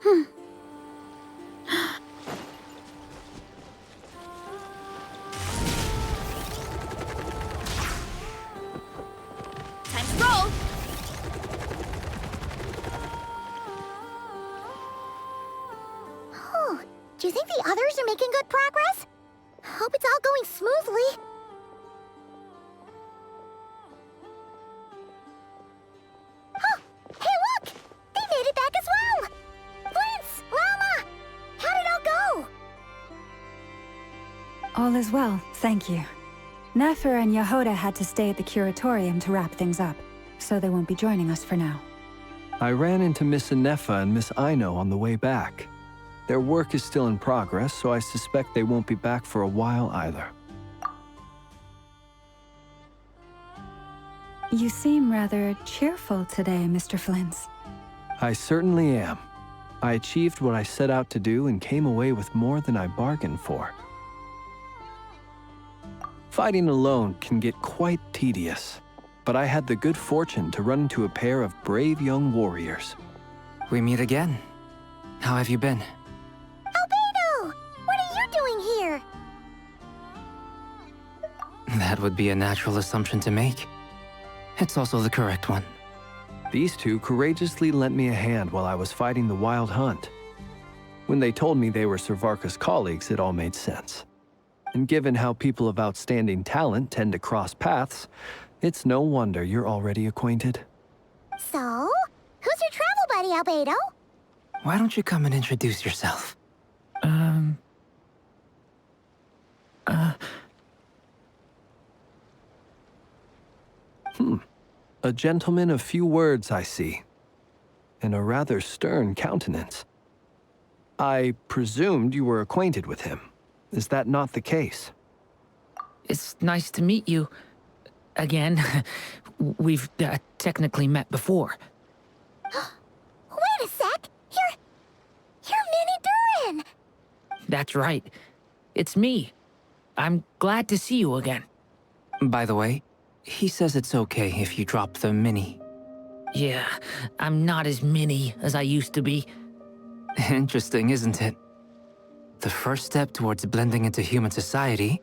Time to roll! Oh, do you think the others are making good progress? Hope it's all going smoothly. Oh, hey look! They made it back as well! Prince! Llama! How did it all go? All is well, thank you. Nefer and Yehoda had to stay at the curatorium to wrap things up, so they won't be joining us for now. I ran into Miss Anefa and Miss Aino on the way back. Their work is still in progress, so I suspect they won't be back for a while either. You seem rather cheerful today, Mr. Flint's. I certainly am. I achieved what I set out to do and came away with more than I bargained for. Fighting alone can get quite tedious, but I had the good fortune to run into a pair of brave young warriors. We meet again. How have you been? Albedo! What are you doing here? That would be a natural assumption to make. It's also the correct one. These two courageously lent me a hand while I was fighting the Wild Hunt. When they told me they were Servarka's colleagues, it all made sense. And given how people of outstanding talent tend to cross paths, it's no wonder you're already acquainted. So, who's your travel buddy, Albedo? Why don't you come and introduce yourself? A gentleman of few words, I see. And a rather stern countenance. I presumed you were acquainted with him. Is that not the case? It's nice to meet you. Again. We've technically met before. Wait a sec! You're Minnie Durin! That's right. It's me. I'm glad to see you again. By the way, he says it's okay if you drop the mini. Yeah, I'm not as mini as I used to be. Interesting, isn't it? The first step towards blending into human society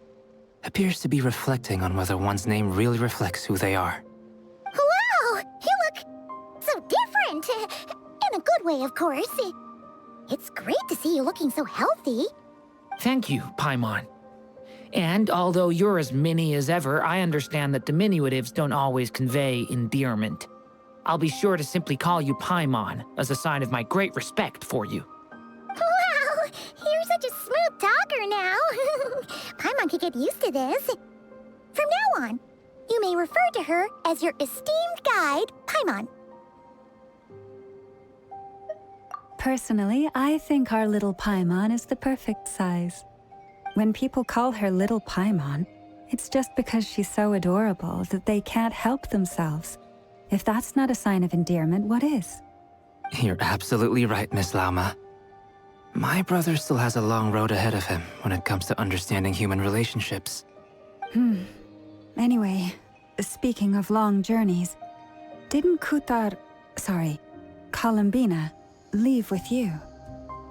appears to be reflecting on whether one's name really reflects who they are. Wow! You look so different! In a good way, of course. It's great to see you looking so healthy. Thank you, Paimon. And although you're as mini as ever, I understand that diminutives don't always convey endearment. I'll be sure to simply call you Paimon as a sign of my great respect for you. Wow! You're such a smooth talker now. Paimon could get used to this. From now on, you may refer to her as your esteemed guide, Paimon. Personally, I think our little Paimon is the perfect size. When people call her Little Paimon, it's just because she's so adorable that they can't help themselves. If that's not a sign of endearment, what is? You're absolutely right, Miss Lauma. My brother still has a long road ahead of him when it comes to understanding human relationships. Anyway, speaking of long journeys, didn't Columbina, leave with you?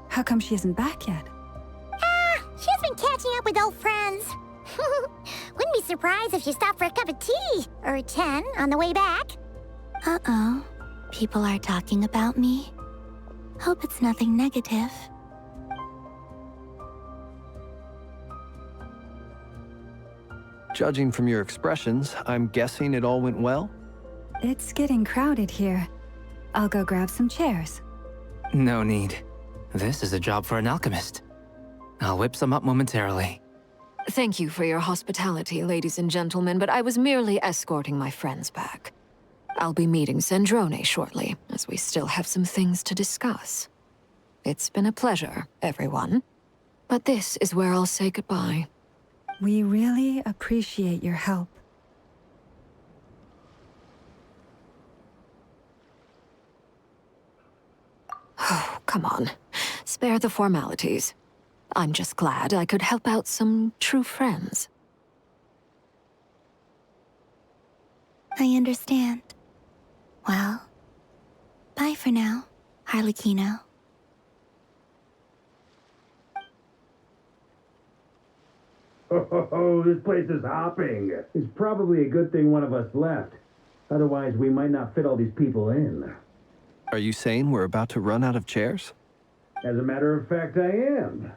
How come she isn't back yet? She's been catching up with old friends. Wouldn't be surprised if she stopped for a cup of tea or 10 on the way back. Uh-oh. People are talking about me. Hope it's nothing negative. Judging from your expressions, I'm guessing it all went well? It's getting crowded here. I'll go grab some chairs. No need. This is a job for an alchemist. I'll whip some up momentarily. Thank you for your hospitality, ladies and gentlemen, but I was merely escorting my friends back. I'll be meeting Zendrone shortly, as we still have some things to discuss. It's been a pleasure, everyone. But this is where I'll say goodbye. We really appreciate your help. Oh, come on. Spare the formalities. I'm just glad I could help out some true friends. I understand. Well, bye for now, Harlequino. Oh, this place is hopping. It's probably a good thing one of us left. Otherwise, we might not fit all these people in. Are you saying we're about to run out of chairs? As a matter of fact, I am.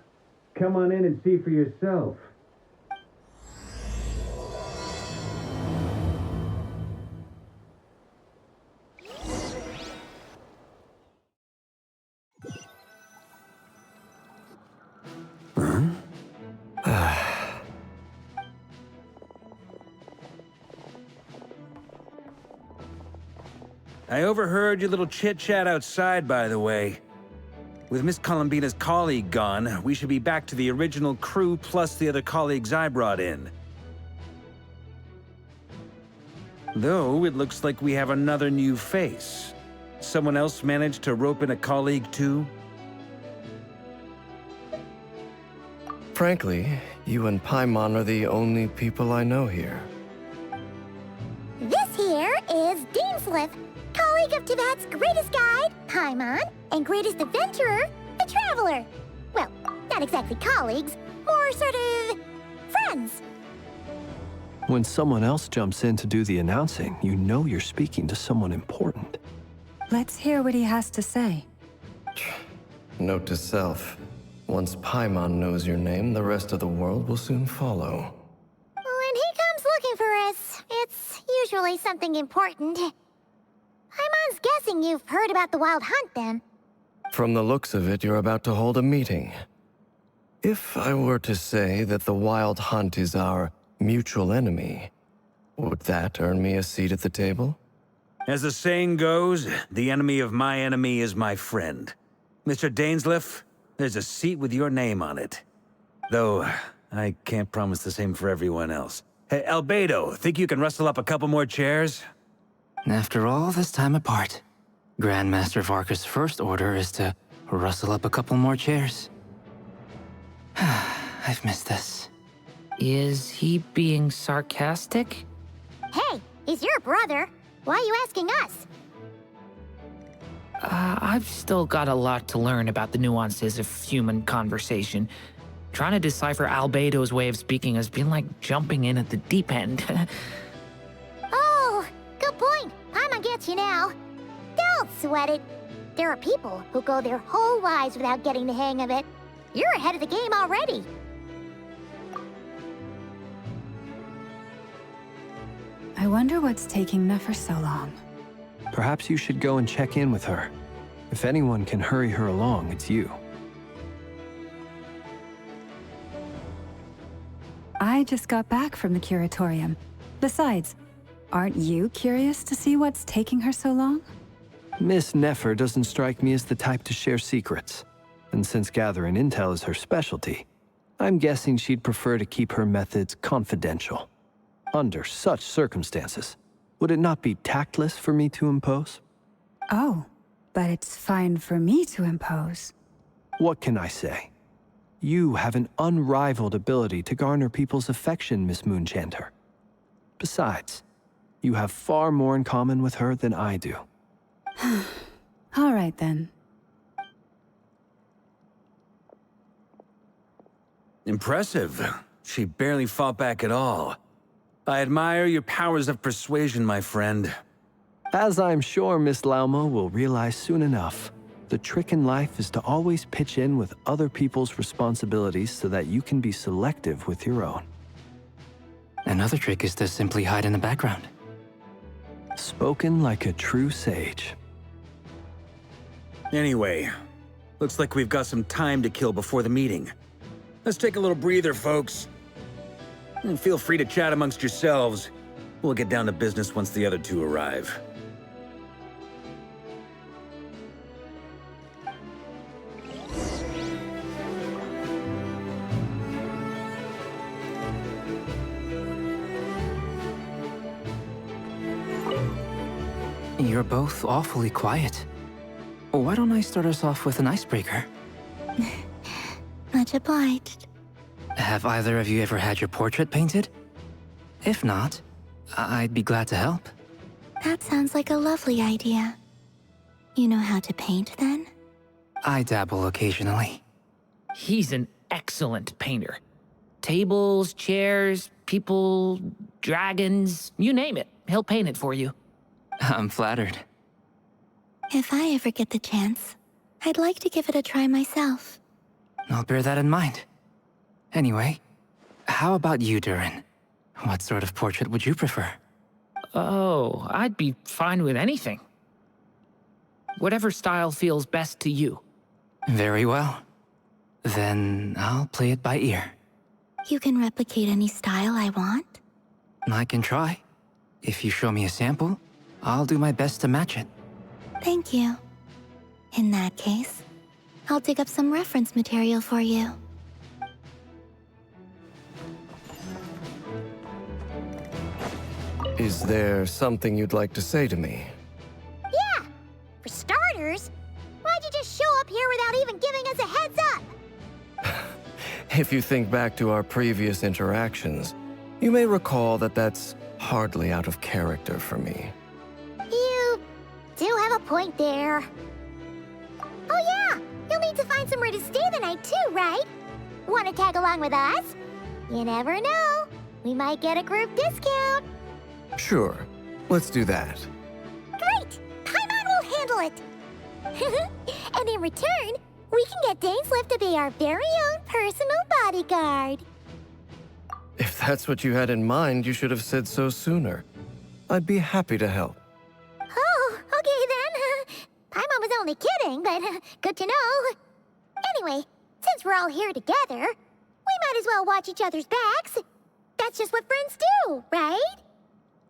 Come on in and see for yourself. I overheard your little chit-chat outside, by the way. With Miss Columbina's colleague gone, we should be back to the original crew plus the other colleagues I brought in. Though, it looks like we have another new face. Someone else managed to rope in a colleague, too? Frankly, you and Paimon are the only people I know here. This here is Deansliff, colleague of Tibet's greatest guide, Paimon, and greatest adventurer, the Traveler. Well, not exactly colleagues, more sort of friends. When someone else jumps in to do the announcing, you know you're speaking to someone important. Let's hear what he has to say. Note to self. Once Paimon knows your name, the rest of the world will soon follow. When he comes looking for us, it's usually something important. Paimon's guessing you've heard about the Wild Hunt, then. From the looks of it, you're about to hold a meeting. If I were to say that the Wild Hunt is our mutual enemy, would that earn me a seat at the table? As the saying goes, the enemy of my enemy is my friend. Mr. Dainsliff, there's a seat with your name on it. Though, I can't promise the same for everyone else. Hey, Albedo, think you can rustle up a couple more chairs? After all this time apart, Grandmaster Varka's first order is to rustle up a couple more chairs. I've missed this. Is he being sarcastic? Hey, he's your brother. Why are you asking us? I've still got a lot to learn about the nuances of human conversation. Trying to decipher Albedo's way of speaking has been like jumping in at the deep end. Oh, good point. Paimon gets you now. Don't sweat it. There are people who go their whole lives without getting the hang of it. You're ahead of the game already. I wonder what's taking Nefer so long. Perhaps you should go and check in with her. If anyone can hurry her along, it's you. I just got back from the curatorium. Besides, aren't you curious to see what's taking her so long? Miss Nefer doesn't strike me as the type to share secrets. And since gathering intel is her specialty, I'm guessing she'd prefer to keep her methods confidential. Under such circumstances, would it not be tactless for me to impose? Oh, but it's fine for me to impose. What can I say? You have an unrivaled ability to garner people's affection, Miss Moonchanter. Besides, you have far more in common with her than I do. All right, then. Impressive. She barely fought back at all. I admire your powers of persuasion, my friend. As I'm sure Miss Lauma will realize soon enough, the trick in life is to always pitch in with other people's responsibilities so that you can be selective with your own. Another trick is to simply hide in the background. Spoken like a true sage. Anyway, looks like we've got some time to kill before the meeting. Let's take a little breather, folks. And feel free to chat amongst yourselves. We'll get down to business once the other two arrive. You're both awfully quiet. Why don't I start us off with an icebreaker? Much obliged. Have either of you ever had your portrait painted? If not, I'd be glad to help. That sounds like a lovely idea. You know how to paint, then? I dabble occasionally. He's an excellent painter. Tables, chairs, people, dragons, you name it. He'll paint it for you. I'm flattered. If I ever get the chance, I'd like to give it a try myself. I'll bear that in mind. Anyway, how about you, Durin? What sort of portrait would you prefer? Oh, I'd be fine with anything. Whatever style feels best to you. Very well. Then I'll play it by ear. You can replicate any style I want? I can try. If you show me a sample, I'll do my best to match it. Thank you. In that case, I'll dig up some reference material for you. Is there something you'd like to say to me? Yeah! For starters, why'd you just show up here without even giving us a heads up? If you think back to our previous interactions, you may recall that that's hardly out of character for me. You do have a point there. Oh yeah, you'll need to find somewhere to stay the night too, right? Want to tag along with us? You never know. We might get a group discount. Sure, let's do that. Great! Paimon will handle it. And in return, we can get Dainsliff to be our very own personal bodyguard. If that's what you had in mind, you should have said so sooner. I'd be happy to help. Oh, okay then. Paimon was only kidding, but good to know. Anyway, since we're all here together, we might as well watch each other's backs. That's just what friends do, right?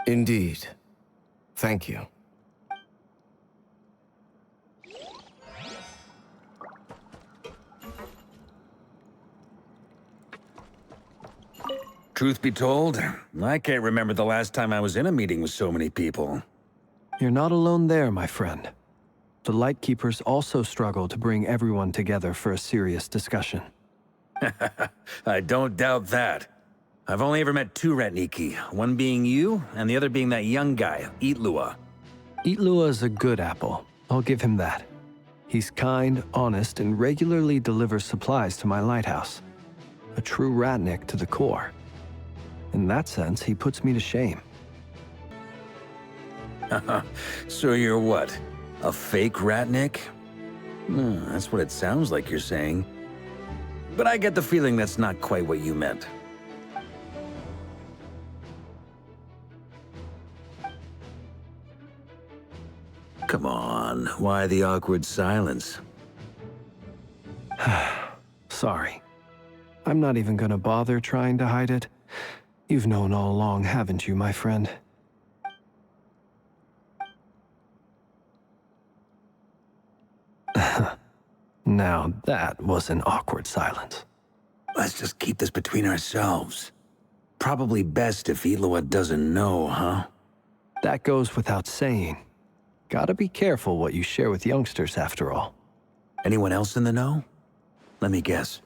Indeed. Thank you. Truth be told, I can't remember the last time I was in a meeting with so many people. You're not alone there, my friend. The Lightkeepers also struggle to bring everyone together for a serious discussion. I don't doubt that. I've only ever met two Ratniki, one being you, and the other being that young guy, Itlua. Itlua is a good apple. I'll give him that. He's kind, honest, and regularly delivers supplies to my lighthouse. A true Ratnik to the core. In that sense, he puts me to shame. So you're what? A fake Ratnik? That's what it sounds like you're saying. But I get the feeling that's not quite what you meant. Come on, why the awkward silence? Sorry. I'm not even gonna bother trying to hide it. You've known all along, haven't you, my friend? Now that was an awkward silence. Let's just keep this between ourselves. Probably best if Itlua doesn't know, huh? That goes without saying. Gotta be careful what you share with youngsters, after all. Anyone else in the know? Let me guess.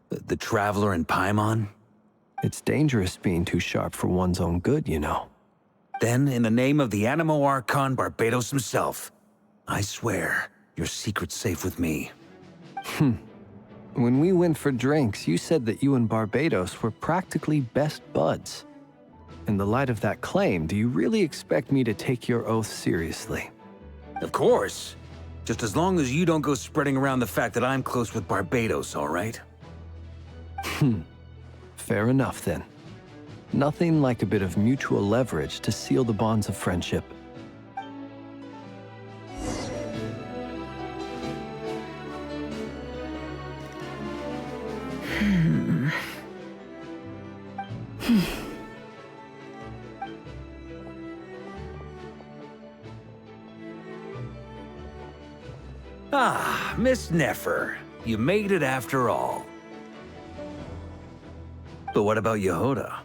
The Traveler and Paimon? It's dangerous being too sharp for one's own good, you know. Then, in the name of the Animo Archon Barbados himself, I swear, your secret's safe with me. When we went for drinks, you said that you and Barbados were practically best buds. In the light of that claim, do you really expect me to take your oath seriously? Of course. Just as long as you don't go spreading around the fact that I'm close with Barbados, all right? Fair enough, then. Nothing like a bit of mutual leverage to seal the bonds of friendship. Ah, Miss Nefer. You made it after all. But what about Yehoda?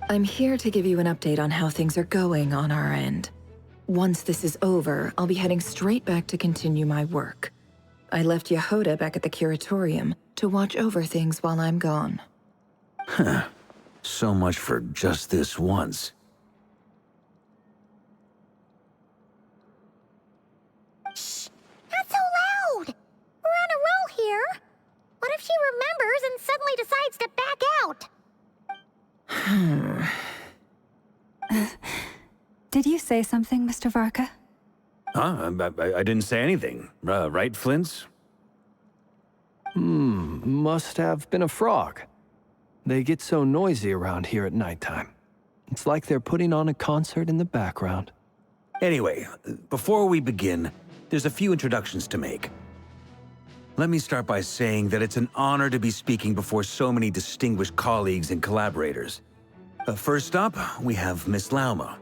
I'm here to give you an update on how things are going on our end. Once this is over, I'll be heading straight back to continue my work. I left Yehoda back at the Curatorium to watch over things while I'm gone. So much for just this once. Shh! Not so loud! We're on a roll here. What if she remembers and suddenly decides to back out? Did you say something, Mr. Varka? Huh? I didn't say anything. Right, Flint's? Must have been a frog. They get so noisy around here at nighttime. It's like they're putting on a concert in the background. Anyway, before we begin, there's a few introductions to make. Let me start by saying that it's an honor to be speaking before so many distinguished colleagues and collaborators. First up, we have Miss Lauma.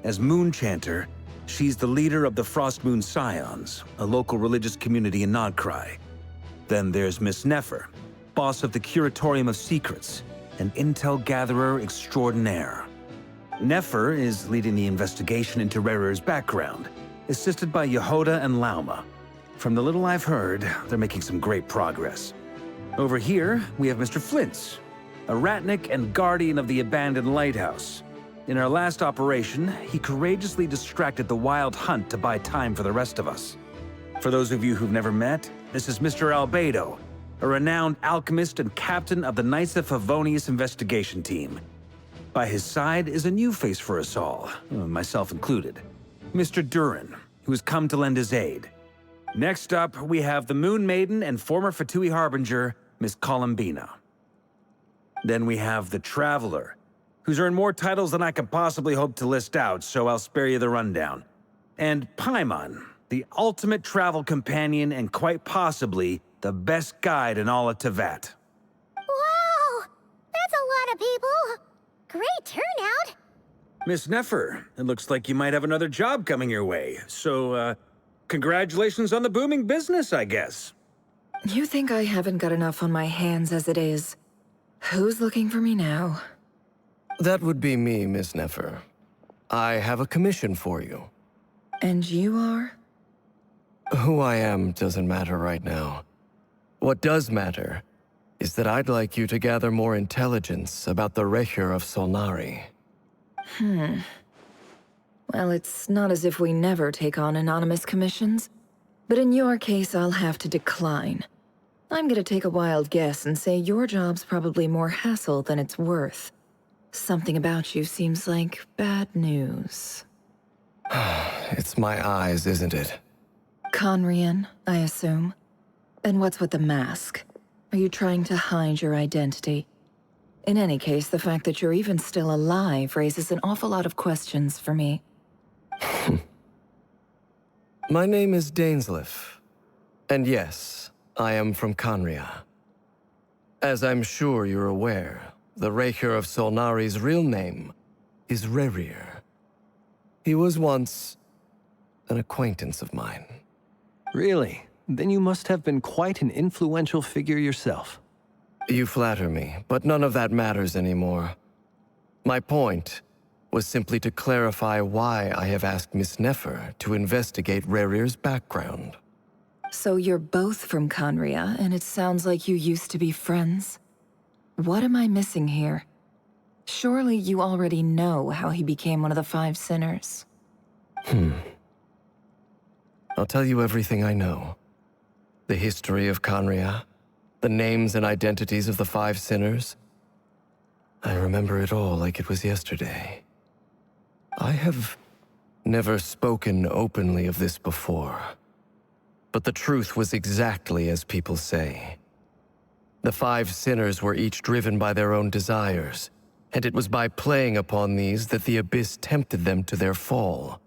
As Moon Chanter, she's the leader of the Frost Moon Scions, a local religious community in Nodcry. Then there's Miss Nefer, boss of the Curatorium of Secrets, an intel gatherer extraordinaire. Nefer is leading the investigation into Rerer's background, assisted by Yehoda and Lauma. From the little I've heard, they're making some great progress. Over here, we have Mr. Flint's, a Ratnik and guardian of the abandoned lighthouse. In our last operation, he courageously distracted the Wild Hunt to buy time for the rest of us. For those of you who've never met, this is Mr. Albedo, a renowned alchemist and captain of the Knights of Favonius investigation team. By his side is a new face for us all, myself included, Mr. Durin, who has come to lend his aid. Next up, we have the Moon Maiden and former Fatui Harbinger, Miss Columbina. Then we have the Traveler, who's earned more titles than I could possibly hope to list out, so I'll spare you the rundown. And Paimon, the ultimate travel companion and quite possibly the best guide in all of Tevat. Wow! That's a lot of people! Great turnout! Miss Nefer, it looks like you might have another job coming your way, so, congratulations on the booming business, I guess. You think I haven't got enough on my hands as it is? Who's looking for me now? That would be me, Miss Nefer. I have a commission for you. And you are? Who I am doesn't matter right now. What does matter is that I'd like you to gather more intelligence about the Recher of Solnari. Well, it's not as if we never take on anonymous commissions. But in your case, I'll have to decline. I'm gonna take a wild guess and say your job's probably more hassle than it's worth. Something about you seems like bad news. It's my eyes, isn't it? Conrian, I assume. And what's with the mask? Are you trying to hide your identity? In any case, the fact that you're even still alive raises an awful lot of questions for me. My name is Dainsleif. And yes, I am from Conria. As I'm sure you're aware, the Recher of Solnari's real name is Rerir. He was once an acquaintance of mine. Really? Then you must have been quite an influential figure yourself. You flatter me, but none of that matters anymore. My point was simply to clarify why I have asked Miss Nefer to investigate Rerir's background. So you're both from Conria, and it sounds like you used to be friends? What am I missing here? Surely you already know how he became one of the Five Sinners. I'll tell you everything I know. The history of Conria, the names and identities of the Five Sinners. I remember it all like it was yesterday. I have never spoken openly of this before. But the truth was exactly as people say. The Five Sinners were each driven by their own desires, and it was by playing upon these that the Abyss tempted them to their fall,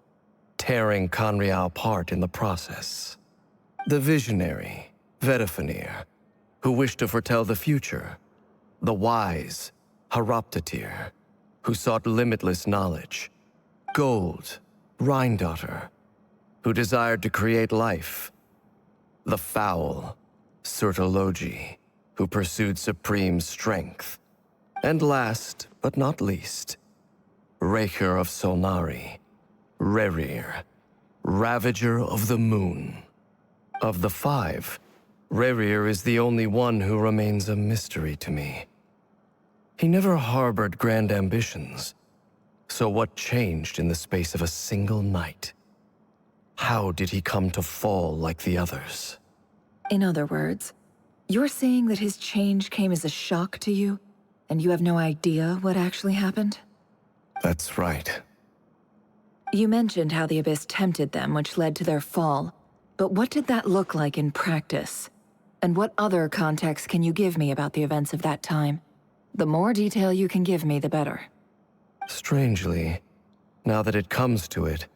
tearing Conria apart in the process. The visionary, Vedifenir, who wished to foretell the future. The wise, Haroptatir, who sought limitless knowledge. Gold, Rhindaughter, who desired to create life. The foul, Surtologi, who pursued supreme strength. And last, but not least, Recher of Solnari, Rerir, Ravager of the Moon. Of the five, Rerir is the only one who remains a mystery to me. He never harbored grand ambitions. So what changed in the space of a single night? How did he come to fall like the others? In other words, you're saying that his change came as a shock to you? And you have no idea what actually happened? That's right. You mentioned how the Abyss tempted them, which led to their fall. But what did that look like in practice? And what other context can you give me about the events of that time? The more detail you can give me, the better. Strangely, now that it comes to it,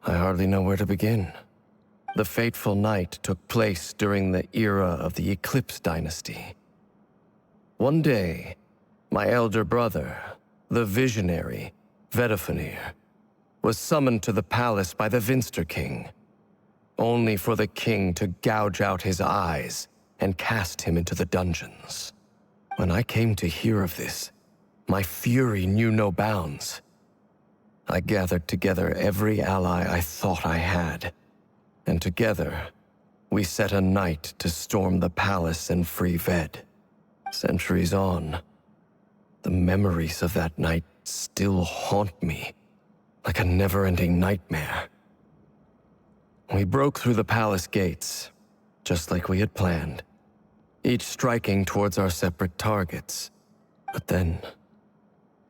I hardly know where to begin. The fateful night took place during the era of the Eclipse Dynasty. One day, my elder brother, the visionary, Vedifenir, was summoned to the palace by the Vinster King, only for the king to gouge out his eyes and cast him into the dungeons. When I came to hear of this, my fury knew no bounds. I gathered together every ally I thought I had, and together, we set a night to storm the palace and free Ved. Centuries on, the memories of that night still haunt me, like a never-ending nightmare. We broke through the palace gates, just like we had planned, each striking towards our separate targets. But then,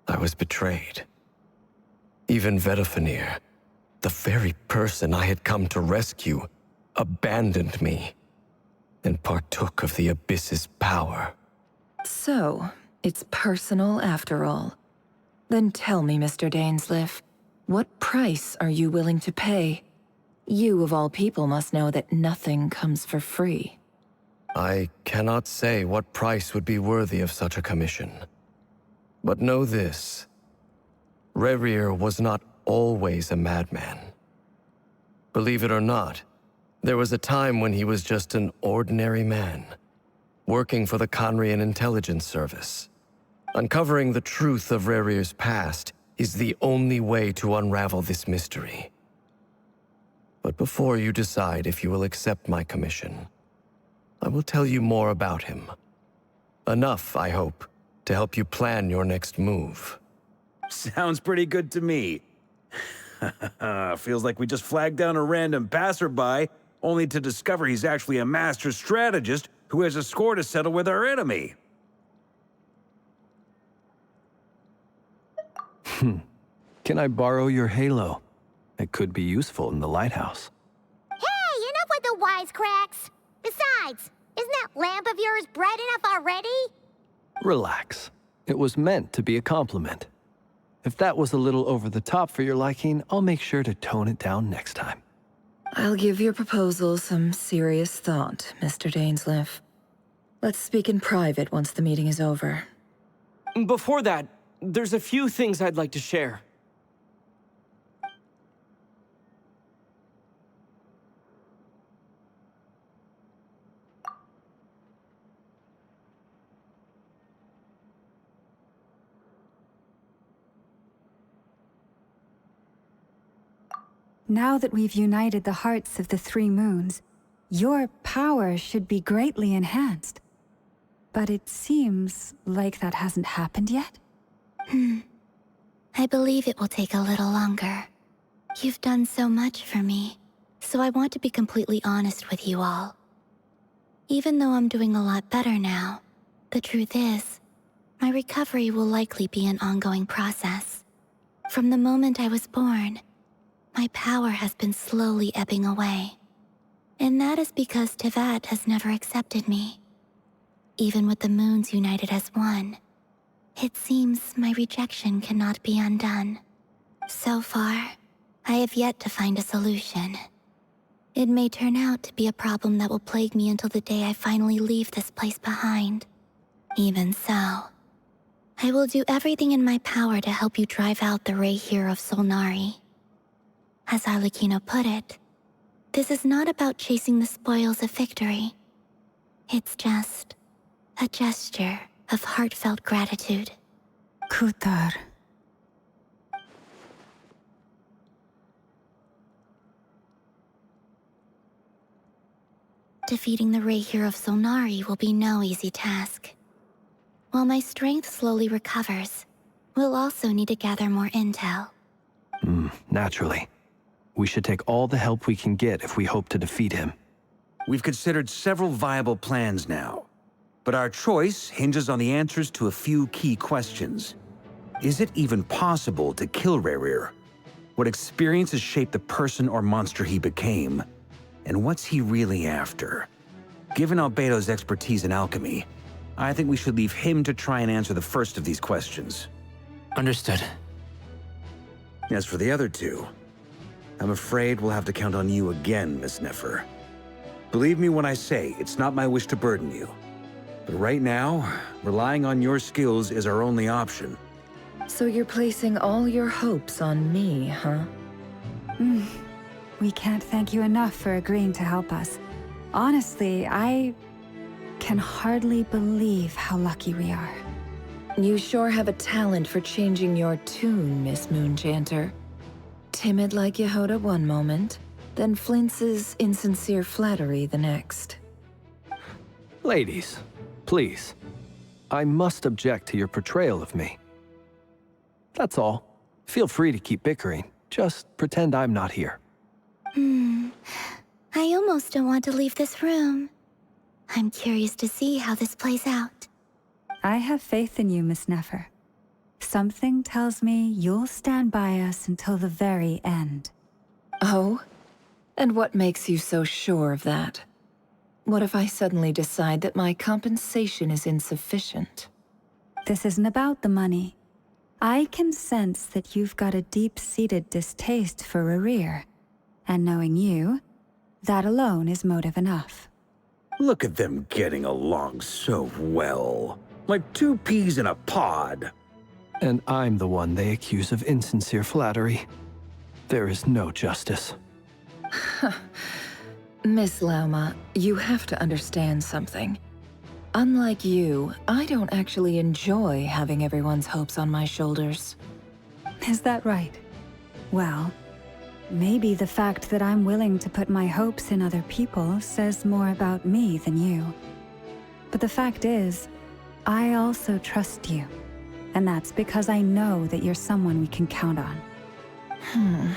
I was betrayed. Even Vedifenir, the very person I had come to rescue, abandoned me and partook of the Abyss's power. So, it's personal after all. Then tell me, Mr. Dainsleif, what price are you willing to pay? You, of all people, must know that nothing comes for free. I cannot say what price would be worthy of such a commission. But know this. Rerir was not always a madman. Believe it or not, there was a time when he was just an ordinary man, working for the Conrian Intelligence Service. Uncovering the truth of Rerir's past is the only way to unravel this mystery. But before you decide if you will accept my commission, I will tell you more about him. Enough, I hope, to help you plan your next move. Sounds pretty good to me. Feels like we just flagged down a random passerby, only to discover he's actually a master strategist who has a score to settle with our enemy. Can I borrow your halo? It could be useful in the lighthouse. Hey, enough with the wisecracks! Besides, isn't that lamp of yours bright enough already? Relax. It was meant to be a compliment. If that was a little over the top for your liking, I'll make sure to tone it down next time. I'll give your proposal some serious thought, Mr. Dainsleif. Let's speak in private once the meeting is over. Before that, there's a few things I'd like to share. Now that we've united the hearts of the three moons, your power should be greatly enhanced. But it seems like that hasn't happened yet? I believe it will take a little longer. You've done so much for me, so I want to be completely honest with you all. Even though I'm doing a lot better now, the truth is, my recovery will likely be an ongoing process. From the moment I was born, my power has been slowly ebbing away. And that is because Tevat has never accepted me. Even with the moons united as one, it seems my rejection cannot be undone. So far, I have yet to find a solution. It may turn out to be a problem that will plague me until the day I finally leave this place behind. Even so, I will do everything in my power to help you drive out the Rayhir of Solnari. As Arlecchino put it, this is not about chasing the spoils of victory. It's just a gesture of heartfelt gratitude. Kutar. Defeating the Rayhir of Solnari will be no easy task. While my strength slowly recovers, we'll also need to gather more intel. Naturally. We should take all the help we can get if we hope to defeat him. We've considered several viable plans now. But our choice hinges on the answers to a few key questions. Is it even possible to kill Rerir? What experiences shaped the person or monster he became? And what's he really after? Given Albedo's expertise in alchemy, I think we should leave him to try and answer the first of these questions. Understood. As for the other two, I'm afraid we'll have to count on you again, Miss Nefer. Believe me when I say it's not my wish to burden you. But right now, relying on your skills is our only option. So you're placing all your hopes on me, huh? We can't thank you enough for agreeing to help us. Honestly, I can hardly believe how lucky we are. You sure have a talent for changing your tune, Miss Moonchanter. Timid like Yehoda one moment, then flinches insincere flattery the next. Ladies, please. I must object to your portrayal of me. That's all. Feel free to keep bickering. Just pretend I'm not here. I almost don't want to leave this room. I'm curious to see how this plays out. I have faith in you, Miss Nefer. Something tells me you'll stand by us until the very end. Oh? And what makes you so sure of that? What if I suddenly decide that my compensation is insufficient? This isn't about the money. I can sense that you've got a deep-seated distaste for Rerir. And knowing you, that alone is motive enough. Look at them getting along so well. Like two peas in a pod. And I'm the one they accuse of insincere flattery. There is no justice. Miss Lauma, you have to understand something. Unlike you, I don't actually enjoy having everyone's hopes on my shoulders. Is that right? Well, maybe the fact that I'm willing to put my hopes in other people says more about me than you. But the fact is, I also trust you. And that's because I know that you're someone we can count on.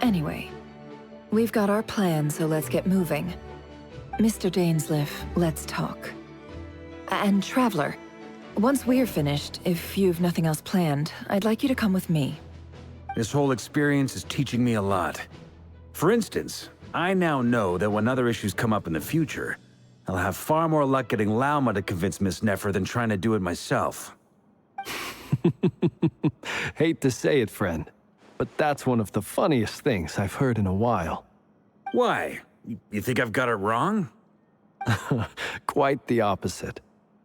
Anyway, we've got our plan, so let's get moving. Mr. Dainsleif, let's talk. And Traveler, once we're finished, if you've nothing else planned, I'd like you to come with me. This whole experience is teaching me a lot. For instance, I now know that when other issues come up in the future, I'll have far more luck getting Lauma to convince Miss Nefer than trying to do it myself. Hate to say it, friend, but that's one of the funniest things I've heard in a while. Why? You think I've got it wrong? Quite the opposite.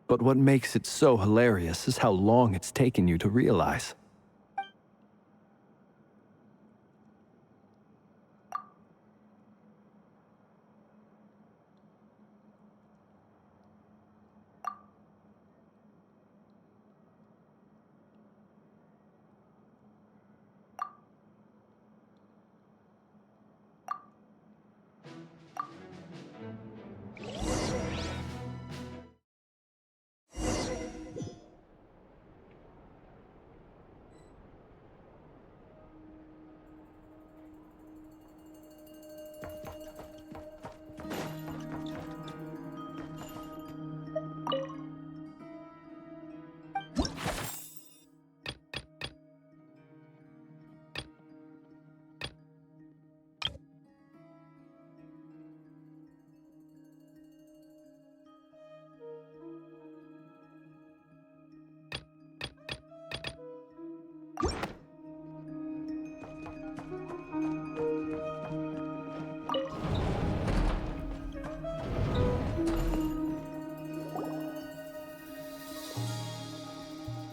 But what makes it so hilarious is how long it's taken you to realize.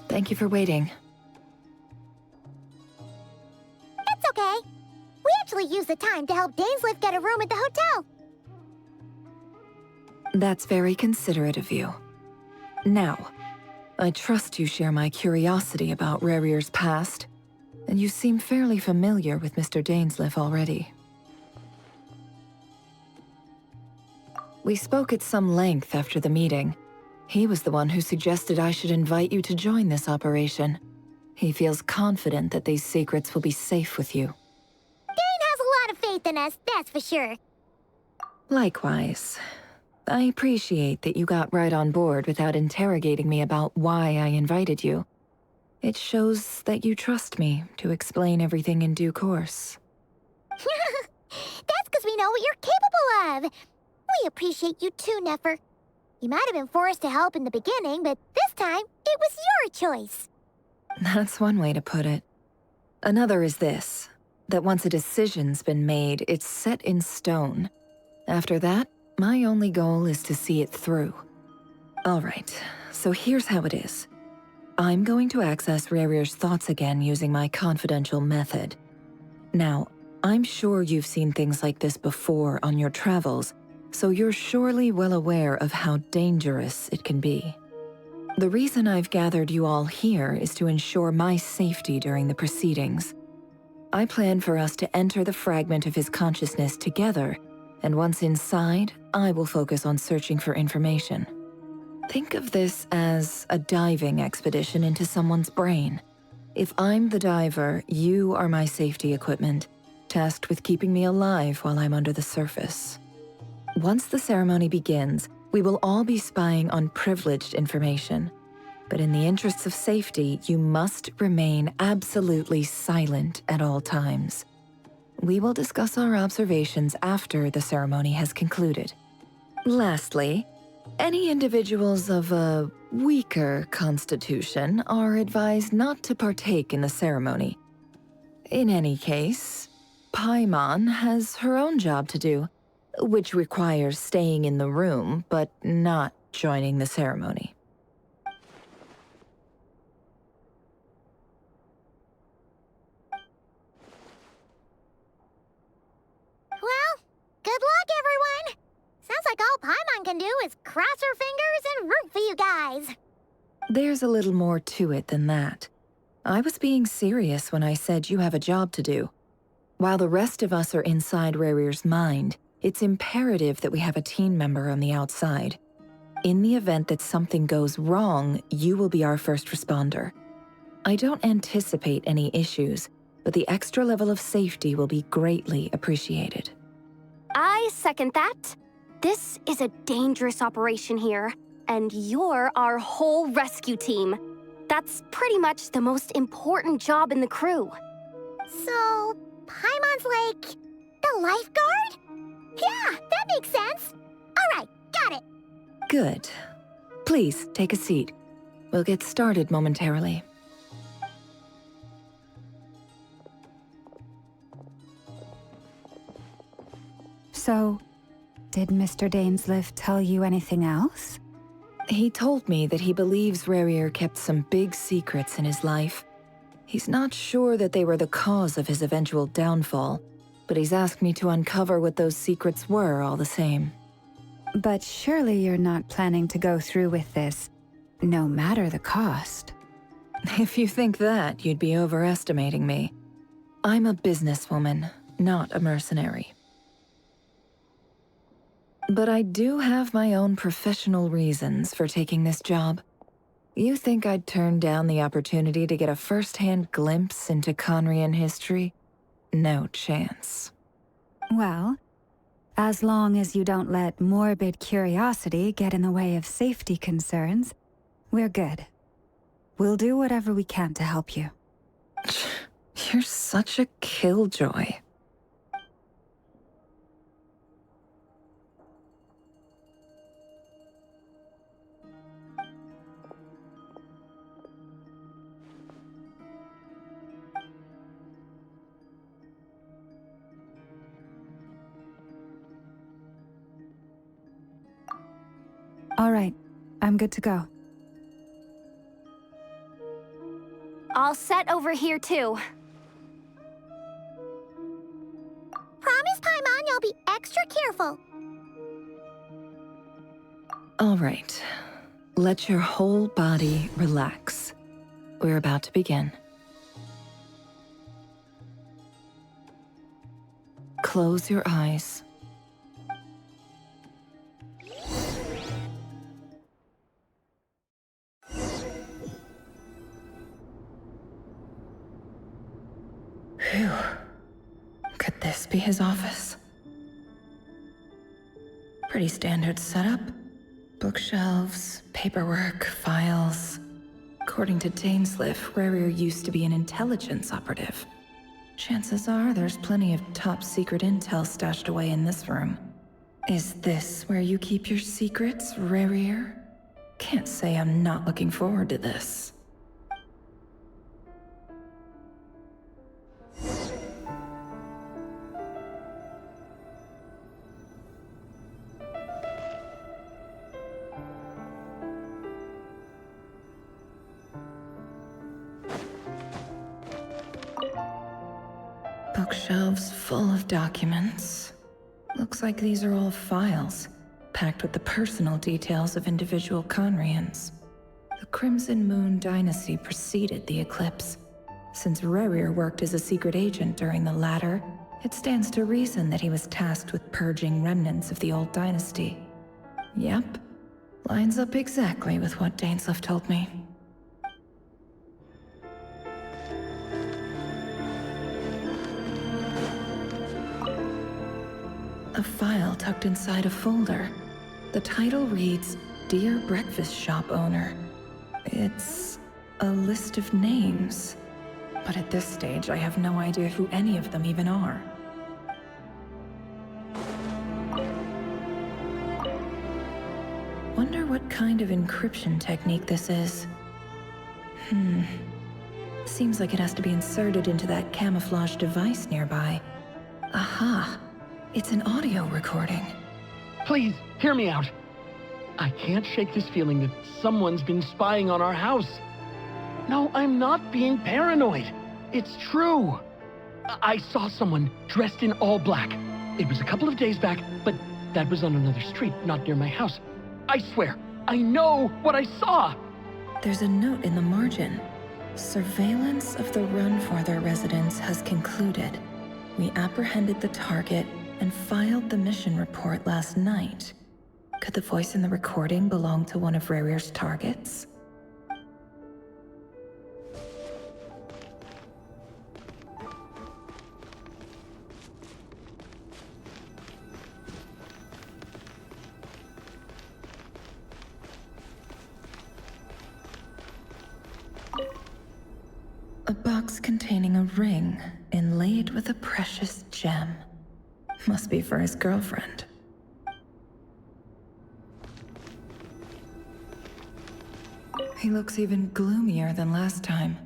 Thank you for waiting. It's okay. We actually used the time to help Dainsleif get a room at the hotel. That's very considerate of you. Now, I trust you share my curiosity about Rerir's past, and you seem fairly familiar with Mr. Dainsleif already. We spoke at some length after the meeting. He was the one who suggested I should invite you to join this operation. He feels confident that these secrets will be safe with you. Dane has a lot of faith in us, that's for sure. Likewise. I appreciate that you got right on board without interrogating me about why I invited you. It shows that you trust me to explain everything in due course. That's because we know what you're capable of. We appreciate you too, Nefer. You might have been forced to help in the beginning, but this time, it was your choice. That's one way to put it. Another is this, that once a decision's been made, it's set in stone. After that, my only goal is to see it through. All right, so here's how it is. I'm going to access Rarir's thoughts again using my confidential method. Now, I'm sure you've seen things like this before on your travels, so you're surely well aware of how dangerous it can be. The reason I've gathered you all here is to ensure my safety during the proceedings. I plan for us to enter the fragment of his consciousness together, and once inside, I will focus on searching for information. Think of this as a diving expedition into someone's brain. If I'm the diver, you are my safety equipment, tasked with keeping me alive while I'm under the surface. Once the ceremony begins, we will all be spying on privileged information. But in the interests of safety, you must remain absolutely silent at all times. We will discuss our observations after the ceremony has concluded. Lastly, any individuals of a weaker constitution are advised not to partake in the ceremony. In any case, Paimon has her own job to do, which requires staying in the room but not joining the ceremony. Well, good luck, everyone. Sounds like all Paimon can do is cross her fingers and root for you guys. There's a little more to it than that. I was being serious when I said you have a job to do. While the rest of us are inside Rarir's mind, it's imperative that we have a team member on the outside. In the event that something goes wrong, you will be our first responder. I don't anticipate any issues, but the extra level of safety will be greatly appreciated. I second that. This is a dangerous operation here, and you're our whole rescue team. That's pretty much the most important job in the crew. So, Paimon's like the lifeguard? Yeah, that makes sense. All right, got it. Good. Please, take a seat. We'll get started momentarily. So, did Mr. Dainsleif tell you anything else? He told me that he believes Rarir kept some big secrets in his life. He's not sure that they were the cause of his eventual downfall, but he's asked me to uncover what those secrets were all the same. But surely you're not planning to go through with this, no matter the cost. If you think that, you'd be overestimating me. I'm a businesswoman, not a mercenary. But I do have my own professional reasons for taking this job. You think I'd turn down the opportunity to get a first-hand glimpse into Conrian history? No chance. Well, as long as you don't let morbid curiosity get in the way of safety concerns, we're good. We'll do whatever we can to help you. You're such a killjoy. All right, I'm good to go. All set over here, too. Promise, Paimon, you'll be extra careful. All right. Let your whole body relax. We're about to begin. Close your eyes. Phew. Could this be his office? Pretty standard setup. Bookshelves, paperwork, files. According to Dainsliff, Rarier used to be an intelligence operative. Chances are there's plenty of top-secret intel stashed away in this room. Is this where you keep your secrets, Rarier? Can't say I'm not looking forward to this. Bookshelves full of documents. Looks like these are all files, packed with the personal details of individual Conrians. The Crimson Moon dynasty preceded the eclipse. Since Rarier worked as a secret agent during the latter, it stands to reason that he was tasked with purging remnants of the old dynasty. Yep, lines up exactly with what Dainsliff told me. A file tucked inside a folder. The title reads, Dear Breakfast Shop Owner. It's a list of names. But at this stage, I have no idea who any of them even are. Wonder what kind of encryption technique this is. Seems like it has to be inserted into that camouflage device nearby. Aha! It's an audio recording. Please, hear me out. I can't shake this feeling that someone's been spying on our house. No, I'm not being paranoid. It's true. I saw someone dressed in all black. It was a couple of days back, but that was on another street, not near my house. I swear, I know what I saw. There's a note in the margin. Surveillance of the Runforther residence has concluded. We apprehended the target and filed the mission report last night. Could the voice in the recording belong to one of Rarier's targets? A box containing a ring inlaid with a precious gem. Must be for his girlfriend. He looks even gloomier than last time.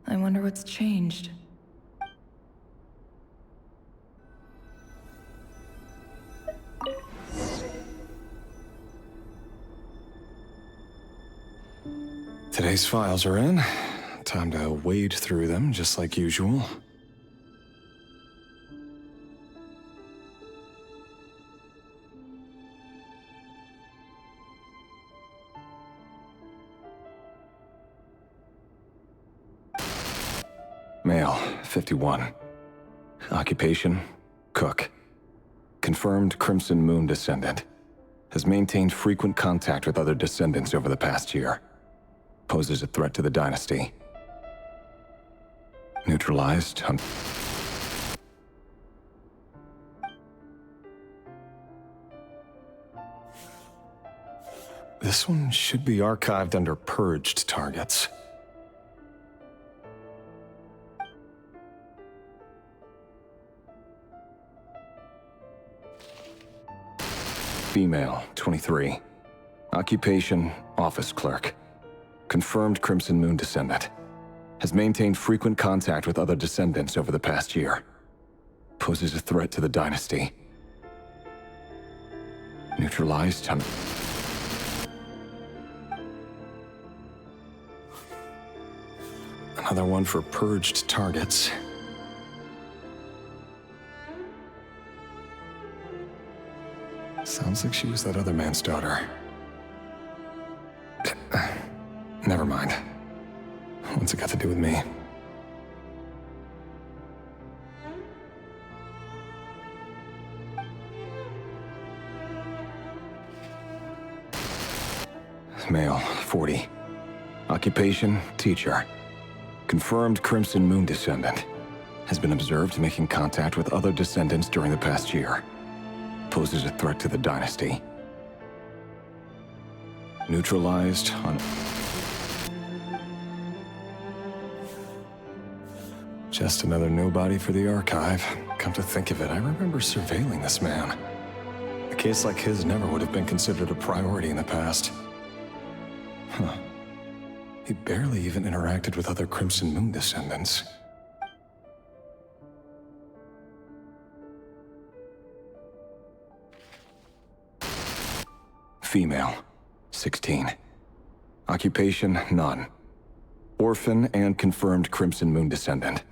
I wonder what's changed. Today's files are in. Time to wade through them, just like usual. Male, 51. Occupation, cook. Confirmed Crimson Moon descendant. Has maintained frequent contact with other descendants over the past year. Poses a threat to the dynasty. Neutralized. This one should be archived under purged targets. Female, 23. Occupation, office clerk. Confirmed Crimson Moon descendant. Has maintained frequent contact with other descendants over the past year. Poses a threat to the dynasty. Neutralized. Another one for purged targets. Sounds like she was that other man's daughter. Never mind. What's it got to do with me? Male, 40. Occupation, teacher. Confirmed Crimson Moon descendant. Has been observed making contact with other descendants during the past year. Poses a threat to the dynasty. Neutralized on... Just another nobody for the archive. Come to think of it, I remember surveilling this man. A case like his never would have been considered a priority in the past. Huh. He barely even interacted with other Crimson Moon descendants. Female, 16. Occupation, none. Orphan and confirmed Crimson Moon descendant.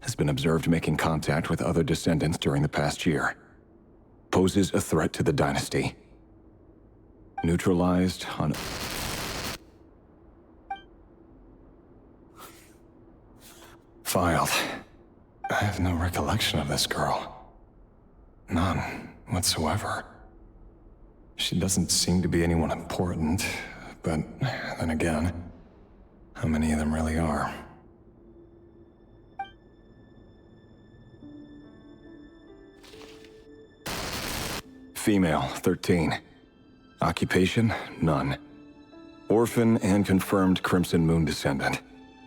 Has been observed making contact with other descendants during the past year. Poses a threat to the dynasty. Neutralized on... Filed. I have no recollection of this girl. None whatsoever. She doesn't seem to be anyone important, but then again, how many of them really are? Female, 13. Occupation, none. Orphan and confirmed Crimson Moon descendant.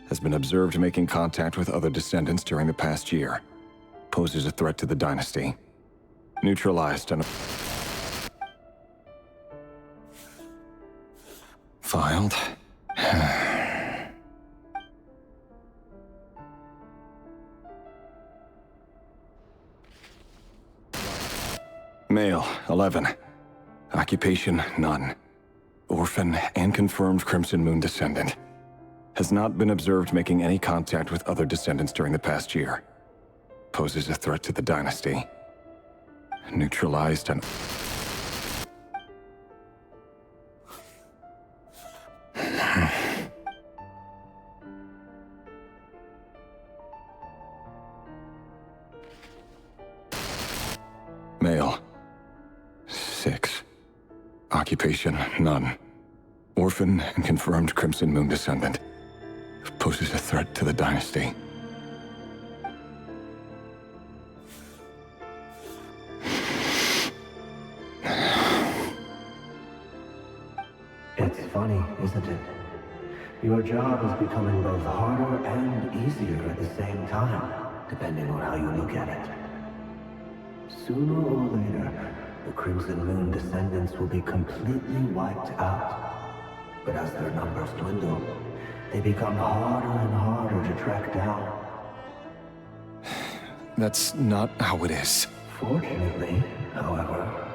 Has been observed making contact with other descendants during the past year. Poses a threat to the dynasty. Neutralized on... Filed. Male, 11. Occupation, none. Orphan and confirmed Crimson Moon descendant. Has not been observed making any contact with other descendants during the past year. Poses a threat to the dynasty. Neutralized on... Male. 6. Occupation, none. Orphan and confirmed Crimson Moon descendant. Poses a threat to the dynasty. It's funny, isn't it? Your job is becoming both harder and easier at the same time, depending on how you look at it. Sooner or later, the Crimson Moon descendants will be completely wiped out. But as their numbers dwindle, they become harder and harder to track down. That's not how it is. Fortunately, however,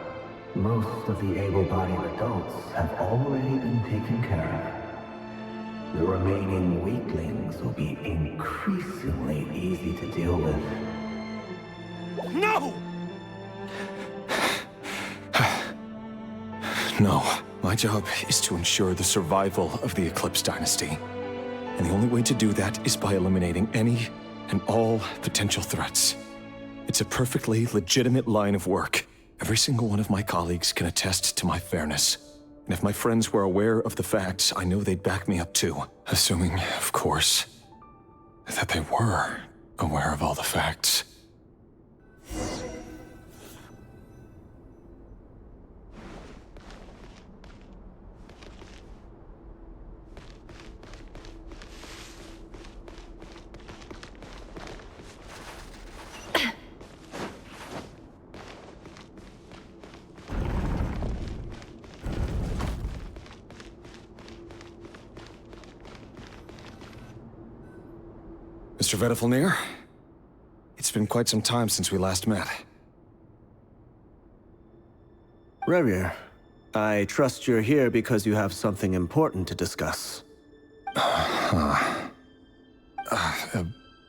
most of the able-bodied adults have already been taken care of. The remaining weaklings will be increasingly easy to deal with. No! No. My job is to ensure the survival of the Eclipse Dynasty. And the only way to do that is by eliminating any and all potential threats. It's a perfectly legitimate line of work. Every single one of my colleagues can attest to my fairness. And if my friends were aware of the facts, I know they'd back me up too. Assuming, of course, that they were aware of all the facts. Mr. Vedifalnir, it's been quite some time since we last met. Rerir, I trust you're here because you have something important to discuss.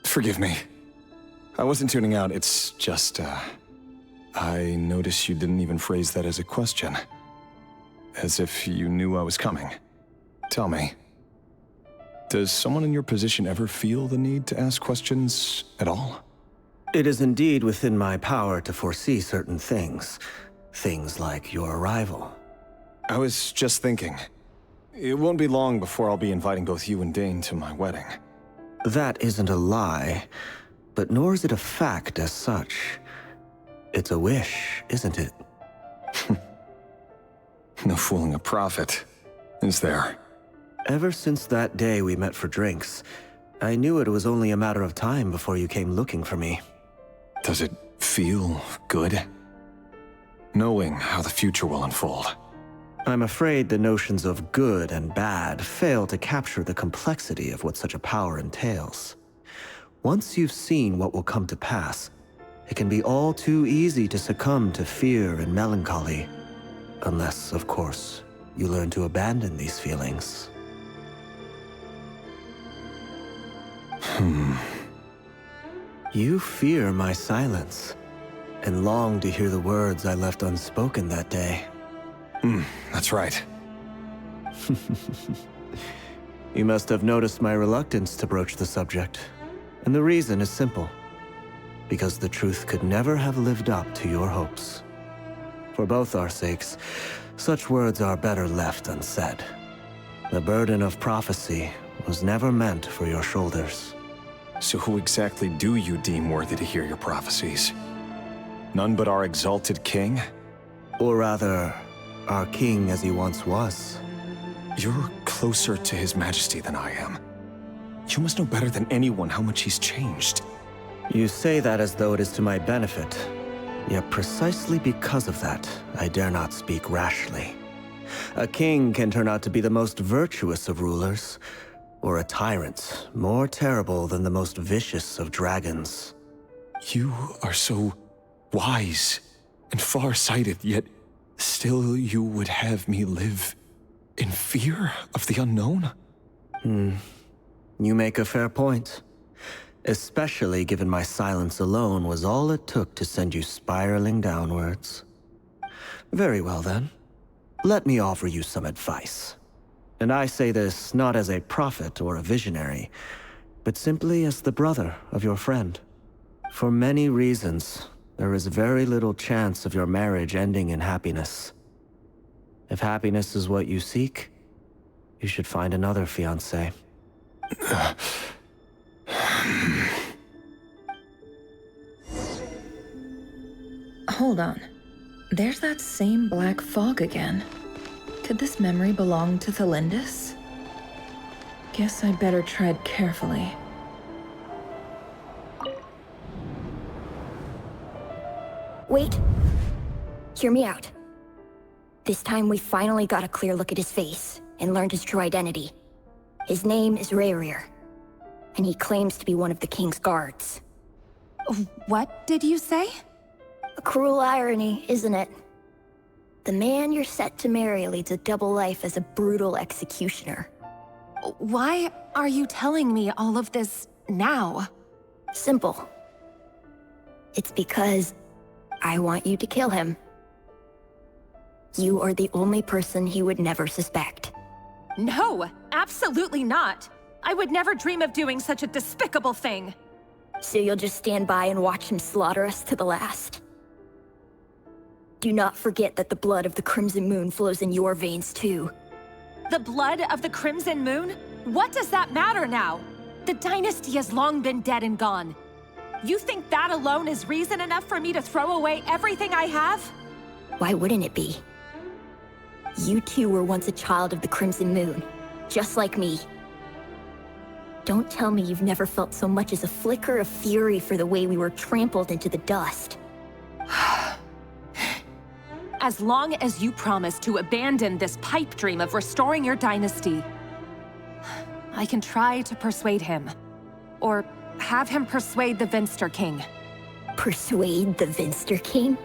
Forgive me. I wasn't tuning out, it's just, I noticed you didn't even phrase that as a question. As if you knew I was coming. Tell me, does someone in your position ever feel the need to ask questions at all? It is indeed within my power to foresee certain things. Things like your arrival. I was just thinking. It won't be long before I'll be inviting both you and Dane to my wedding. That isn't a lie, but nor is it a fact as such. It's a wish, isn't it? No fooling a prophet. happens there? Ever since that day we met for drinks, I knew it was only a matter of time before you came looking for me. Does it feel good? Knowing how the future will unfold. I'm afraid the notions of good and bad fail to capture the complexity of what such a power entails. Once you've seen what will come to pass, it can be all too easy to succumb to fear and melancholy. Unless, of course, you learn to abandon these feelings. You fear my silence, and long to hear the words I left unspoken that day. That's right. You must have noticed my reluctance to broach the subject, and the reason is simple. Because the truth could never have lived up to your hopes. For both our sakes, such words are better left unsaid. The burden of prophecy was never meant for your shoulders. So who exactly do you deem worthy to hear your prophecies? None but our exalted king? Or rather, our king as he once was. You're closer to his majesty than I am. You must know better than anyone how much he's changed. You say that as though it is to my benefit. Yet precisely because of that, I dare not speak rashly. A king can turn out to be the most virtuous of rulers, or a tyrant more terrible than the most vicious of dragons. You are so wise and far-sighted, yet still you would have me live in fear of the unknown? You make a fair point. Especially given my silence alone was all it took to send you spiraling downwards. Very well then. Let me offer you some advice. And I say this not as a prophet or a visionary, but simply as the brother of your friend. For many reasons, there is very little chance of your marriage ending in happiness. If happiness is what you seek, you should find another fiancé. Hold on. There's that same black fog again. Could this memory belong to Thelindis? Guess I better tread carefully. Wait. Hear me out. This time we finally got a clear look at his face and learned his true identity. His name is Rayrir, and he claims to be one of the king's guards. What did you say? A cruel irony, isn't it? The man you're set to marry leads a double life as a brutal executioner. Why are you telling me all of this now? Simple. It's because I want you to kill him. You are the only person he would never suspect. No, absolutely not. I would never dream of doing such a despicable thing. So you'll just stand by and watch him slaughter us to the last? Do not forget that the blood of the Crimson Moon flows in your veins too. The blood of the Crimson Moon? What does that matter now? The dynasty has long been dead and gone. You think that alone is reason enough for me to throw away everything I have? Why wouldn't it be? You two were once a child of the Crimson Moon, just like me. Don't tell me you've never felt so much as a flicker of fury for the way we were trampled into the dust. As long as you promise to abandon this pipe dream of restoring your dynasty, I can try to persuade him. Or have him persuade the Vinster King. Persuade the Vinster King?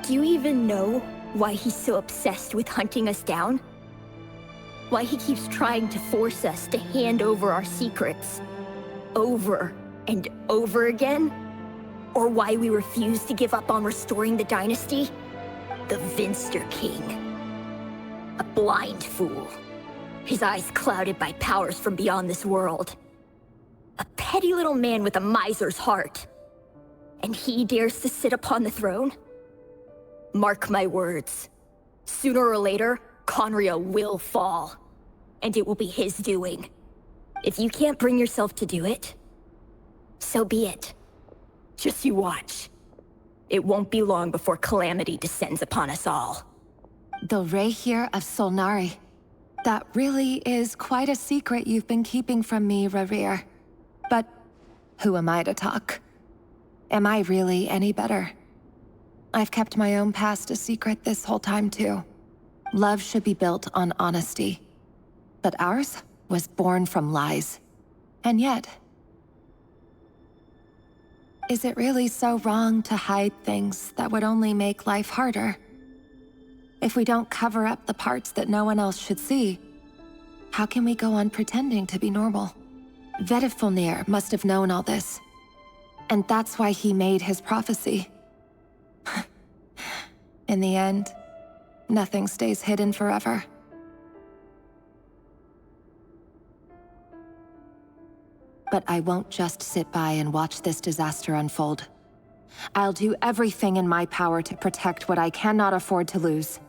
Do you even know why he's so obsessed with hunting us down? Why he keeps trying to force us to hand over our secrets over and over again? Or why we refuse to give up on restoring the dynasty? The Vinster King. A blind fool. His eyes clouded by powers from beyond this world. A petty little man with a miser's heart. And he dares to sit upon the throne? Mark my words. Sooner or later, Conria will fall. And it will be his doing. If you can't bring yourself to do it, so be it. Just you watch. It won't be long before calamity descends upon us all. The Rehir of Solnari. That really is quite a secret you've been keeping from me, Rerir. But who am I to talk? Am I really any better? I've kept my own past a secret this whole time, too. Love should be built on honesty. But ours was born from lies. And yet, is it really so wrong to hide things that would only make life harder? If we don't cover up the parts that no one else should see, how can we go on pretending to be normal? Vedifulnir must have known all this. And that's why he made his prophecy. In the end, nothing stays hidden forever. But I won't just sit by and watch this disaster unfold. I'll do everything in my power to protect what I cannot afford to lose,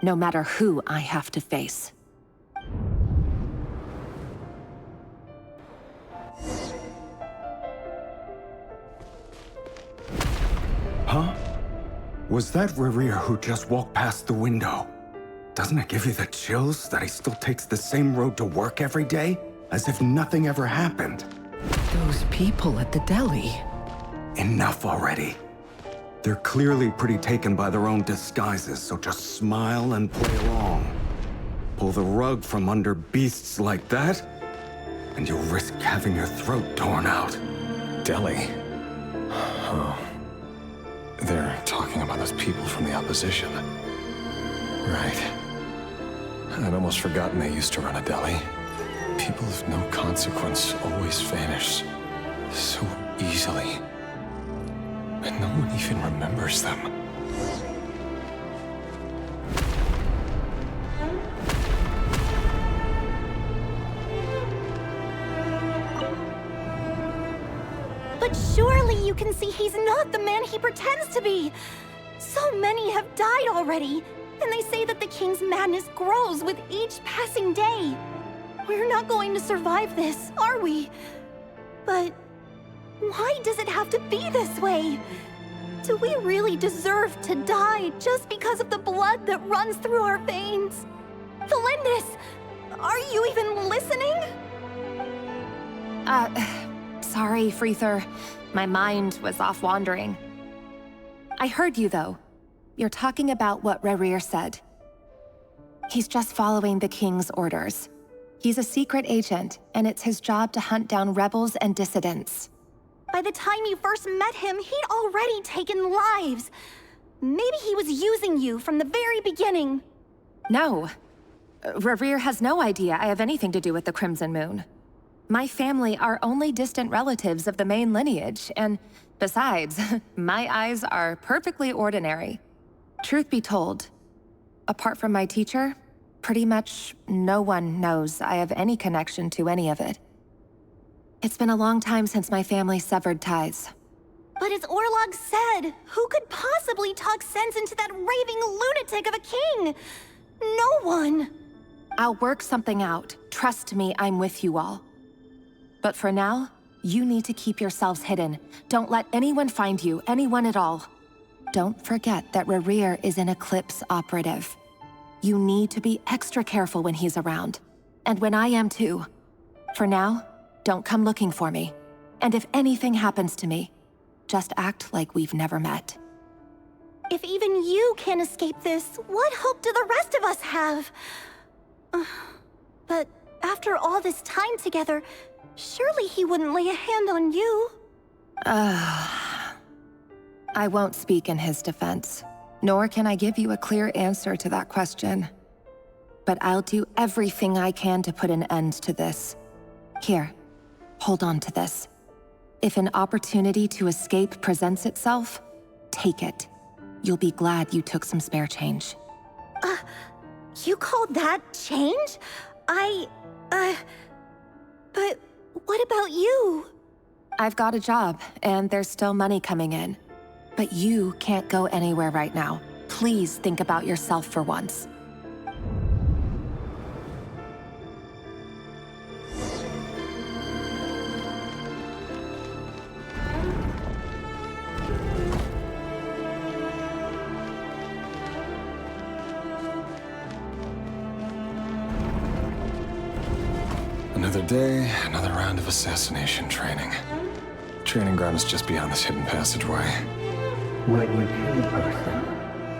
no matter who I have to face. Huh? Was that Rerir who just walked past the window? Doesn't it give you the chills that he still takes the same road to work every day? As if nothing ever happened. Those people at the deli. Enough already. They're clearly pretty taken by their own disguises, so just smile and play along. Pull the rug from under beasts like that, and you'll risk having your throat torn out. Deli? Oh. They're talking about those people from the opposition. Right. I'd almost forgotten they used to run a deli. People of no consequence always vanish so easily. And no one even remembers them. But surely you can see he's not the man he pretends to be. So many have died already, and they say that the king's madness grows with each passing day. We're not going to survive this, are we? But why does it have to be this way? Do we really deserve to die just because of the blood that runs through our veins? Felindis, are you even listening? Sorry, Freether. My mind was off wandering. I heard you, though. You're talking about what Rerir said. He's just following the king's orders. He's a secret agent, and it's his job to hunt down rebels and dissidents. By the time you first met him, he'd already taken lives. Maybe he was using you from the very beginning. No. Rerir has no idea I have anything to do with the Crimson Moon. My family are only distant relatives of the main lineage, and besides, my eyes are perfectly ordinary. Truth be told, apart from my teacher, pretty much no one knows I have any connection to any of it. It's been a long time since my family severed ties. But as Orlog said, who could possibly talk sense into that raving lunatic of a king? No one. I'll work something out. Trust me, I'm with you all. But for now, you need to keep yourselves hidden. Don't let anyone find you, anyone at all. Don't forget that Rerir is an Eclipse operative. You need to be extra careful when he's around. And when I am too. For now, don't come looking for me. And if anything happens to me, just act like we've never met. If even you can't escape this, what hope do the rest of us have? But after all this time together, surely he wouldn't lay a hand on you. I won't speak in his defense, nor can I give you a clear answer to that question. But I'll do everything I can to put an end to this. Here, hold on to this. If an opportunity to escape presents itself, take it. You'll be glad you took some spare change. You call that change? But what about you? I've got a job, and there's still money coming in. But you can't go anywhere right now. Please think about yourself for once. Another day, another round of assassination training. Training ground is just beyond this hidden passageway. When you kill a person,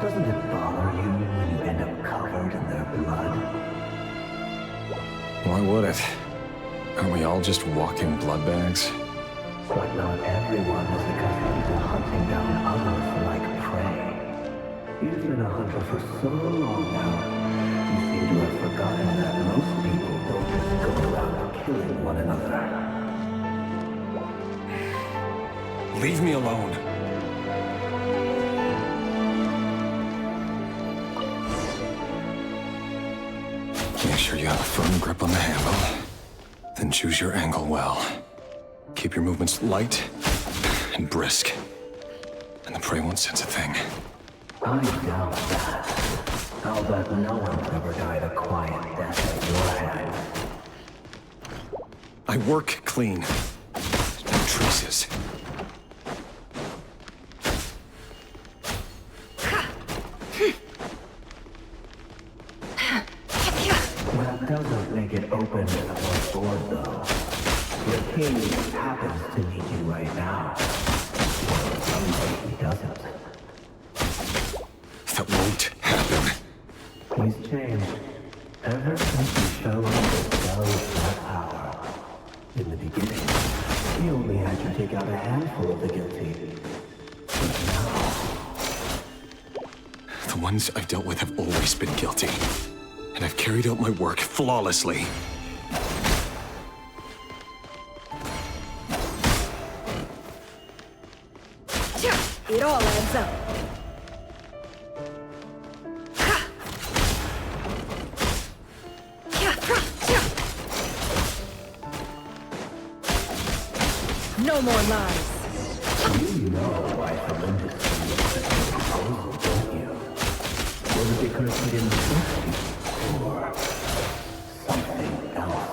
doesn't it bother you when you end up covered in their blood? Why would it? Aren't we all just walking blood bags? But not everyone is accustomed to hunting down others like prey. You've been a hunter for so long now, you seem to have forgotten that most people don't just go around killing one another. Leave me alone. Make sure you have a firm grip on the handle. Then choose your angle well. Keep your movements light and brisk. And the prey won't sense a thing. I doubt that. I'll bet no one's ever died a quiet death at your hands. I work clean. No traces. That doesn't make it open and above board, though. Your king happens to need you right now. Somebody he doesn't. That won't happen. He's changed. Ever since he showed up to sell that power. In the beginning, he only had you take out a handful of the guilty. But now... The ones I've dealt with have always been guilty. And I've carried out my work flawlessly. It all adds up. No more lies. You know why Felinda's the proposal, don't you? Was it because he didn't trust you? Or something else?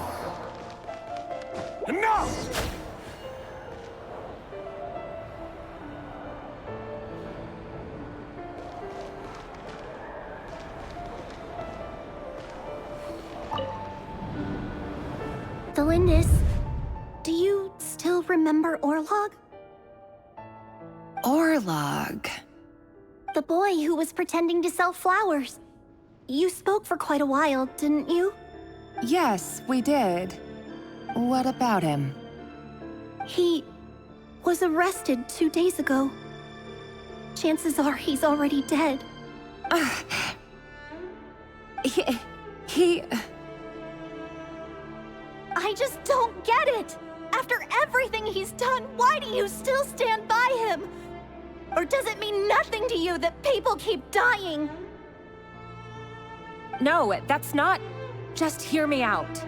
Enough! Felindis, do you still remember Orlog? Orlog. The boy who was pretending to sell flowers. You spoke for quite a while, didn't you? Yes, we did. What about him? He was arrested 2 days ago. Chances are he's already dead. He... I just don't get it! After everything he's done, why do you still stand by him? Or does it mean nothing to you that people keep dying? No, that's not... Just hear me out.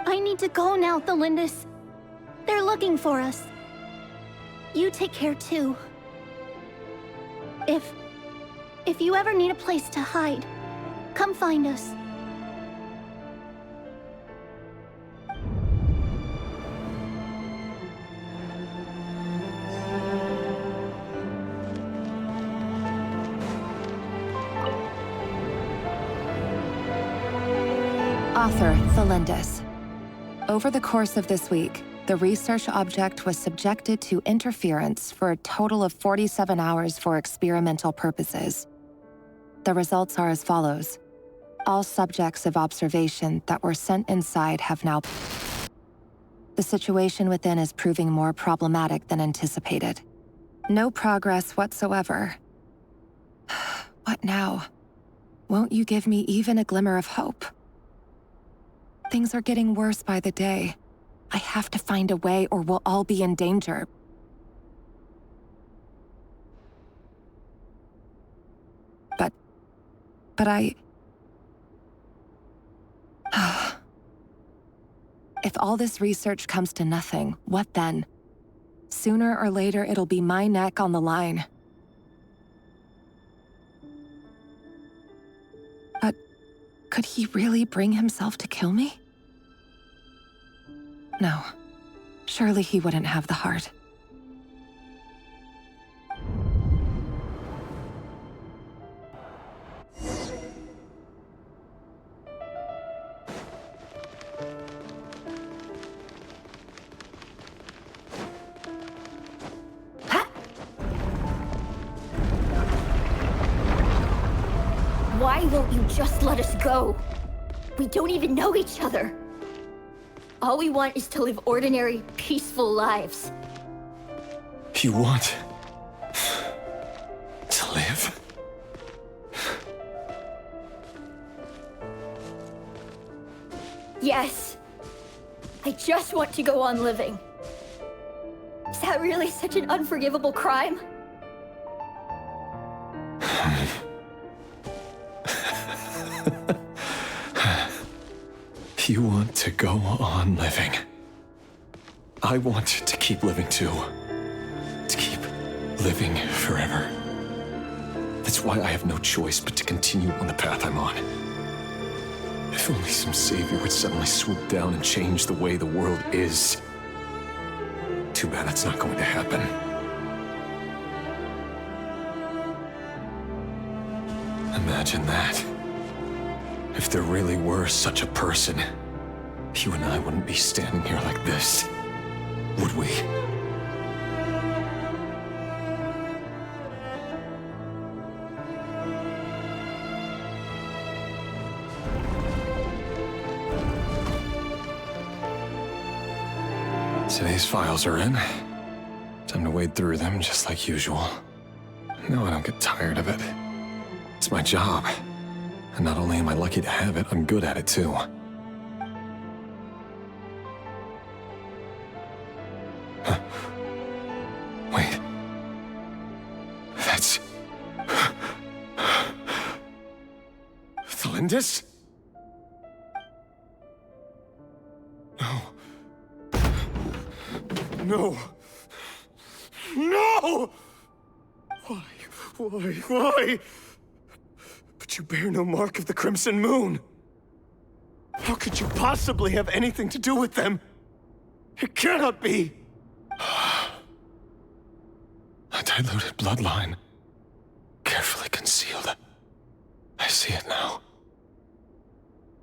I need to go now, Felindis. They're looking for us. You take care too. If you ever need a place to hide, come find us. Author, Felindis. Over the course of this week, the research object was subjected to interference for a total of 47 hours for experimental purposes. The results are as follows. All subjects of observation that were sent inside have now... The situation within is proving more problematic than anticipated. No progress whatsoever. What now? Won't you give me even a glimmer of hope? Things are getting worse by the day. I have to find a way or we'll all be in danger. But I... If all this research comes to nothing, what then? Sooner or later, it'll be my neck on the line. But could he really bring himself to kill me? No. Surely he wouldn't have the heart. Why won't you just let us go? We don't even know each other. All we want is to live ordinary, peaceful lives. You want to live? Yes. I just want to go on living. Is that really such an unforgivable crime? You want to go on living. I want to keep living too. To keep living forever. That's why I have no choice but to continue on the path I'm on. If only some savior would suddenly swoop down and change the way the world is. Too bad it's not going to happen. Imagine that. If there really were such a person, you and I wouldn't be standing here like this, would we? Today's files are in. Time to wade through them just like usual. No, I don't get tired of it. It's my job. And not only am I lucky to have it, I'm good at it too. Huh. Wait. That's... Thalindis? No. No! Why? But you bear no mark of the Crimson Moon. How could you possibly have anything to do with them? It cannot be! A diluted bloodline. Carefully concealed. I see it now.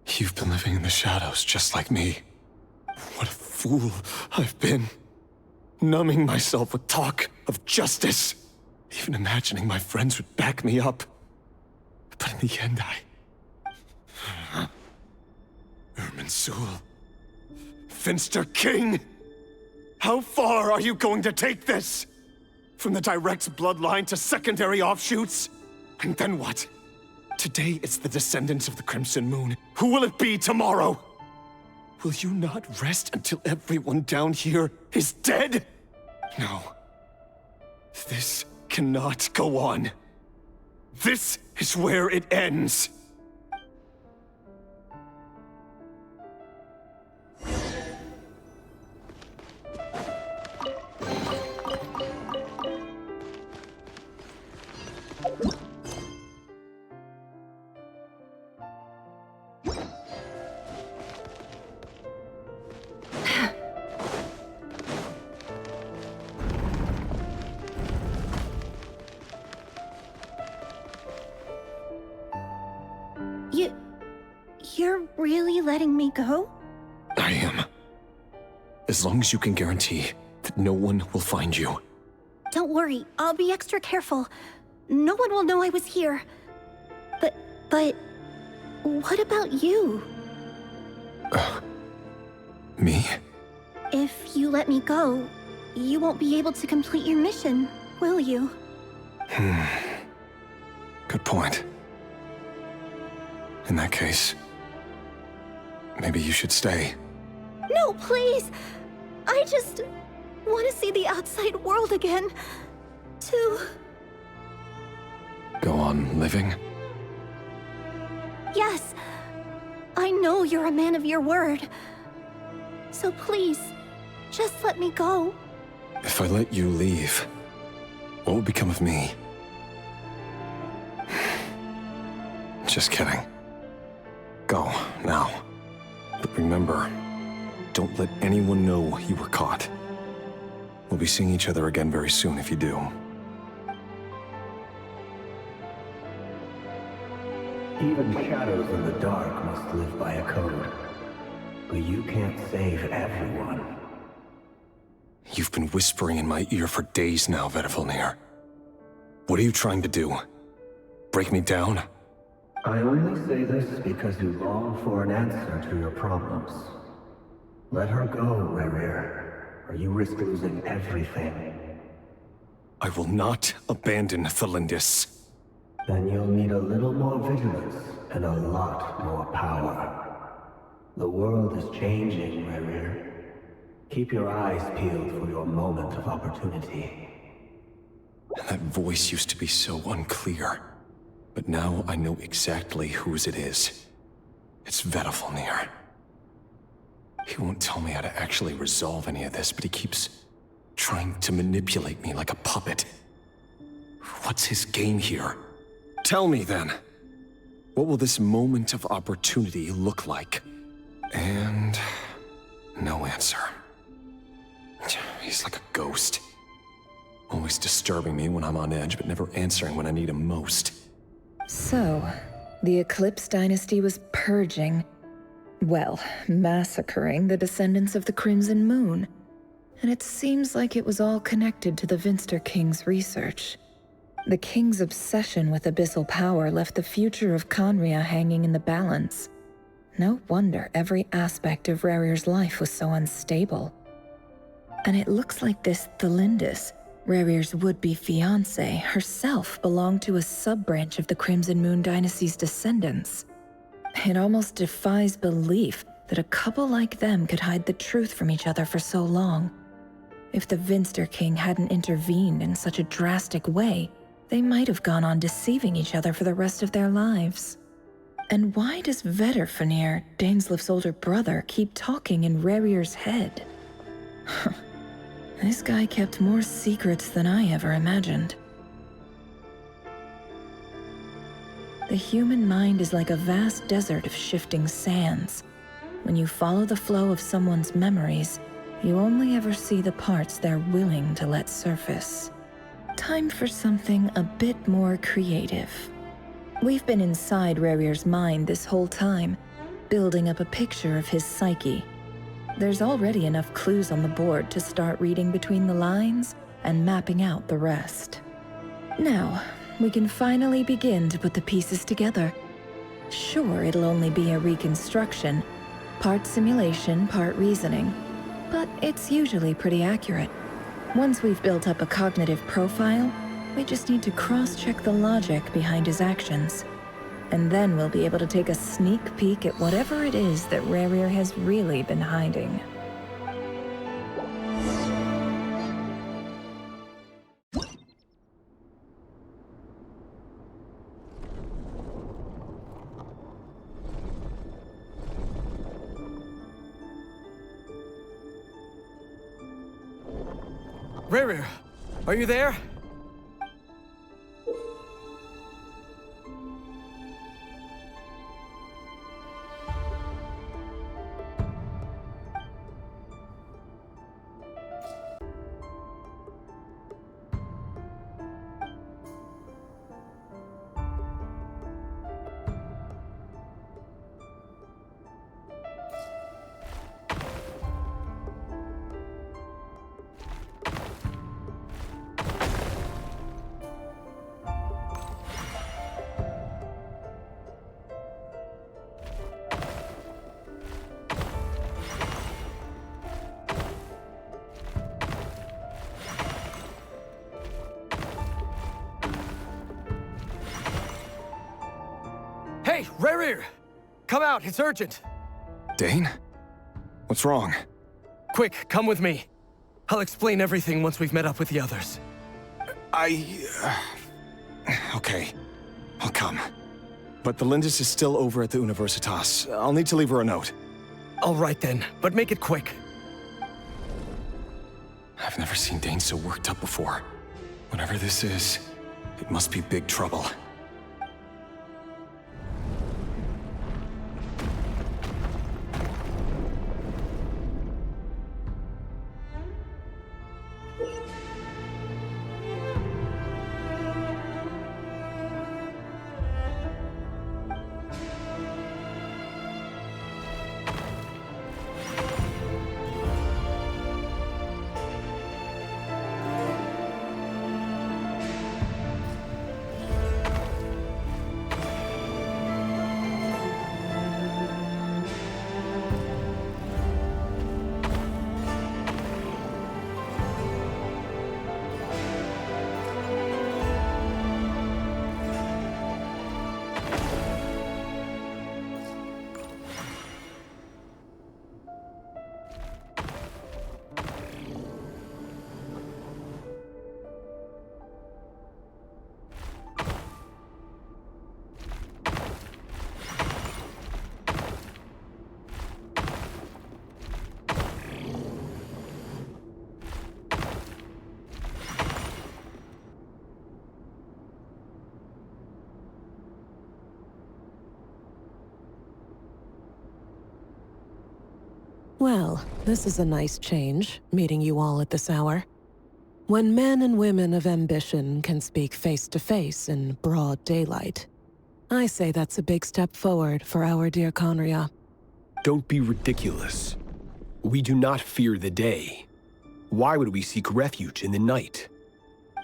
You've been living in the shadows just like me. What a fool I've been. Numbing myself with talk of justice. Even imagining my friends would back me up. But in the end, Irminsul. Finster King! How far are you going to take this? From the direct bloodline to secondary offshoots? And then what? Today it's the descendants of the Crimson Moon. Who will it be tomorrow? Will you not rest until everyone down here is dead? No. This cannot go on. This is where it ends. You're really letting me go? I am. As long as you can guarantee that no one will find you. Don't worry, I'll be extra careful. No one will know I was here. But what about you? Me? If you let me go, you won't be able to complete your mission, will you? Good point. In that case, maybe you should stay. No, please! I just want to see the outside world again. To... Go on living? Yes. I know you're a man of your word. So please, just let me go. If I let you leave, what will become of me? Just kidding. Go, now. But remember, don't let anyone know you were caught. We'll be seeing each other again very soon if you do. Even shadows in the dark must live by a code. But you can't save everyone. You've been whispering in my ear for days now, Vedifilnir. What are you trying to do? Break me down? I only say this because you long for an answer to your problems. Let her go, Rerir, or you risk losing everything. I will not abandon Thelindis. Then you'll need a little more vigilance and a lot more power. The world is changing, Rerir. Keep your eyes peeled for your moment of opportunity. That voice used to be so unclear. But now I know exactly whose it is. It's Vedalfnir. He won't tell me how to actually resolve any of this, but he keeps trying to manipulate me like a puppet. What's his game here? Tell me then. What will this moment of opportunity look like? And no answer. He's like a ghost. Always disturbing me when I'm on edge, but never answering when I need him most. So, the Eclipse Dynasty was purging, well, massacring the descendants of the Crimson Moon. And it seems like it was all connected to the Vinster King's research. The King's obsession with abyssal power left the future of Conria hanging in the balance. No wonder every aspect of Rerir's life was so unstable. And it looks like this Thelindis, Rerir's would-be fiancée, herself belonged to a sub-branch of the Crimson Moon Dynasty's descendants. It almost defies belief that a couple like them could hide the truth from each other for so long. If the Vinster King hadn't intervened in such a drastic way, they might have gone on deceiving each other for the rest of their lives. And why does Vedalfnir, Dainslif's older brother, keep talking in Rerir's head? This guy kept more secrets than I ever imagined. The human mind is like a vast desert of shifting sands. When you follow the flow of someone's memories, you only ever see the parts they're willing to let surface. Time for something a bit more creative. We've been inside Rerir's mind this whole time, building up a picture of his psyche. There's already enough clues on the board to start reading between the lines and mapping out the rest. Now, we can finally begin to put the pieces together. Sure, it'll only be a reconstruction, part simulation, part reasoning, but it's usually pretty accurate. Once we've built up a cognitive profile, we just need to cross-check the logic behind his actions. And then we'll be able to take a sneak peek at whatever it is that Rerir has really been hiding. Rerir, are you there? Hey, Rerir! Come out, it's urgent! Dane? What's wrong? Quick, come with me. I'll explain everything once we've met up with the others. Okay, I'll come. But Thelindis is still over at the Universitas. I'll need to leave her a note. All right then, but make it quick. I've never seen Dane so worked up before. Whatever this is, it must be big trouble. Well, this is a nice change, meeting you all at this hour. When men and women of ambition can speak face to face in broad daylight, I say that's a big step forward for our dear Conria. Don't be ridiculous. We do not fear the day. Why would we seek refuge in the night?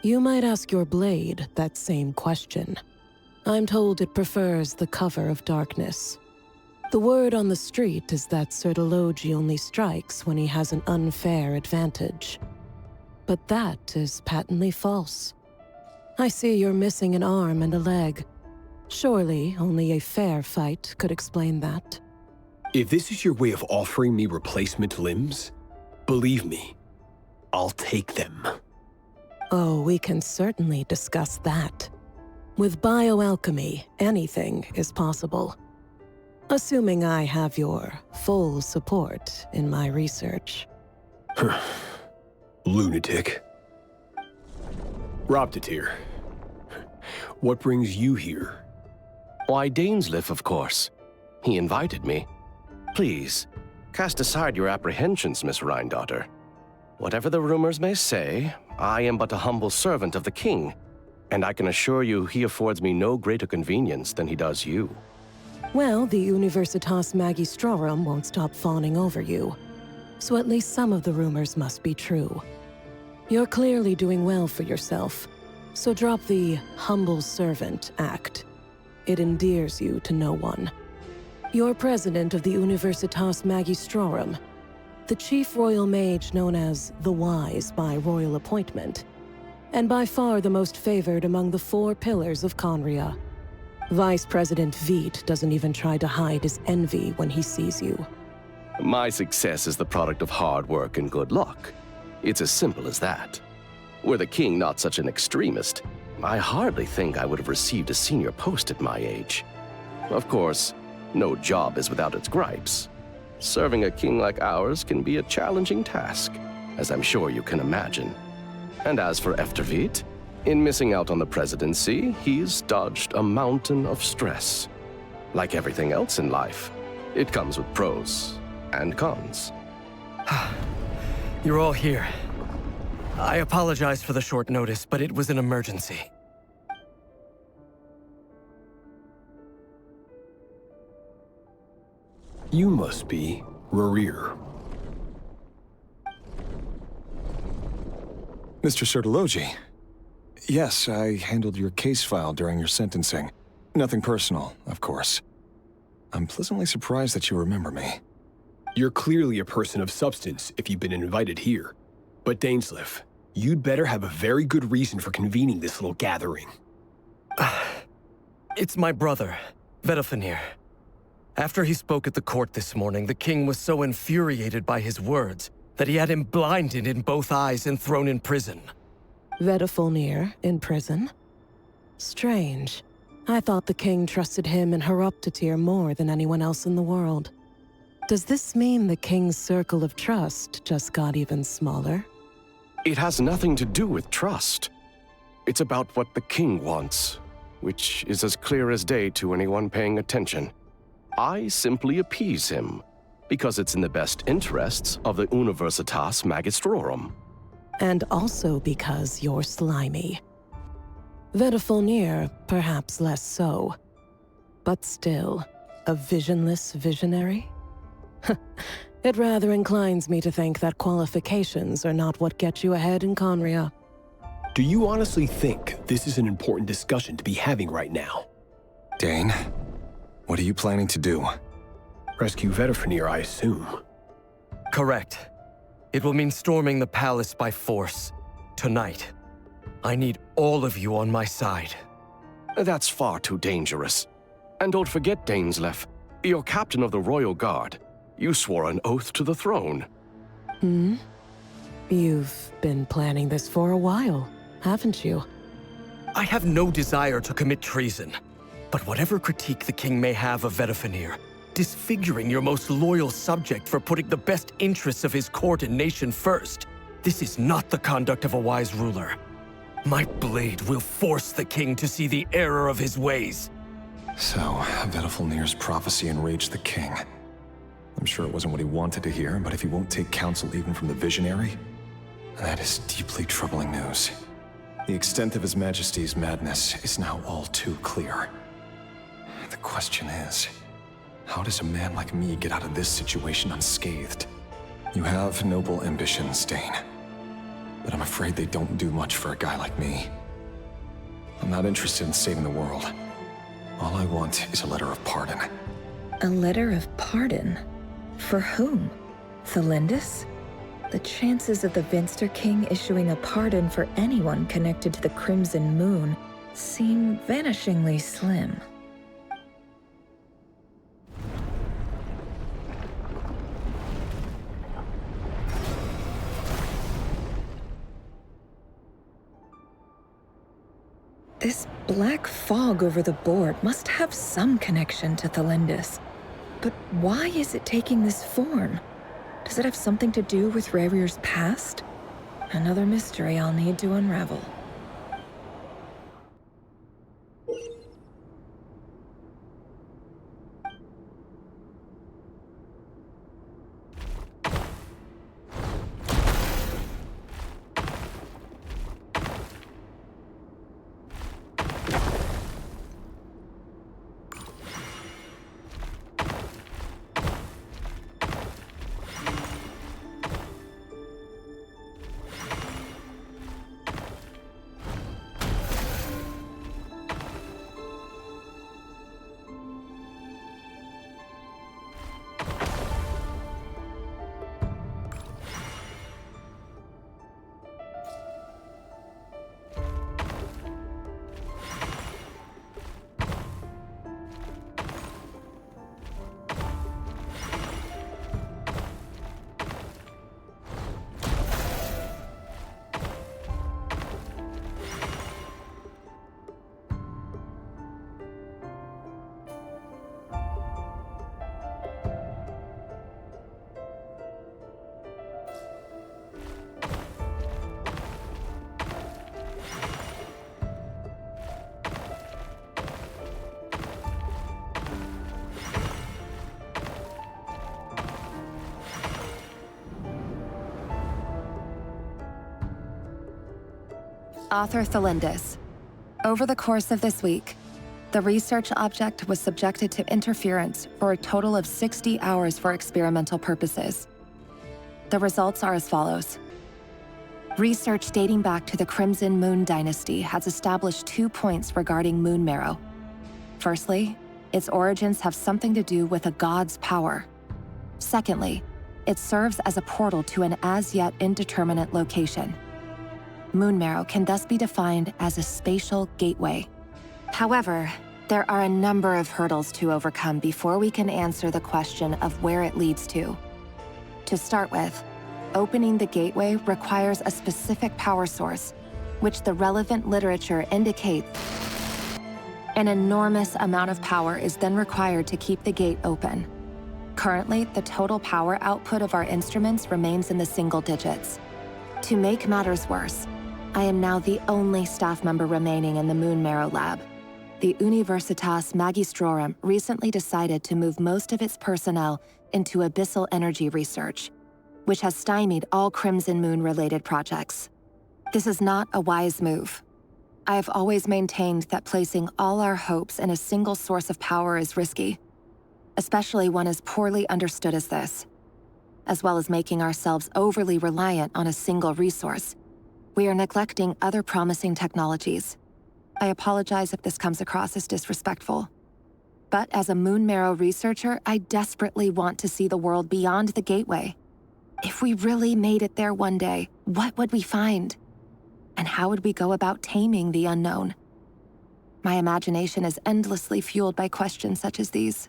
You might ask your blade that same question. I'm told it prefers the cover of darkness. The word on the street is that Sir Elegy only strikes when he has an unfair advantage. But that is patently false. I see you're missing an arm and a leg. Surely only a fair fight could explain that. If this is your way of offering me replacement limbs, believe me, I'll take them. Oh, we can certainly discuss that. With bioalchemy, anything is possible. Assuming I have your full support in my research. Lunatic. Robtatir, what brings you here? Why, Dainsleif, of course. He invited me. Please, cast aside your apprehensions, Miss Rhindaughter. Whatever the rumors may say, I am but a humble servant of the king, and I can assure you he affords me no greater convenience than he does you. Well, the Universitas Magistrorum won't stop fawning over you, so at least some of the rumors must be true. You're clearly doing well for yourself, so drop the humble servant act. It endears you to no one. You're president of the Universitas Magistrorum, the chief royal mage known as the Wise by royal appointment, and by far the most favored among the 4 pillars of Conria. Vice President Veit doesn't even try to hide his envy when he sees you. My success is the product of hard work and good luck. It's as simple as that. Were the king not such an extremist, I hardly think I would have received a senior post at my age. Of course, no job is without its gripes. Serving a king like ours can be a challenging task, as I'm sure you can imagine. And as for Efterveit, in missing out on the presidency, he's dodged a mountain of stress. Like everything else in life, it comes with pros and cons. You're all here. I apologize for the short notice, but it was an emergency. You must be Rerir. Mr. Sir Elegy. Yes, I handled your case file during your sentencing. Nothing personal, of course. I'm pleasantly surprised that you remember me. You're clearly a person of substance if you've been invited here. But Dainsleif, you'd better have a very good reason for convening this little gathering. It's my brother, Vedafenir. After he spoke at the court this morning, the king was so infuriated by his words that he had him blinded in both eyes and thrown in prison. Vedafenir in prison? Strange. I thought the king trusted him and Horoptatir more than anyone else in the world. Does this mean the king's circle of trust just got even smaller? It has nothing to do with trust. It's about what the king wants, which is as clear as day to anyone paying attention. I simply appease him, because it's in the best interests of the Universitas Magistrorum. And also because you're slimy. Vedafenir, perhaps less so. But still, a visionless visionary? It rather inclines me to think that qualifications are not what get you ahead in Conria. Do you honestly think this is an important discussion to be having right now? Dane, what are you planning to do? Rescue Vedafenir, I assume. Correct. It will mean storming the palace by force. Tonight. I need all of you on my side. That's far too dangerous. And don't forget, Dainsleif, you're captain of the Royal Guard. You swore an oath to the throne. Hmm? You've been planning this for a while, haven't you? I have no desire to commit treason. But whatever critique the king may have of Vedafenir, disfiguring your most loyal subject for putting the best interests of his court and nation first, this is not the conduct of a wise ruler. My blade will force the king to see the error of his ways. So, Vedafenir's prophecy enraged the king. I'm sure it wasn't what he wanted to hear, but if he won't take counsel even from the visionary, that is deeply troubling news. The extent of His Majesty's madness is now all too clear. The question is, how does a man like me get out of this situation unscathed? You have noble ambitions, Dane, but I'm afraid they don't do much for a guy like me. I'm not interested in saving the world. All I want is a letter of pardon. A letter of pardon? For whom? Thelindis? The chances of the Vinster King issuing a pardon for anyone connected to the Crimson Moon seem vanishingly slim. This black fog over the board must have some connection to Thelindis. But why is it taking this form? Does it have something to do with Rerir's past? Another mystery I'll need to unravel. Author Thelindis. Over the course of this week, the research object was subjected to interference for a total of 60 hours for experimental purposes. The results are as follows. Research dating back to the Crimson Moon dynasty has established 2 points regarding moon marrow. Firstly, its origins have something to do with a god's power. Secondly, it serves as a portal to an as-yet indeterminate location. Moon marrow can thus be defined as a spatial gateway. However, there are a number of hurdles to overcome before we can answer the question of where it leads to. To start with, opening the gateway requires a specific power source, which the relevant literature indicates. An enormous amount of power is then required to keep the gate open. Currently, the total power output of our instruments remains in the single digits. To make matters worse, I am now the only staff member remaining in the Moon Marrow lab. The Universitas Magistrorum recently decided to move most of its personnel into abyssal energy research, which has stymied all Crimson Moon-related projects. This is not a wise move. I have always maintained that placing all our hopes in a single source of power is risky, especially one as poorly understood as this. As well as making ourselves overly reliant on a single resource, we are neglecting other promising technologies. I apologize if this comes across as disrespectful. But as a Moon Marrow researcher, I desperately want to see the world beyond the gateway. If we really made it there one day, what would we find? And how would we go about taming the unknown? My imagination is endlessly fueled by questions such as these.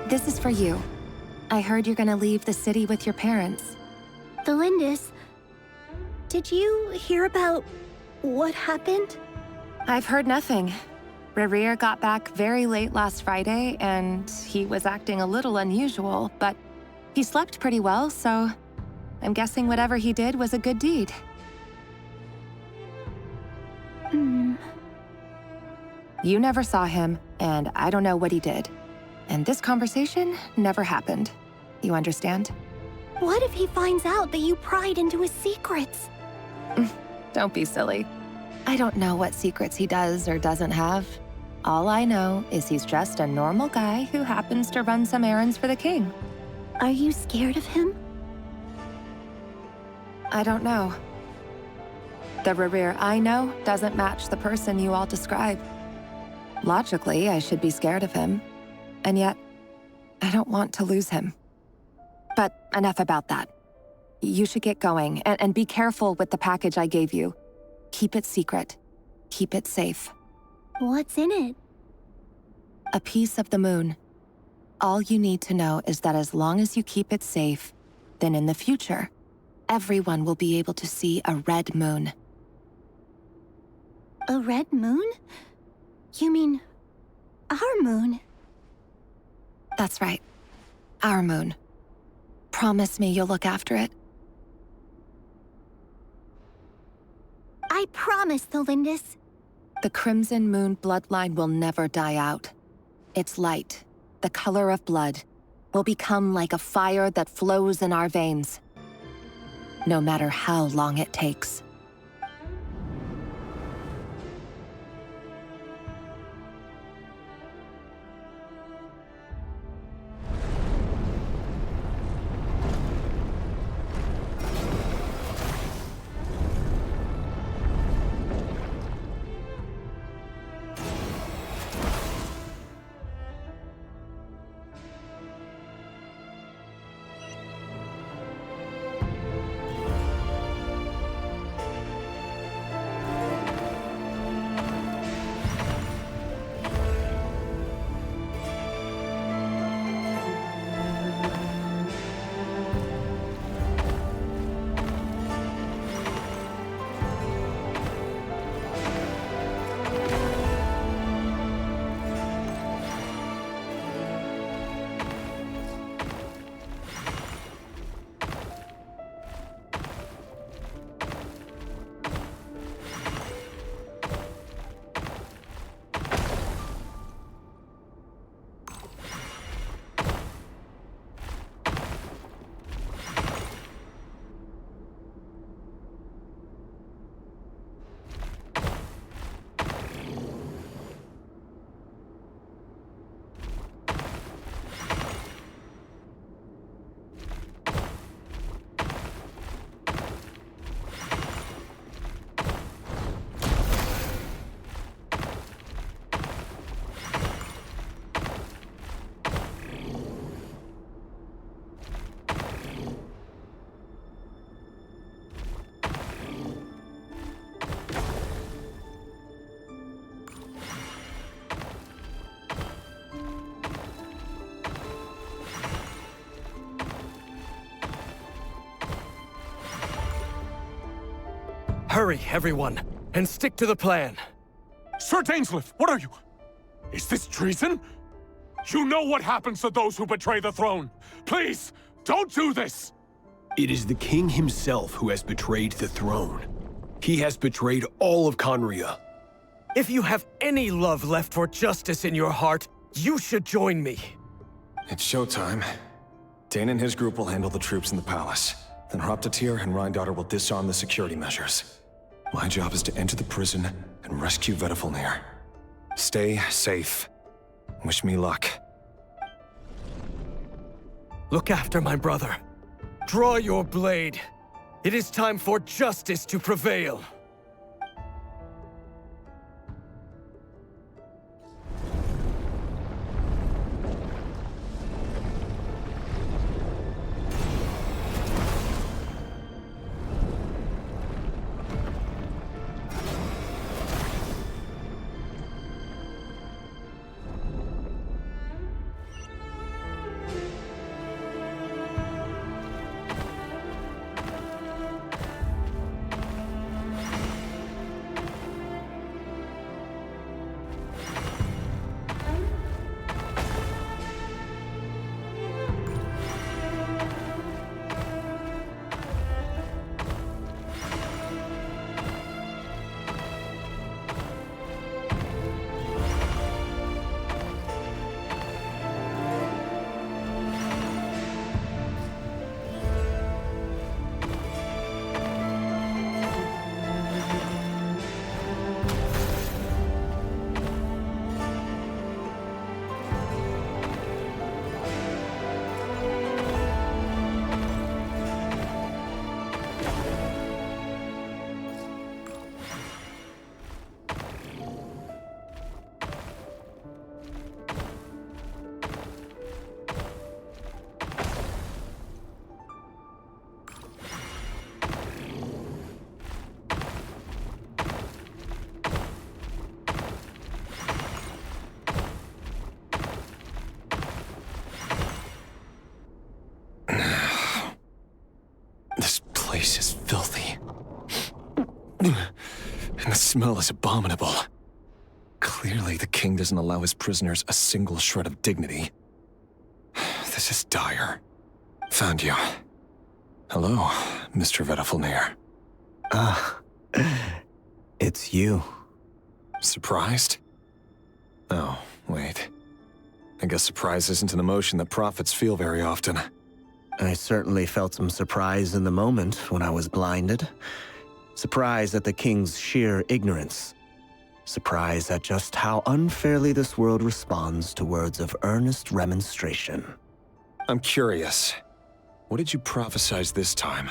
This is for you. I heard you're gonna leave the city with your parents. The Lindis. Did you hear about what happened? I've heard nothing. Rerir got back very late last Friday, and he was acting a little unusual, but he slept pretty well, so I'm guessing whatever he did was a good deed. You never saw him, and I don't know what he did. And this conversation never happened. You understand? What if he finds out that you pried into his secrets? Don't be silly. I don't know what secrets he does or doesn't have. All I know is he's just a normal guy who happens to run some errands for the king. Are you scared of him? I don't know. The Rerir I know doesn't match the person you all describe. Logically, I should be scared of him. And yet, I don't want to lose him. But enough about that. You should get going, and be careful with the package I gave you. Keep it secret. Keep it safe. What's in it? A piece of the moon. All you need to know is that as long as you keep it safe, then in the future, everyone will be able to see a red moon. A red moon? You mean our moon? That's right. Our moon. Promise me you'll look after it. I promise, the Lindis. The Crimson Moon bloodline will never die out. Its light, the color of blood, will become like a fire that flows in our veins. No matter how long it takes. Hurry, everyone, and stick to the plan. Sir Dainsleif, what are you? Is this treason? You know what happens to those who betray the throne. Please, don't do this! It is the king himself who has betrayed the throne. He has betrayed all of Conria. If you have any love left for justice in your heart, you should join me. It's showtime. Dane and his group will handle the troops in the palace. Then Hraptatir and Rhindaughter will disarm the security measures. My job is to enter the prison and rescue Vedifalnir. Stay safe. Wish me luck. Look after my brother. Draw your blade. It is time for justice to prevail. And the smell is abominable. Clearly, the king doesn't allow his prisoners a single shred of dignity. This is dire. Found you. Hello, Mr. Vedafilnir. Ah, it's you. Surprised? Oh, wait. I guess surprise isn't an emotion that prophets feel very often. I certainly felt some surprise in the moment when I was blinded. Surprise at the king's sheer ignorance. Surprise at just how unfairly this world responds to words of earnest remonstration. I'm curious. What did you prophesize this time?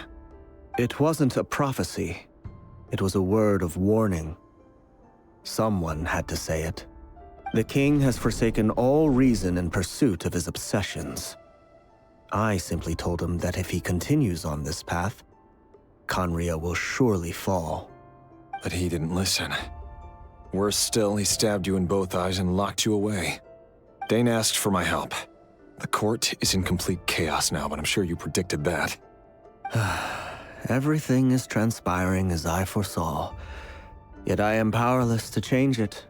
It wasn't a prophecy. It was a word of warning. Someone had to say it. The king has forsaken all reason in pursuit of his obsessions. I simply told him that if he continues on this path, Khaenri'ah will surely fall. But he didn't listen. Worse still, he stabbed you in both eyes and locked you away. Dane asked for my help. The court is in complete chaos now, but I'm sure you predicted that. Everything is transpiring as I foresaw, yet I am powerless to change it.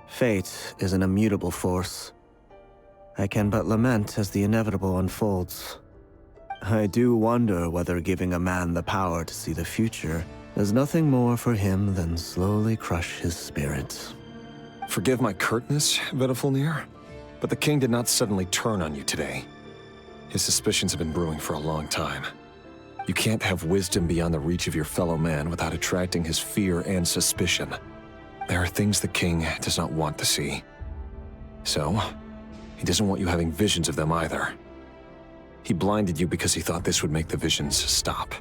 Fate is an immutable force. I can but lament as the inevitable unfolds. I do wonder whether giving a man the power to see the future is nothing more for him than slowly crush his spirit. Forgive my curtness, Vedafilnir, but the king did not suddenly turn on you today. His suspicions have been brewing for a long time. You can't have wisdom beyond the reach of your fellow man without attracting his fear and suspicion. There are things the king does not want to see. So, he doesn't want you having visions of them either. He blinded you because he thought this would make the visions stop.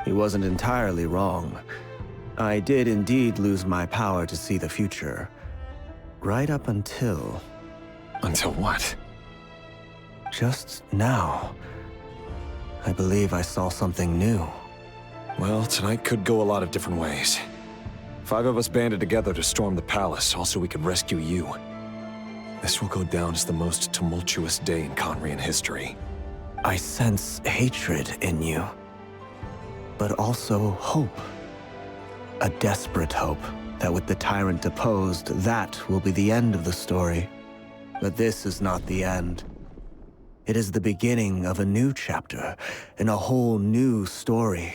He wasn't entirely wrong. I did indeed lose my power to see the future. Right up until... Until what? Just now. I believe I saw something new. Well, tonight could go a lot of different ways. 5 of us banded together to storm the palace, also we could rescue you. This will go down as the most tumultuous day in Khaenri'ah history. I sense hatred in you, but also hope. A desperate hope that with the tyrant deposed, that will be the end of the story. But this is not the end. It is the beginning of a new chapter, and a whole new story.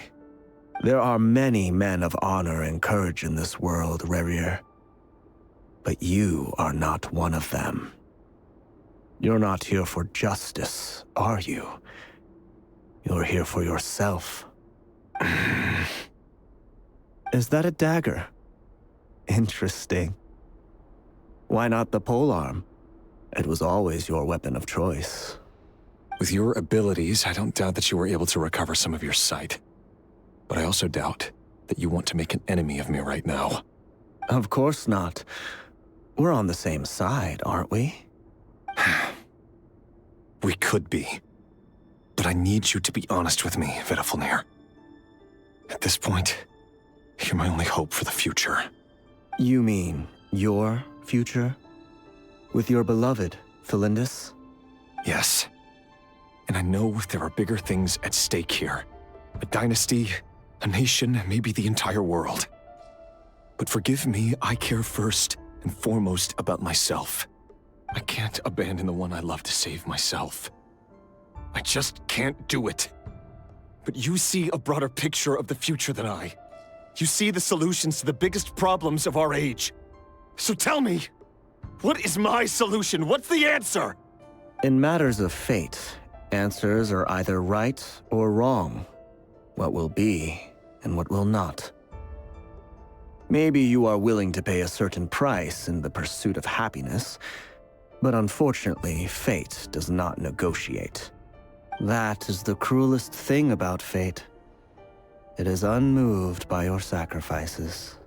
There are many men of honor and courage in this world, Rerir. But you are not one of them. You're not here for justice, are you? You're here for yourself. Is that a dagger? Interesting. Why not the polearm? It was always your weapon of choice. With your abilities, I don't doubt that you were able to recover some of your sight. But I also doubt that you want to make an enemy of me right now. Of course not. We're on the same side, aren't we? We could be. But I need you to be honest with me, Vedafilnir. At this point, you're my only hope for the future. You mean your future? With your beloved, Felindis? Yes. And I know there are bigger things at stake here. A dynasty, a nation, maybe the entire world. But forgive me, I care first and foremost about myself. I can't abandon the one I love to save myself. I just can't do it. But you see a broader picture of the future than I. You see the solutions to the biggest problems of our age. So tell me, what is my solution? What's the answer? In matters of fate, answers are either right or wrong. What will be and what will not. Maybe you are willing to pay a certain price in the pursuit of happiness, but unfortunately, fate does not negotiate. That is the cruelest thing about fate. It is unmoved by your sacrifices.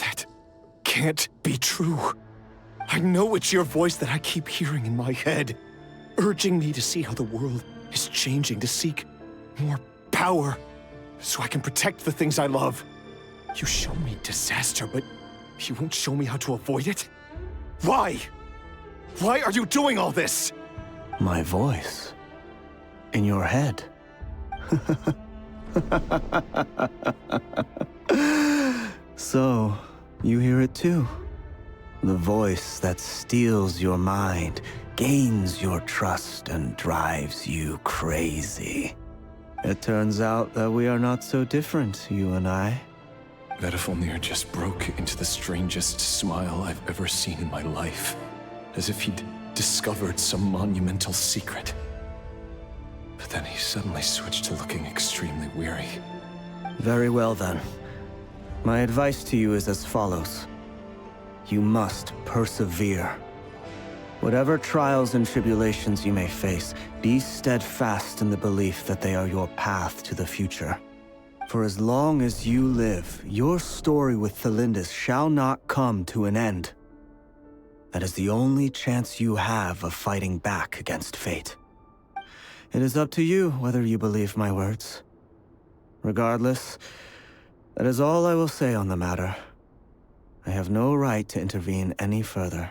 That can't be true. I know it's your voice that I keep hearing in my head, urging me to see how the world is changing, to seek more power, so I can protect the things I love. You show me disaster, but you won't show me how to avoid it? Why? Why are you doing all this? My voice. In your head. So, you hear it too. The voice that steals your mind, gains your trust, and drives you crazy. It turns out that we are not so different, you and I. Vedifalnir just broke into the strangest smile I've ever seen in my life, as if he'd discovered some monumental secret. But then he suddenly switched to looking extremely weary. Very well then. My advice to you is as follows. You must persevere. Whatever trials and tribulations you may face, be steadfast in the belief that they are your path to the future. For as long as you live, your story with Thelindis shall not come to an end. That is the only chance you have of fighting back against fate. It is up to you whether you believe my words. Regardless, that is all I will say on the matter. I have no right to intervene any further.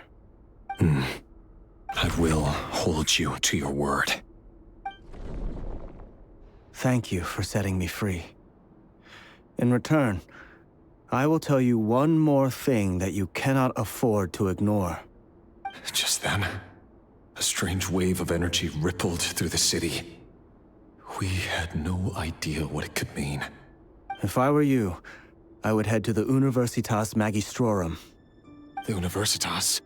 I will hold you to your word. Thank you for setting me free. In return, I will tell you one more thing that you cannot afford to ignore. Just then, a strange wave of energy rippled through the city. We had no idea what it could mean. If I were you, I would head to the Universitas Magistrorum. The Universitas?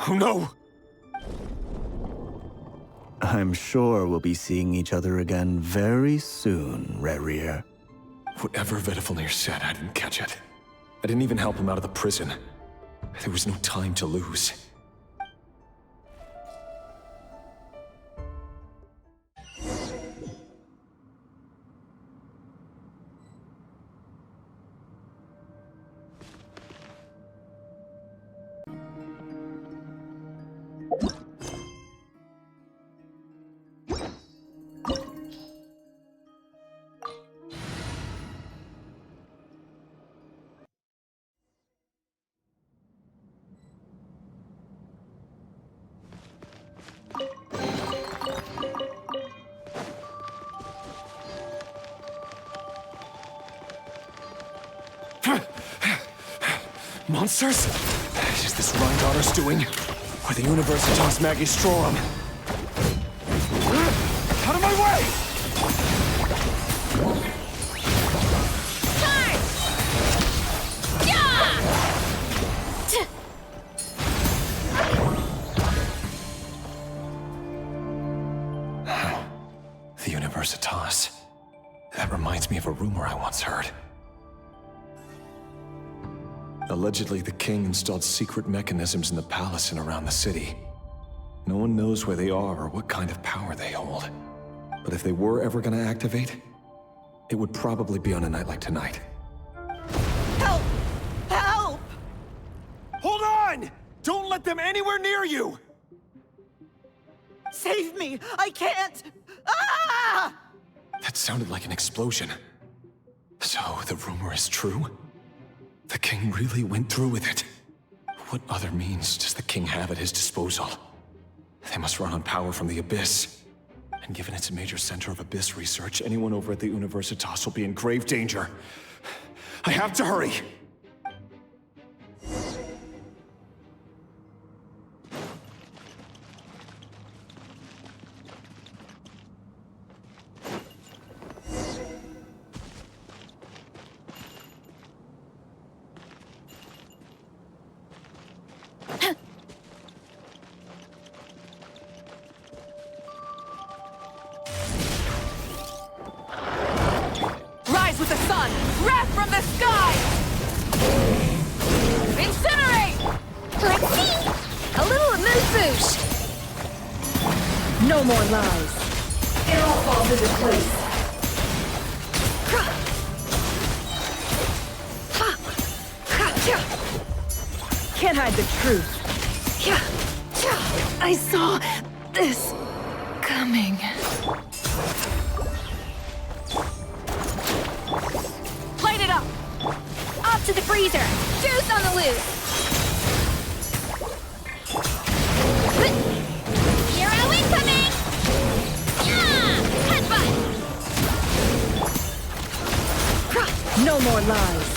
Oh no! I'm sure we'll be seeing each other again very soon, Rerir. Whatever Vedifalnir said, I didn't catch it. I didn't even help him out of the prison. There was no time to lose. Monsters? Is this Rheindotter's doing? Or the Universitas Magistrorum? Out of my way! The Universitas. That reminds me of a rumor I once heard. Allegedly, the king installed secret mechanisms in the palace and around the city. No one knows where they are or what kind of power they hold. But if they were ever going to activate, it would probably be on a night like tonight. Help! Help! Hold on! Don't let them anywhere near you! Save me! I can't! Ah! That sounded like an explosion. So, the rumor is true? The king really went through with it. What other means does the king have at his disposal? They must run on power from the Abyss. And given it's a major center of Abyss research, anyone over at the Universitas will be in grave danger. I have to hurry! Rise with the sun! Wrath from the sky! Incinerate! Let's see! A little amuse-bouche! No more lies. It all falls into place. Can't hide the truth. I saw this coming. Light it up! Off to the freezer! Juice on the loose! Hero incoming! Yeah! Headbutt! No more lies.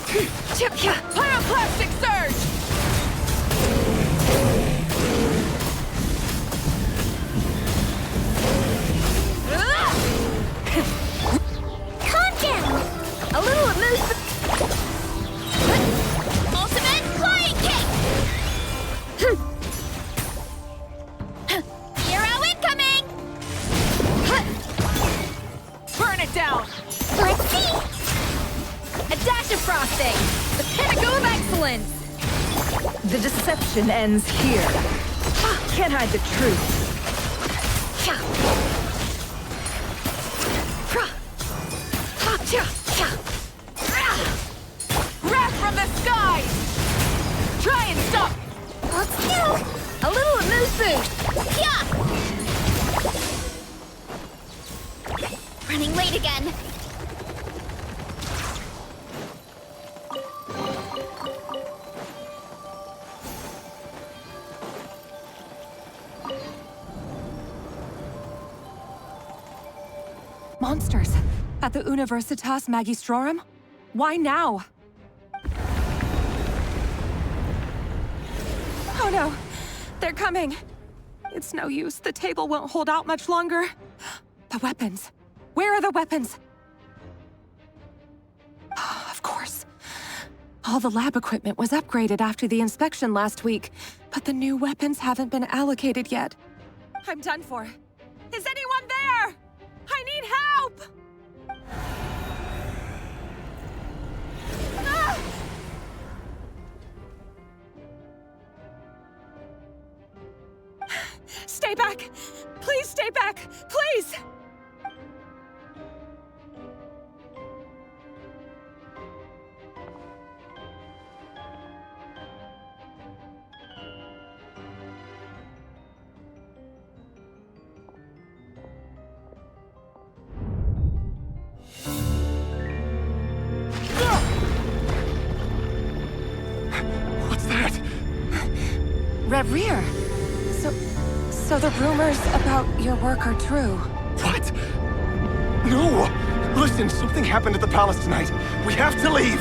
Pyroclastic surge! Calm down! A little amuse. Ultimate flying kick! Hero incoming! Burn it down! Let's see! A dash of frosting! The pinnacle of excellence! The deception ends here. Can't hide the truth. Wrath from the skies! Try and stop! Hold still! A little amuse boost! Running late again. Monsters! At the Universitas Magistrorum? Why now? Oh no! They're coming! It's no use. The table won't hold out much longer. The weapons. Where are the weapons? Of course. All the lab equipment was upgraded after the inspection last week, but the new weapons haven't been allocated yet. I'm done for. Is anyone there? I need help! Ah! Stay back! Please stay back! Please! What's that? Rear. So the rumors about your work are true. What? No! Listen, something happened at the palace tonight. We have to leave!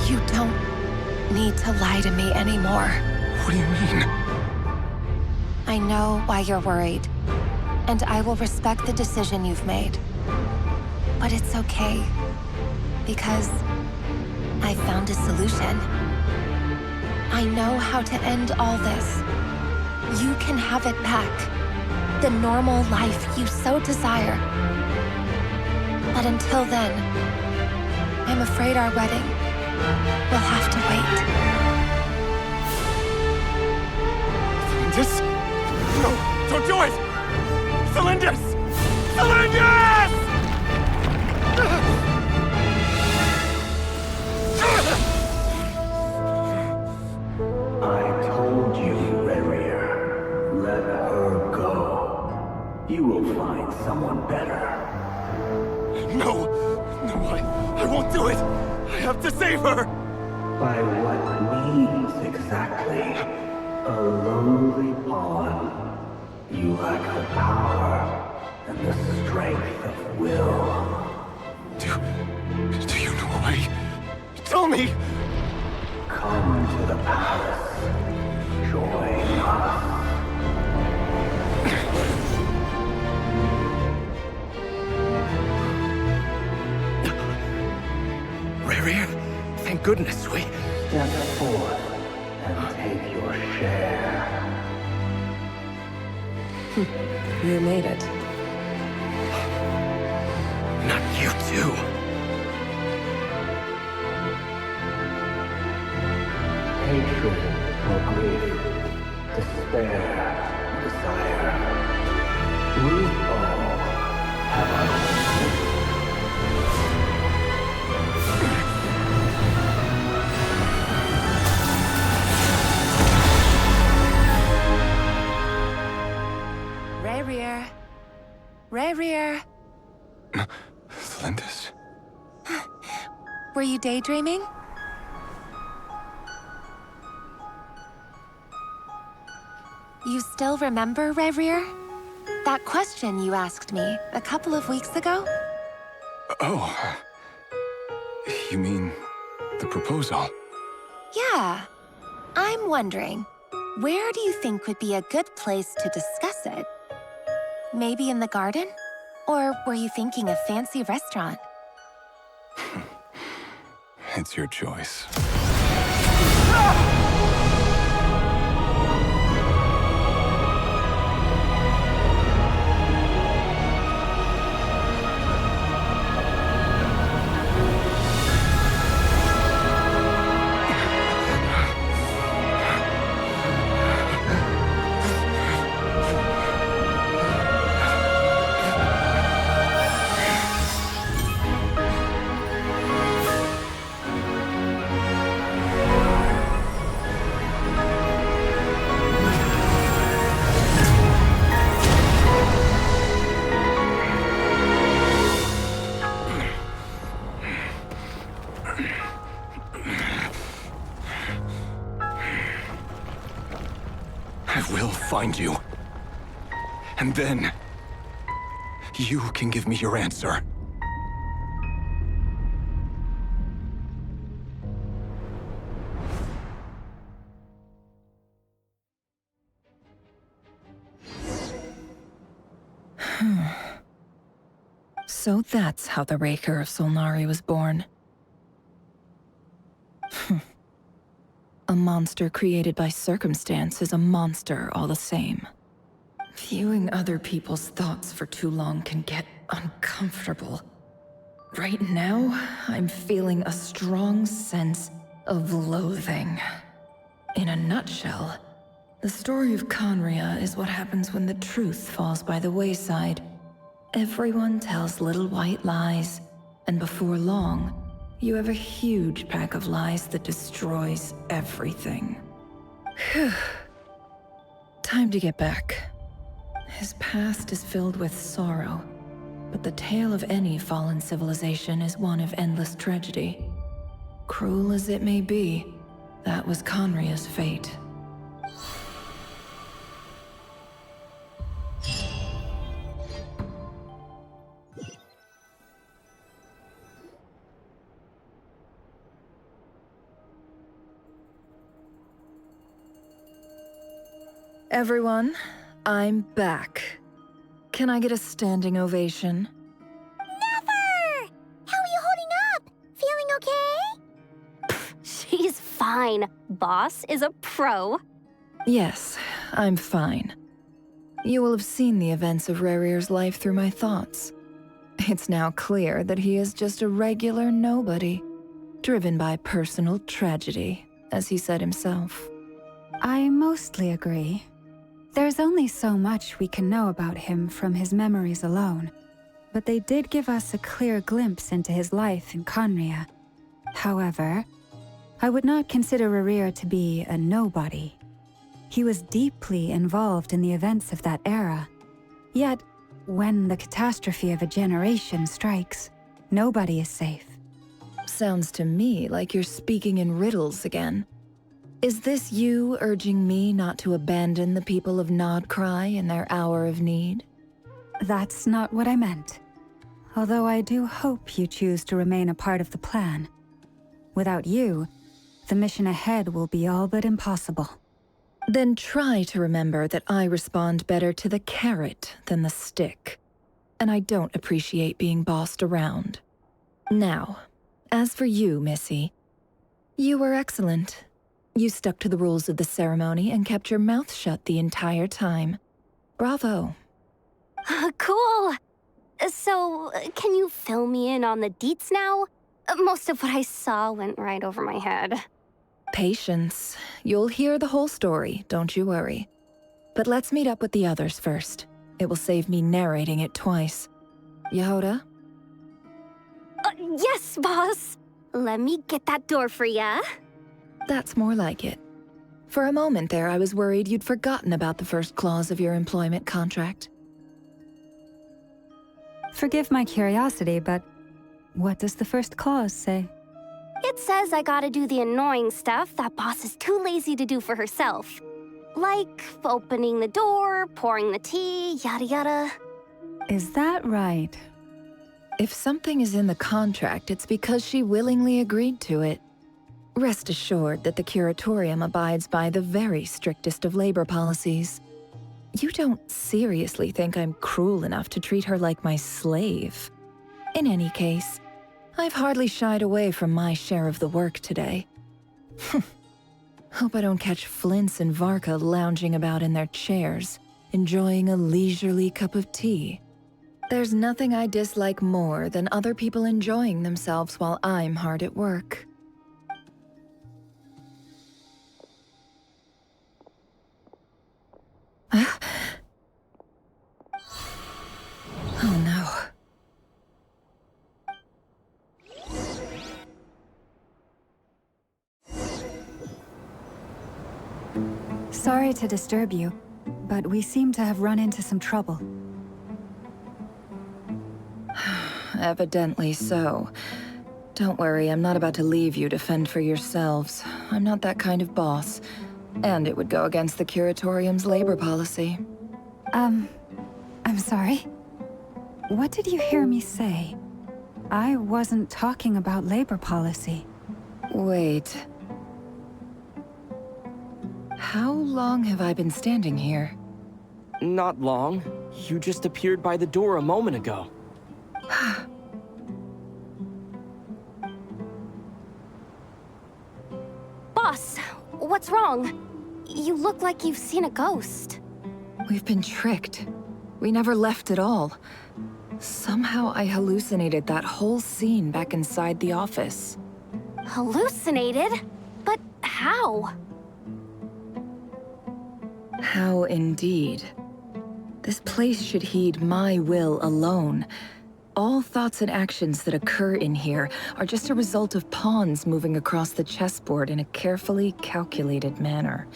You don't need to lie to me anymore. What do you mean? I know why you're worried, and I will respect the decision you've made. But it's okay, because I found a solution. I know how to end all this. You can have it back. The normal life you so desire. But until then, I'm afraid our wedding will have to wait. Cylindus? No, don't do it! Cylindus! Cylindus! I told you, Rerir. Let her go. You will find someone better. No! No, I won't do it! I have to save her! By what means exactly? A lowly pawn. You lack the power and the strength of will. Do you know a way? Tell me! Come to the palace. Join us. Rerir, thank goodness we... Step forth and take your share. You made it. Not you too. Hatred or grief, despair or desire. We all have our own. Rerir. Rerir. Cylindus? Were you daydreaming? You still remember, Rerir? That question you asked me a couple of weeks ago? Oh. You mean the proposal? Yeah. I'm wondering, where do you think would be a good place to discuss it? Maybe in the garden? Or were you thinking a fancy restaurant? It's your choice. I will find you. And then, you can give me your answer. So that's how the Raker of Solnari was born. A monster created by circumstance is a monster all the same. Viewing other people's thoughts for too long can get uncomfortable. Right now, I'm feeling a strong sense of loathing. In a nutshell, the story of Conria is what happens when the truth falls by the wayside. Everyone tells little white lies, and before long, you have a huge pack of lies that destroys everything. Whew. Time to get back. His past is filled with sorrow, but the tale of any fallen civilization is one of endless tragedy. Cruel as it may be, that was Conria's fate. Everyone, I'm back. Can I get a standing ovation? Never! How are you holding up? Feeling okay? She's fine. Boss is a pro. Yes, I'm fine. You will have seen the events of Rarir's life through my thoughts. It's now clear that he is just a regular nobody, driven by personal tragedy, as he said himself. I mostly agree. There's only so much we can know about him from his memories alone, but they did give us a clear glimpse into his life in Conria. However, I would not consider Rarir to be a nobody. He was deeply involved in the events of that era. Yet, when the catastrophe of a generation strikes, nobody is safe. Sounds to me like you're speaking in riddles again. Is this you urging me not to abandon the people of Nodcry in their hour of need? That's not what I meant. Although I do hope you choose to remain a part of the plan. Without you, the mission ahead will be all but impossible. Then try to remember that I respond better to the carrot than the stick. And I don't appreciate being bossed around. Now, as for you, Missy, you were excellent. You stuck to the rules of the ceremony and kept your mouth shut the entire time. Bravo. Cool. So, can you fill me in on the deets now? Most of what I saw went right over my head. Patience. You'll hear the whole story, don't you worry. But let's meet up with the others first. It will save me narrating it twice. Yehoda? Yes, boss. Let me get that door for ya. That's more like it. For a moment there, I was worried you'd forgotten about the first clause of your employment contract. Forgive my curiosity, but what does the first clause say? It says I gotta do the annoying stuff that boss is too lazy to do for herself. Like opening the door, pouring the tea, yada yada. Is that right? If something is in the contract, it's because she willingly agreed to it. Rest assured that the Curatorium abides by the very strictest of labor policies. You don't seriously think I'm cruel enough to treat her like my slave? In any case, I've hardly shied away from my share of the work today. Hope I don't catch Flintz and Varka lounging about in their chairs, enjoying a leisurely cup of tea. There's nothing I dislike more than other people enjoying themselves while I'm hard at work. Oh no. Sorry to disturb you, but we seem to have run into some trouble. Evidently so. Don't worry, I'm not about to leave you to fend for yourselves. I'm not that kind of boss. And it would go against the Curatorium's labor policy. I'm sorry? What did you hear me say? I wasn't talking about labor policy. Wait. How long have I been standing here? Not long. You just appeared by the door a moment ago. Boss, what's wrong? You look like you've seen a ghost. We've been tricked. We never left at all. Somehow I hallucinated that whole scene back inside the office. Hallucinated? But how? How indeed. This place should heed my will alone. All thoughts and actions that occur in here are just a result of pawns moving across the chessboard in a carefully calculated manner.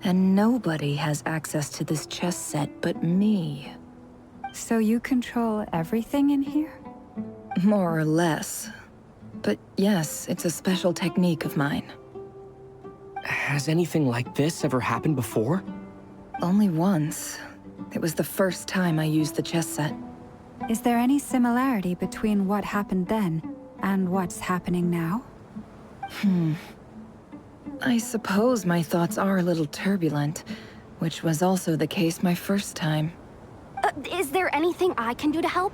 And nobody has access to this chess set but me. So you control everything in here? More or less. But yes, it's a special technique of mine. Has anything like this ever happened before? Only once. It was the first time I used the chess set. Is there any similarity between what happened then and what's happening now? I suppose my thoughts are a little turbulent, which was also the case my first time. Is there anything I can do to help?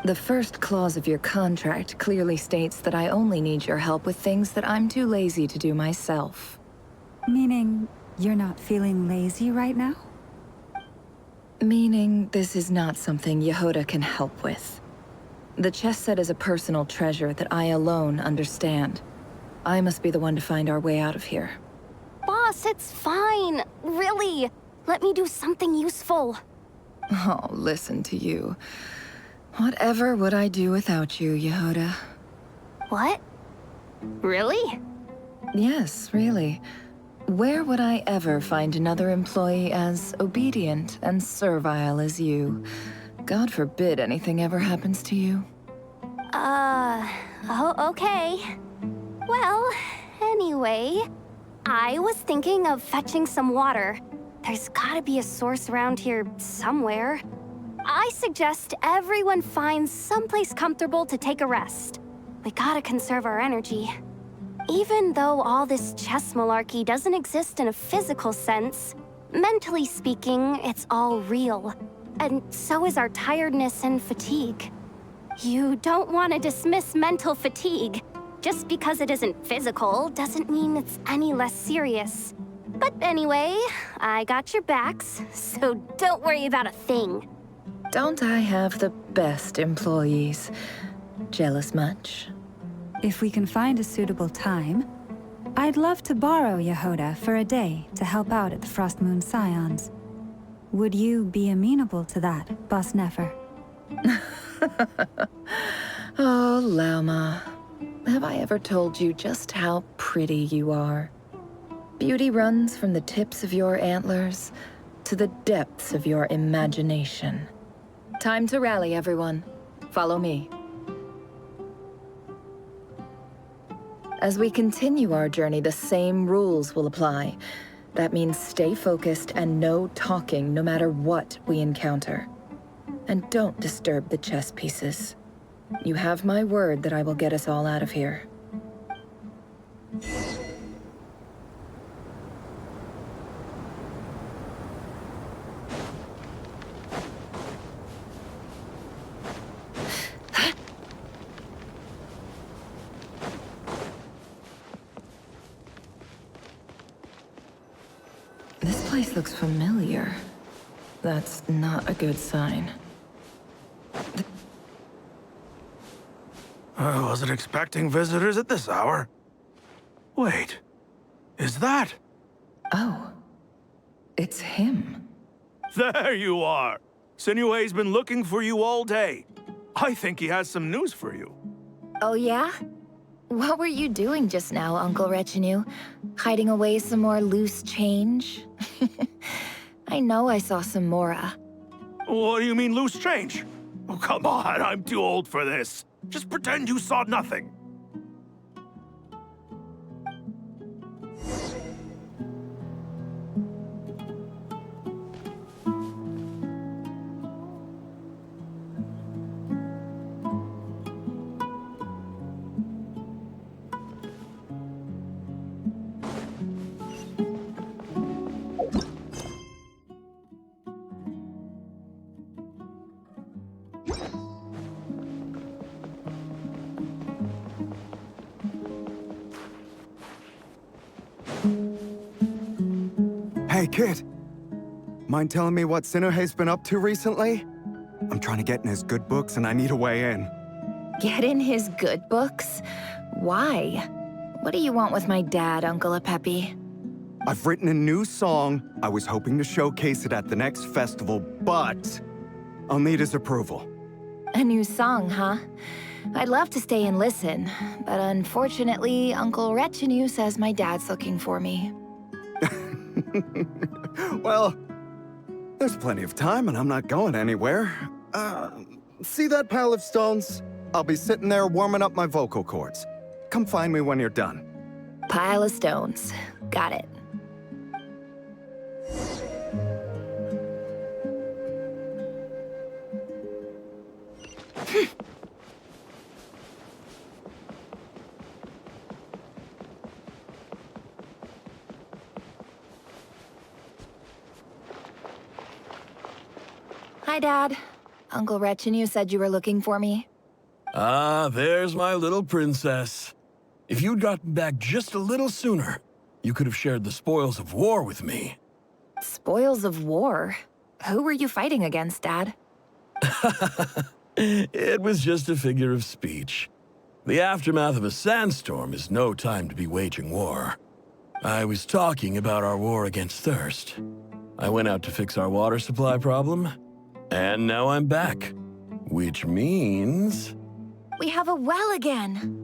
The first clause of your contract clearly states that I only need your help with things that I'm too lazy to do myself. Meaning, you're not feeling lazy right now? Meaning, this is not something Yehoda can help with. The chess set is a personal treasure that I alone understand. I must be the one to find our way out of here. Boss, it's fine. Really. Let me do something useful. Oh, listen to you. Whatever would I do without you, Yehoda? What? Really? Yes, really. Where would I ever find another employee as obedient and servile as you? God forbid anything ever happens to you. Oh, okay. Well, anyway, I was thinking of fetching some water. There's gotta be a source around here somewhere. I suggest everyone finds someplace comfortable to take a rest. We gotta conserve our energy. Even though all this chess malarkey doesn't exist in a physical sense, mentally speaking, it's all real. And so is our tiredness and fatigue. You don't want to dismiss mental fatigue. Just because it isn't physical doesn't mean it's any less serious. But anyway, I got your backs, so don't worry about a thing. Don't I have the best employees? Jealous much? If we can find a suitable time, I'd love to borrow Yehoda for a day to help out at the Frost Moon Scions. Would you be amenable to that, Boss Nefer? Oh, Lauma. Have I ever told you just how pretty you are? Beauty runs from the tips of your antlers to the depths of your imagination. Time to rally, everyone. Follow me. As we continue our journey, the same rules will apply. That means stay focused and no talking no matter what we encounter. And don't disturb the chess pieces. You have my word that I will get us all out of here. This place looks familiar. That's not a good sign. I wasn't expecting visitors at this hour. Wait, is that? Oh, it's him. There you are! Sinue's been looking for you all day. I think he has some news for you. Oh yeah? What were you doing just now, Uncle Retinue? Hiding away some more loose change? I know I saw some Mora. What do you mean loose change? Oh, come on, I'm too old for this. Just pretend you saw nothing. Hey, kid. Mind telling me what Sinuhe's been up to recently? I'm trying to get in his good books and I need a way in. Get in his good books? Why? What do you want with my dad, Uncle Apepi? I've written a new song. I was hoping to showcase it at the next festival, but I'll need his approval. A new song, huh? I'd love to stay and listen, but unfortunately, Uncle Retinue says my dad's looking for me. Well, there's plenty of time and I'm not going anywhere. See that pile of stones? I'll be sitting there warming up my vocal cords. Come find me when you're done. Pile of stones. Got it. Hi, Dad. Uncle Retinue said you were looking for me. Ah, there's my little princess. If you'd gotten back just a little sooner, you could have shared the spoils of war with me. Spoils of war? Who were you fighting against, Dad? It was just a figure of speech. The aftermath of a sandstorm is no time to be waging war. I was talking about our war against thirst. I went out to fix our water supply problem, and now I'm back. Which means... We have a well again!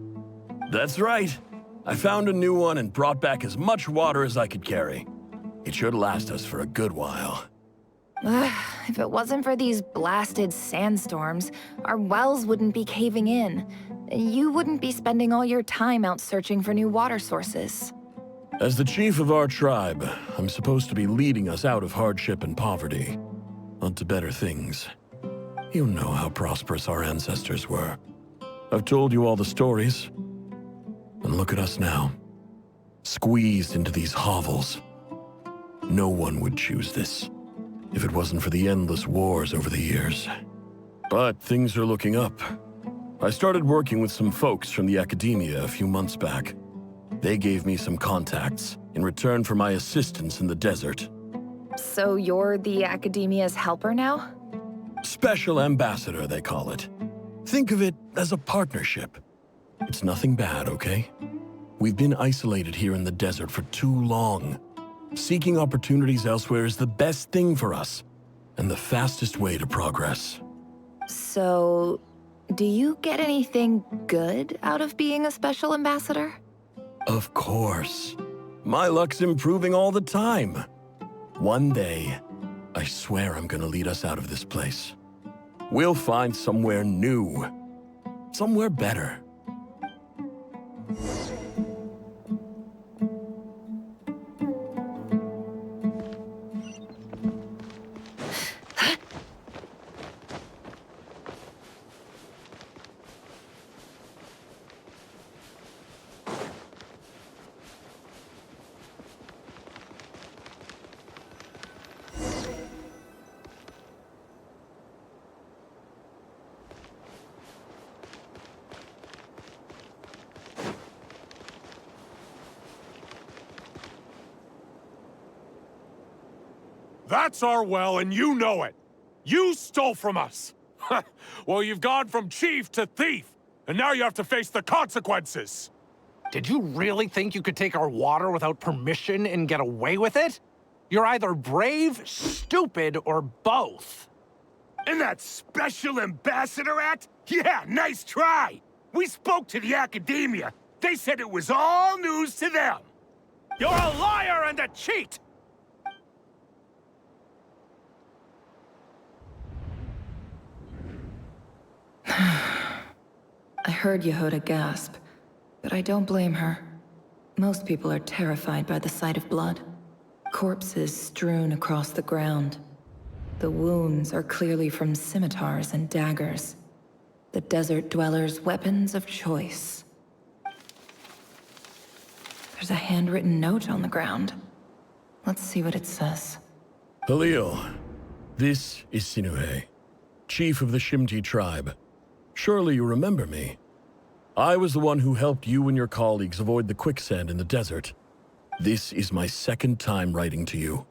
That's right. I found a new one and brought back as much water as I could carry. It should last us for a good while. If it wasn't for these blasted sandstorms, our wells wouldn't be caving in. You wouldn't be spending all your time out searching for new water sources. As the chief of our tribe, I'm supposed to be leading us out of hardship and poverty, onto better things. You know how prosperous our ancestors were. I've told you all the stories. And look at us now, squeezed into these hovels. No one would choose this, if it wasn't for the endless wars over the years. But things are looking up. I started working with some folks from the academia a few months back. They gave me some contacts in return for my assistance in the desert. So you're the academia's helper now? Special ambassador, they call it. Think of it as a partnership. It's nothing bad, okay? We've been isolated here in the desert for too long. Seeking opportunities elsewhere is the best thing for us, and the fastest way to progress. So, do you get anything good out of being a special ambassador? Of course. My luck's improving all the time. One day, I swear I'm gonna lead us out of this place. We'll find somewhere new. Somewhere better. That's our well, and you know it. You stole from us. Well, you've gone from chief to thief, and now you have to face the consequences. Did you really think you could take our water without permission and get away with it? You're either brave, stupid, or both. And that Special Ambassador Act? Yeah, nice try! We spoke to the Academia. They said it was all news to them. You're a liar and a cheat! I heard Yehuda gasp, but I don't blame her. Most people are terrified by the sight of blood. Corpses strewn across the ground. The wounds are clearly from scimitars and daggers. The desert dwellers' weapons of choice. There's a handwritten note on the ground. Let's see what it says. Halil, this is Sinuhe, chief of the Shimti tribe. Surely you remember me. I was the one who helped you and your colleagues avoid the quicksand in the desert. This is my second time writing to you.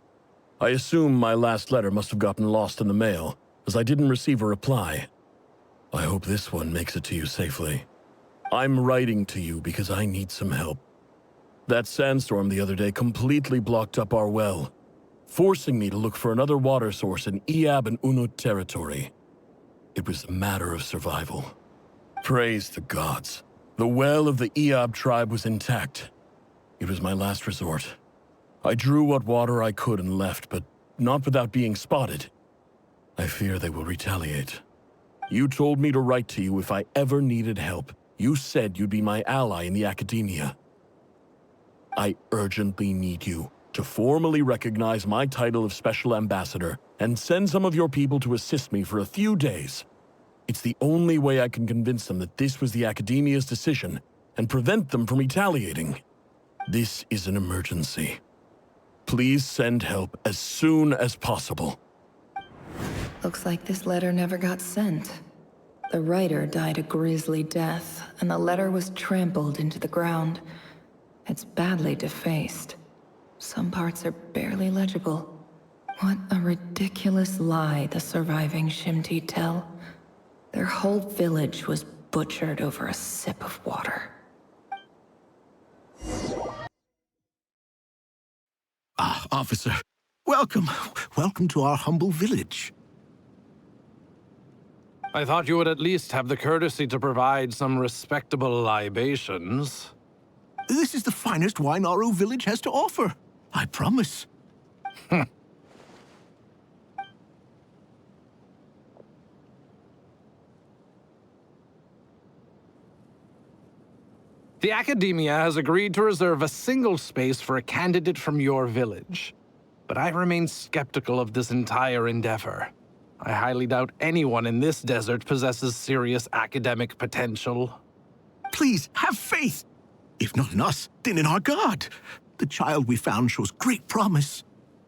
I assume my last letter must have gotten lost in the mail, as I didn't receive a reply. I hope this one makes it to you safely. I'm writing to you because I need some help. That sandstorm the other day completely blocked up our well, forcing me to look for another water source in Iab and Unut territory. It was a matter of survival. Praise the gods. The well of the Iab tribe was intact. It was my last resort. I drew what water I could and left, but not without being spotted. I fear they will retaliate. You told me to write to you if I ever needed help. You said you'd be my ally in the Academia. I urgently need you to formally recognize my title of Special Ambassador and send some of your people to assist me for a few days. It's the only way I can convince them that this was the Academia's decision and prevent them from retaliating. This is an emergency. Please send help as soon as possible. Looks like this letter never got sent. The writer died a grisly death, and the letter was trampled into the ground. It's badly defaced. Some parts are barely legible. What a ridiculous lie the surviving Shimti tell. Their whole village was butchered over a sip of water. Ah, officer. Welcome. Welcome to our humble village. I thought you would at least have the courtesy to provide some respectable libations. This is the finest wine Aru village has to offer. I promise. The Academia has agreed to reserve a single space for a candidate from your village. But I remain skeptical of this entire endeavor. I highly doubt anyone in this desert possesses serious academic potential. Please, have faith. If not in us, then in our god. The child we found shows great promise.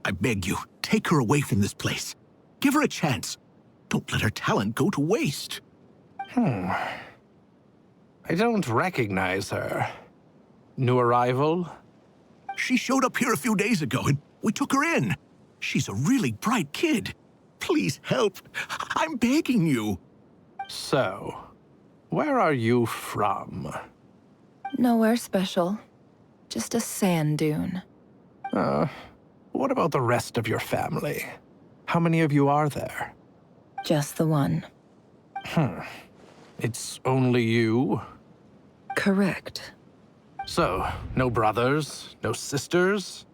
I beg you, take her away from this place. Give her a chance. Don't let her talent go to waste. I don't recognize her. New arrival? She showed up here a few days ago, and we took her in. She's a really bright kid. Please help. I'm begging you. So, where are you from? Nowhere special. Just a sand dune. What about the rest of your family? How many of you are there? Just the one. It's only you? Correct. So, no brothers, no sisters,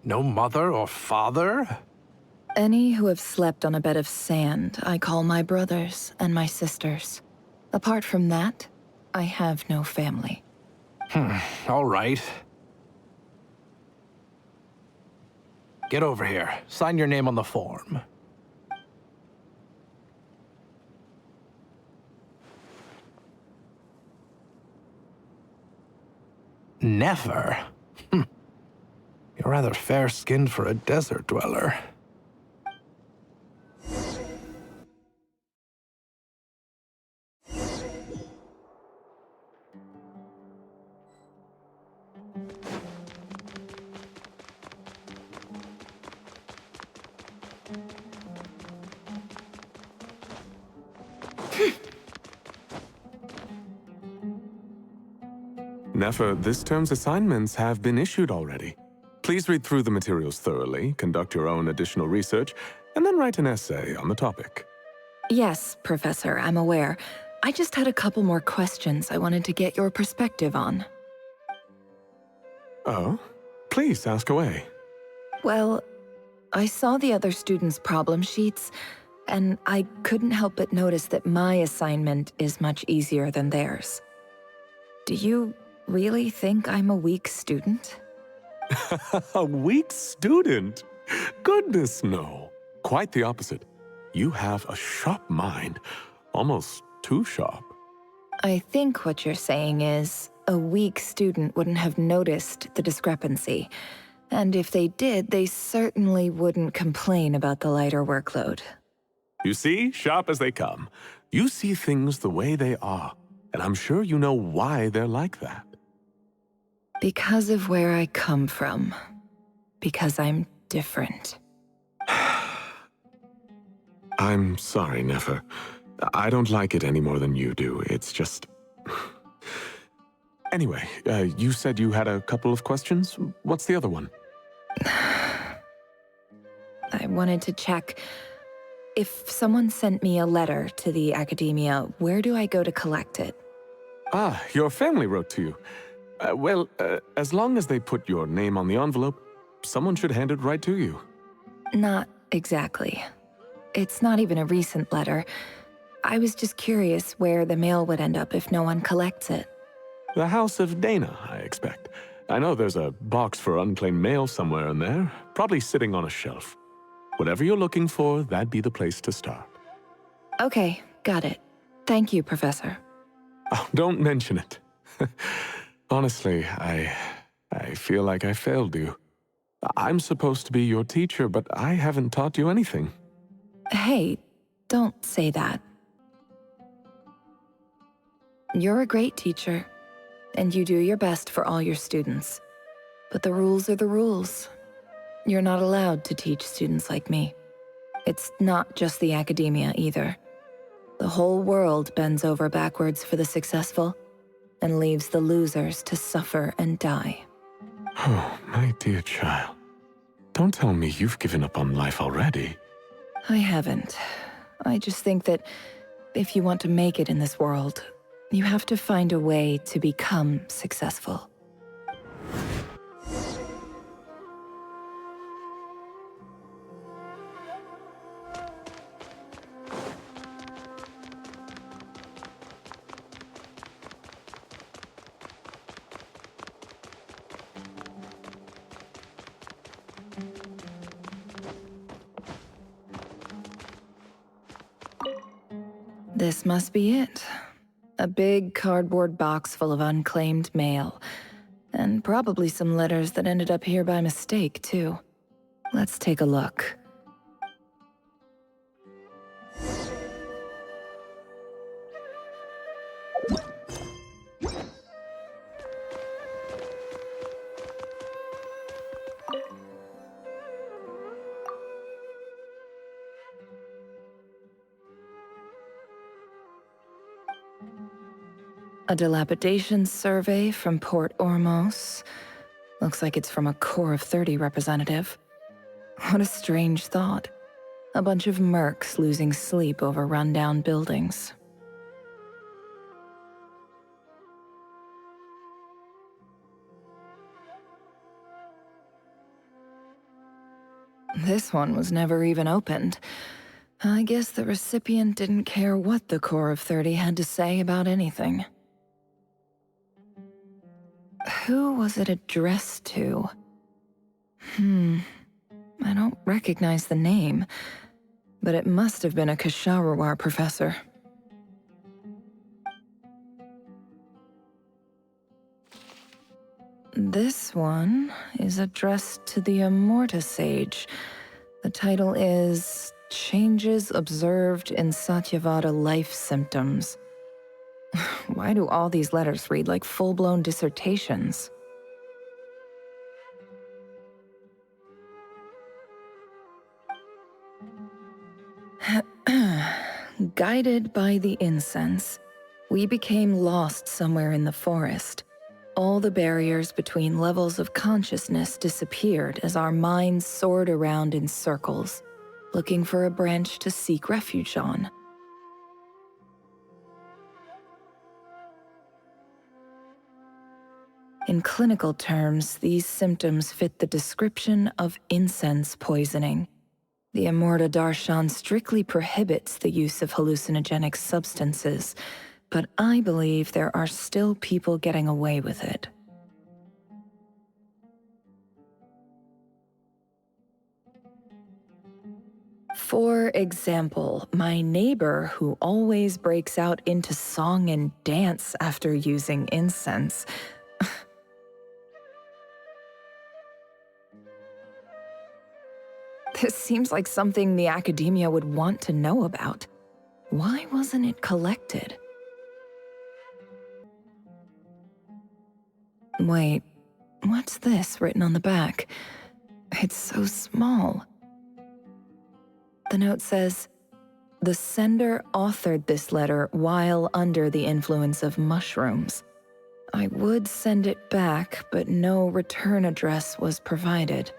no mother or father? Any who have slept on a bed of sand, I call my brothers and my sisters. Apart from that, I have no family. All right. Get over here. Sign your name on the form. Never? You're rather fair-skinned for a desert dweller. Nefer, this term's assignments have been issued already. Please read through the materials thoroughly, conduct your own additional research, and then write an essay on the topic. Yes, Professor, I'm aware. I just had a couple more questions I wanted to get your perspective on. Oh? Please, ask away. Well, I saw the other students' problem sheets, and I couldn't help but notice that my assignment is much easier than theirs. Do you really think I'm a weak student? A weak student? Goodness, no. Quite the opposite. You have a sharp mind. Almost too sharp. I think what you're saying is, a weak student wouldn't have noticed the discrepancy. And if they did, they certainly wouldn't complain about the lighter workload. You see, sharp as they come. You see things the way they are, and I'm sure you know why they're like that. Because of where I come from. Because I'm different. I'm sorry, Nefer. I don't like it any more than you do. It's just... Anyway, you said you had a couple of questions. What's the other one? I wanted to check. If someone sent me a letter to the academia, where do I go to collect it? Ah, your family wrote to you. Well, as long as they put your name on the envelope, someone should hand it right to you. Not exactly. It's not even a recent letter. I was just curious where the mail would end up if no one collects it. The House of Dana, I expect. I know there's a box for unclaimed mail somewhere in there, probably sitting on a shelf. Whatever you're looking for, that'd be the place to start. Okay, got it. Thank you, Professor. Oh, don't mention it. Honestly, I feel like I failed you. I'm supposed to be your teacher, but I haven't taught you anything. Hey, don't say that. You're a great teacher, and you do your best for all your students. But the rules are the rules. You're not allowed to teach students like me. It's not just the academia either. The whole world bends over backwards for the successful, and leaves the losers to suffer and die. Oh, my dear child. Don't tell me you've given up on life already. I haven't. I just think that if you want to make it in this world, you have to find a way to become successful. This must be it. A big cardboard box full of unclaimed mail. And probably some letters that ended up here by mistake, too. Let's take a look. A dilapidation survey from Port Ormos. Looks like it's from a Core of 30 representative. What a strange thought. A bunch of mercs losing sleep over rundown buildings. This one was never even opened. I guess the recipient didn't care what the Core of 30 had to say about anything. Who was it addressed to? I don't recognize the name, but it must have been a Kasharawar professor. This one is addressed to the Immorta Sage. The title is Changes Observed in Satyavada Life Symptoms. Why do all these letters read like full-blown dissertations? Guided by the incense, we became lost somewhere in the forest. All the barriers between levels of consciousness disappeared as our minds soared around in circles, looking for a branch to seek refuge on. In clinical terms, these symptoms fit the description of incense poisoning. The Amorta Darshan strictly prohibits the use of hallucinogenic substances, but I believe there are still people getting away with it. For example, my neighbor who always breaks out into song and dance after using incense. This seems like something the academia would want to know about. Why wasn't it collected? Wait, what's this written on the back? It's so small. The note says, "The sender authored this letter while under the influence of mushrooms. I would send it back, but no return address was provided.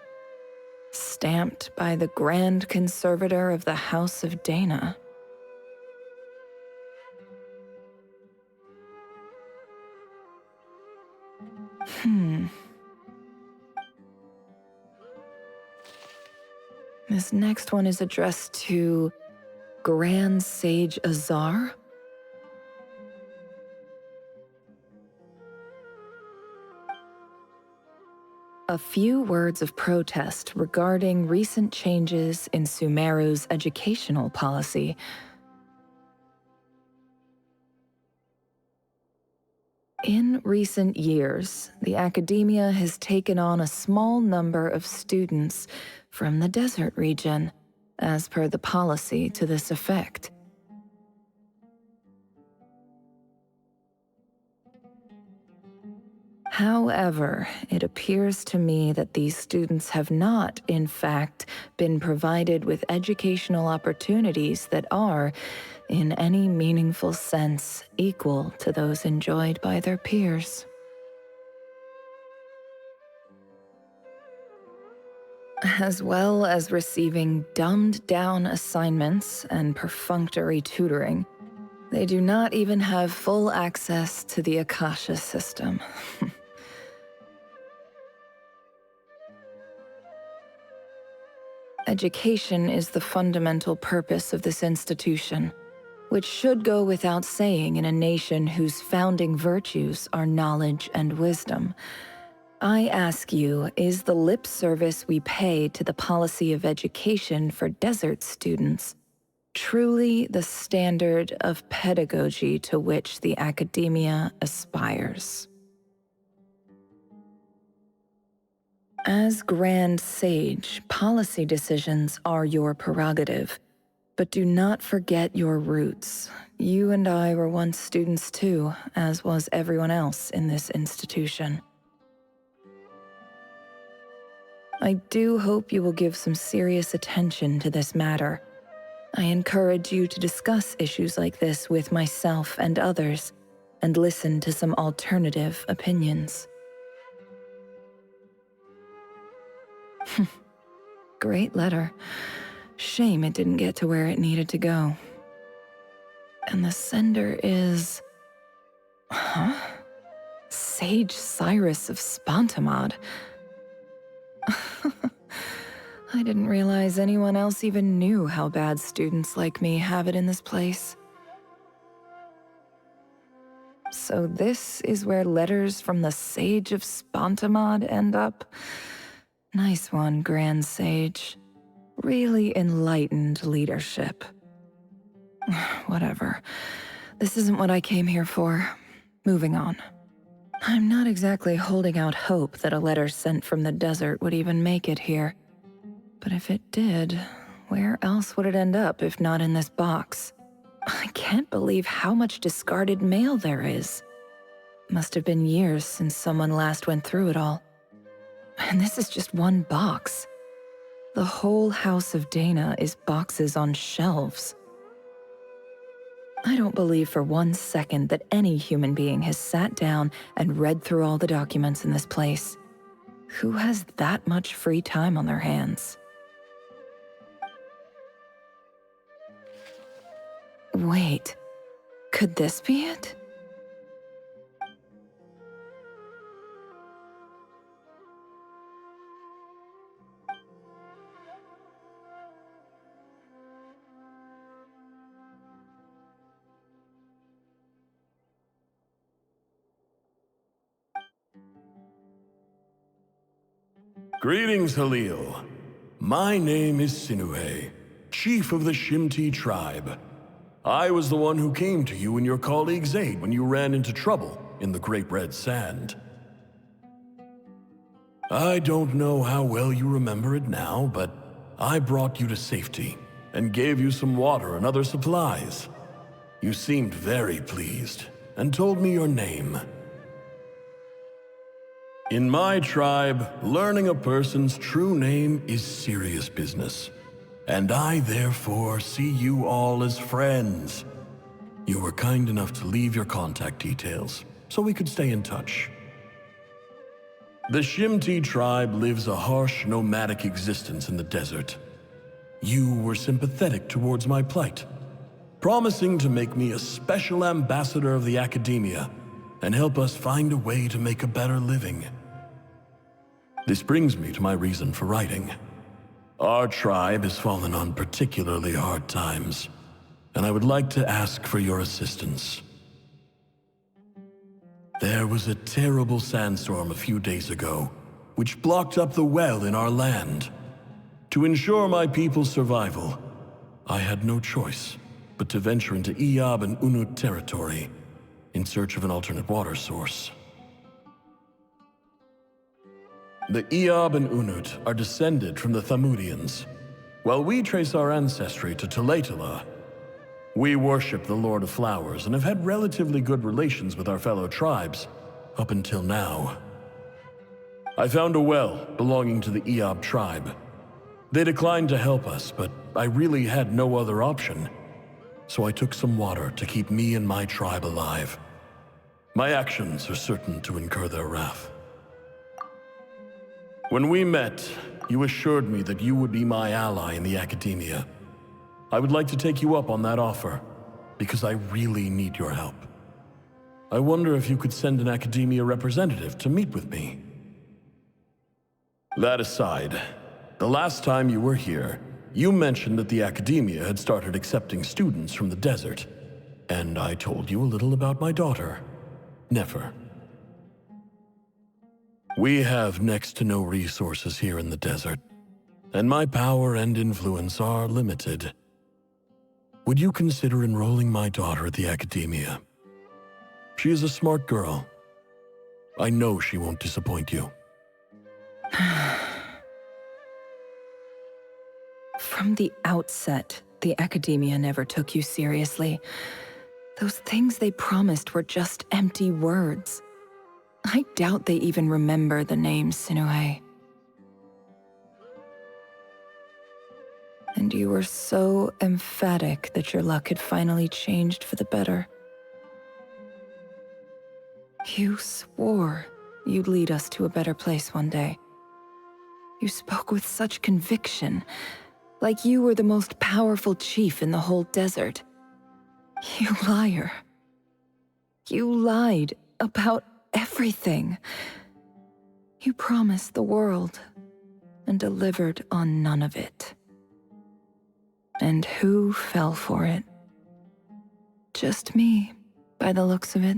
Stamped by the Grand Conservator of the House of Dana." This next one is addressed to Grand Sage Azar? A few words of protest regarding recent changes in Sumeru's educational policy. In recent years, the academia has taken on a small number of students from the desert region, as per the policy to this effect. However, it appears to me that these students have not, in fact, been provided with educational opportunities that are, in any meaningful sense, equal to those enjoyed by their peers. As well as receiving dumbed-down assignments and perfunctory tutoring, they do not even have full access to the Akasha system. Education is the fundamental purpose of this institution, which should go without saying in a nation whose founding virtues are knowledge and wisdom. I ask you, is the lip service we pay to the policy of education for desert students truly the standard of pedagogy to which the academia aspires? As Grand Sage, policy decisions are your prerogative, but do not forget your roots. You and I were once students too, as was everyone else in this institution. I do hope you will give some serious attention to this matter. I encourage you to discuss issues like this with myself and others, and listen to some alternative opinions. Great letter. Shame it didn't get to where it needed to go. And the sender is... Huh? Sage Cyrus of Spantamad. I didn't realize anyone else even knew how bad students like me have it in this place. So this is where letters from the Sage of Spantamad end up? Nice one, Grand Sage. Really enlightened leadership. Whatever. This isn't what I came here for. Moving on. I'm not exactly holding out hope that a letter sent from the desert would even make it here. But if it did, where else would it end up if not in this box? I can't believe how much discarded mail there is. Must have been years since someone last went through it all. And this is just one box. The whole House of Dana is boxes on shelves. I don't believe for 1 second that any human being has sat down and read through all the documents in this place. Who has that much free time on their hands? Wait, could this be it? Greetings, Halil. My name is Sinuhe, chief of the Shimti tribe. I was the one who came to you and your colleague Zaid when you ran into trouble in the Great Red Sand. I don't know how well you remember it now, but I brought you to safety and gave you some water and other supplies. You seemed very pleased and told me your name. In my tribe, learning a person's true name is serious business, and I therefore see you all as friends. You were kind enough to leave your contact details, so we could stay in touch. The Shimti tribe lives a harsh, nomadic existence in the desert. You were sympathetic towards my plight, promising to make me a special ambassador of the academia and help us find a way to make a better living. This brings me to my reason for writing. Our tribe has fallen on particularly hard times, and I would like to ask for your assistance. There was a terrible sandstorm a few days ago, which blocked up the well in our land. To ensure my people's survival, I had no choice but to venture into Iyab and Unut territory in search of an alternate water source. The Iyab and Unut are descended from the Thamudians, while we trace our ancestry to Tulatala. We worship the Lord of Flowers and have had relatively good relations with our fellow tribes up until now. I found a well belonging to the Iyab tribe. They declined to help us, but I really had no other option, so I took some water to keep me and my tribe alive. My actions are certain to incur their wrath. When we met, you assured me that you would be my ally in the academia. I would like to take you up on that offer, because I really need your help. I wonder if you could send an academia representative to meet with me. That aside, the last time you were here, you mentioned that the academia had started accepting students from the desert, and I told you a little about my daughter, Nefer. We have next to no resources here in the desert, and my power and influence are limited. Would you consider enrolling my daughter at the academia? She is a smart girl. I know she won't disappoint you. From the outset, the academia never took you seriously. Those things they promised were just empty words. I doubt they even remember the name Sinuhe. And you were so emphatic that your luck had finally changed for the better. You swore you'd lead us to a better place one day. You spoke with such conviction, like you were the most powerful chief in the whole desert. You liar. You lied about everything. You promised the world and delivered on none of it. And who fell for it? Just me, by the looks of it.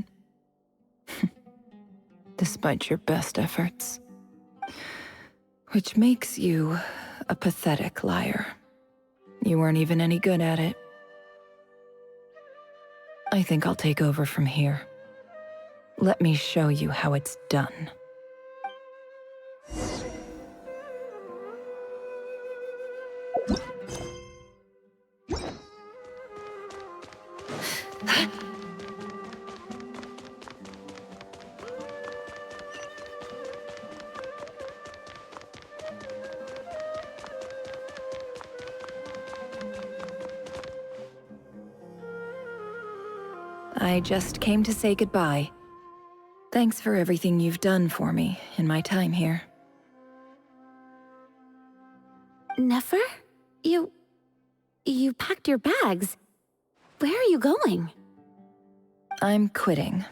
Despite your best efforts. Which makes you a pathetic liar. You weren't even any good at it. I think I'll take over from here. Let me show you how it's done. I just came to say goodbye. Thanks for everything you've done for me in my time here. Nefer? You packed your bags. Where are you going? I'm quitting.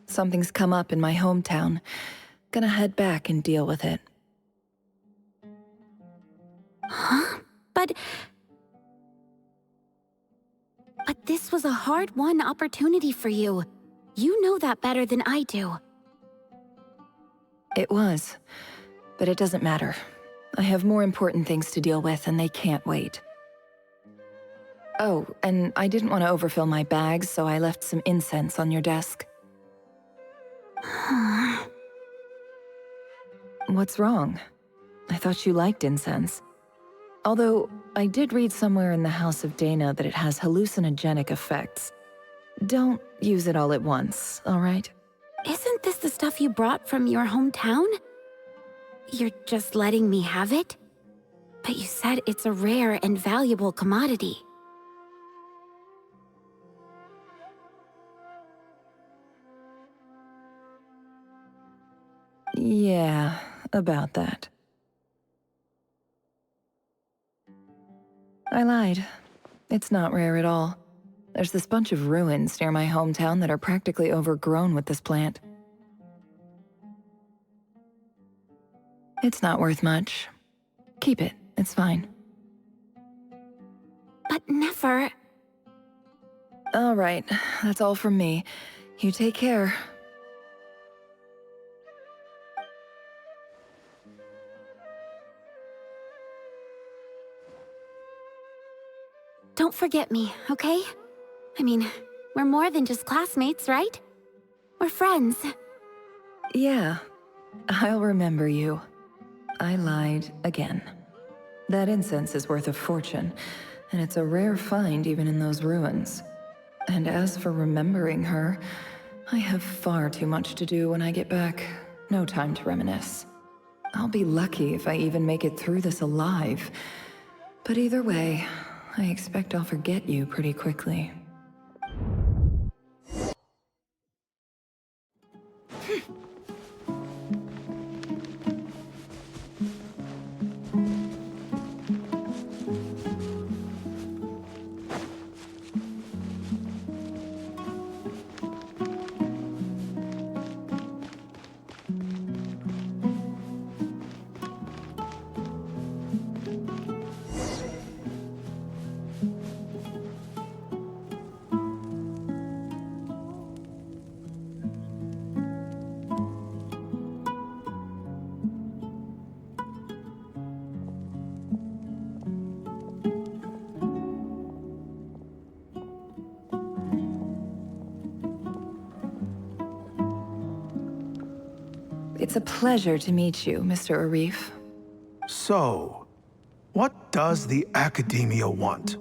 Something's come up in my hometown. Gonna head back and deal with it. Huh? But this was a hard-won opportunity for you. You know that better than I do. It was, but it doesn't matter. I have more important things to deal with, and they can't wait. Oh, and I didn't want to overfill my bags, so I left some incense on your desk. What's wrong? I thought you liked incense. Although, I did read somewhere in the House of Dana that it has hallucinogenic effects. Don't use it all at once, all right? Isn't this the stuff you brought from your hometown? You're just letting me have it? But you said it's a rare and valuable commodity. Yeah, about that. I lied. It's not rare at all. There's this bunch of ruins near my hometown that are practically overgrown with this plant. It's not worth much. Keep it, it's fine. But Nefer... All right, that's all from me. You take care. Don't forget me, okay? I mean, we're more than just classmates, right? We're friends. Yeah, I'll remember you. I lied again. That incense is worth a fortune, and it's a rare find even in those ruins. And as for remembering her, I have far too much to do when I get back. No time to reminisce. I'll be lucky if I even make it through this alive. But either way, I expect I'll forget you pretty quickly. It's a pleasure to meet you, Mr. Arif. So, what does the Academia want?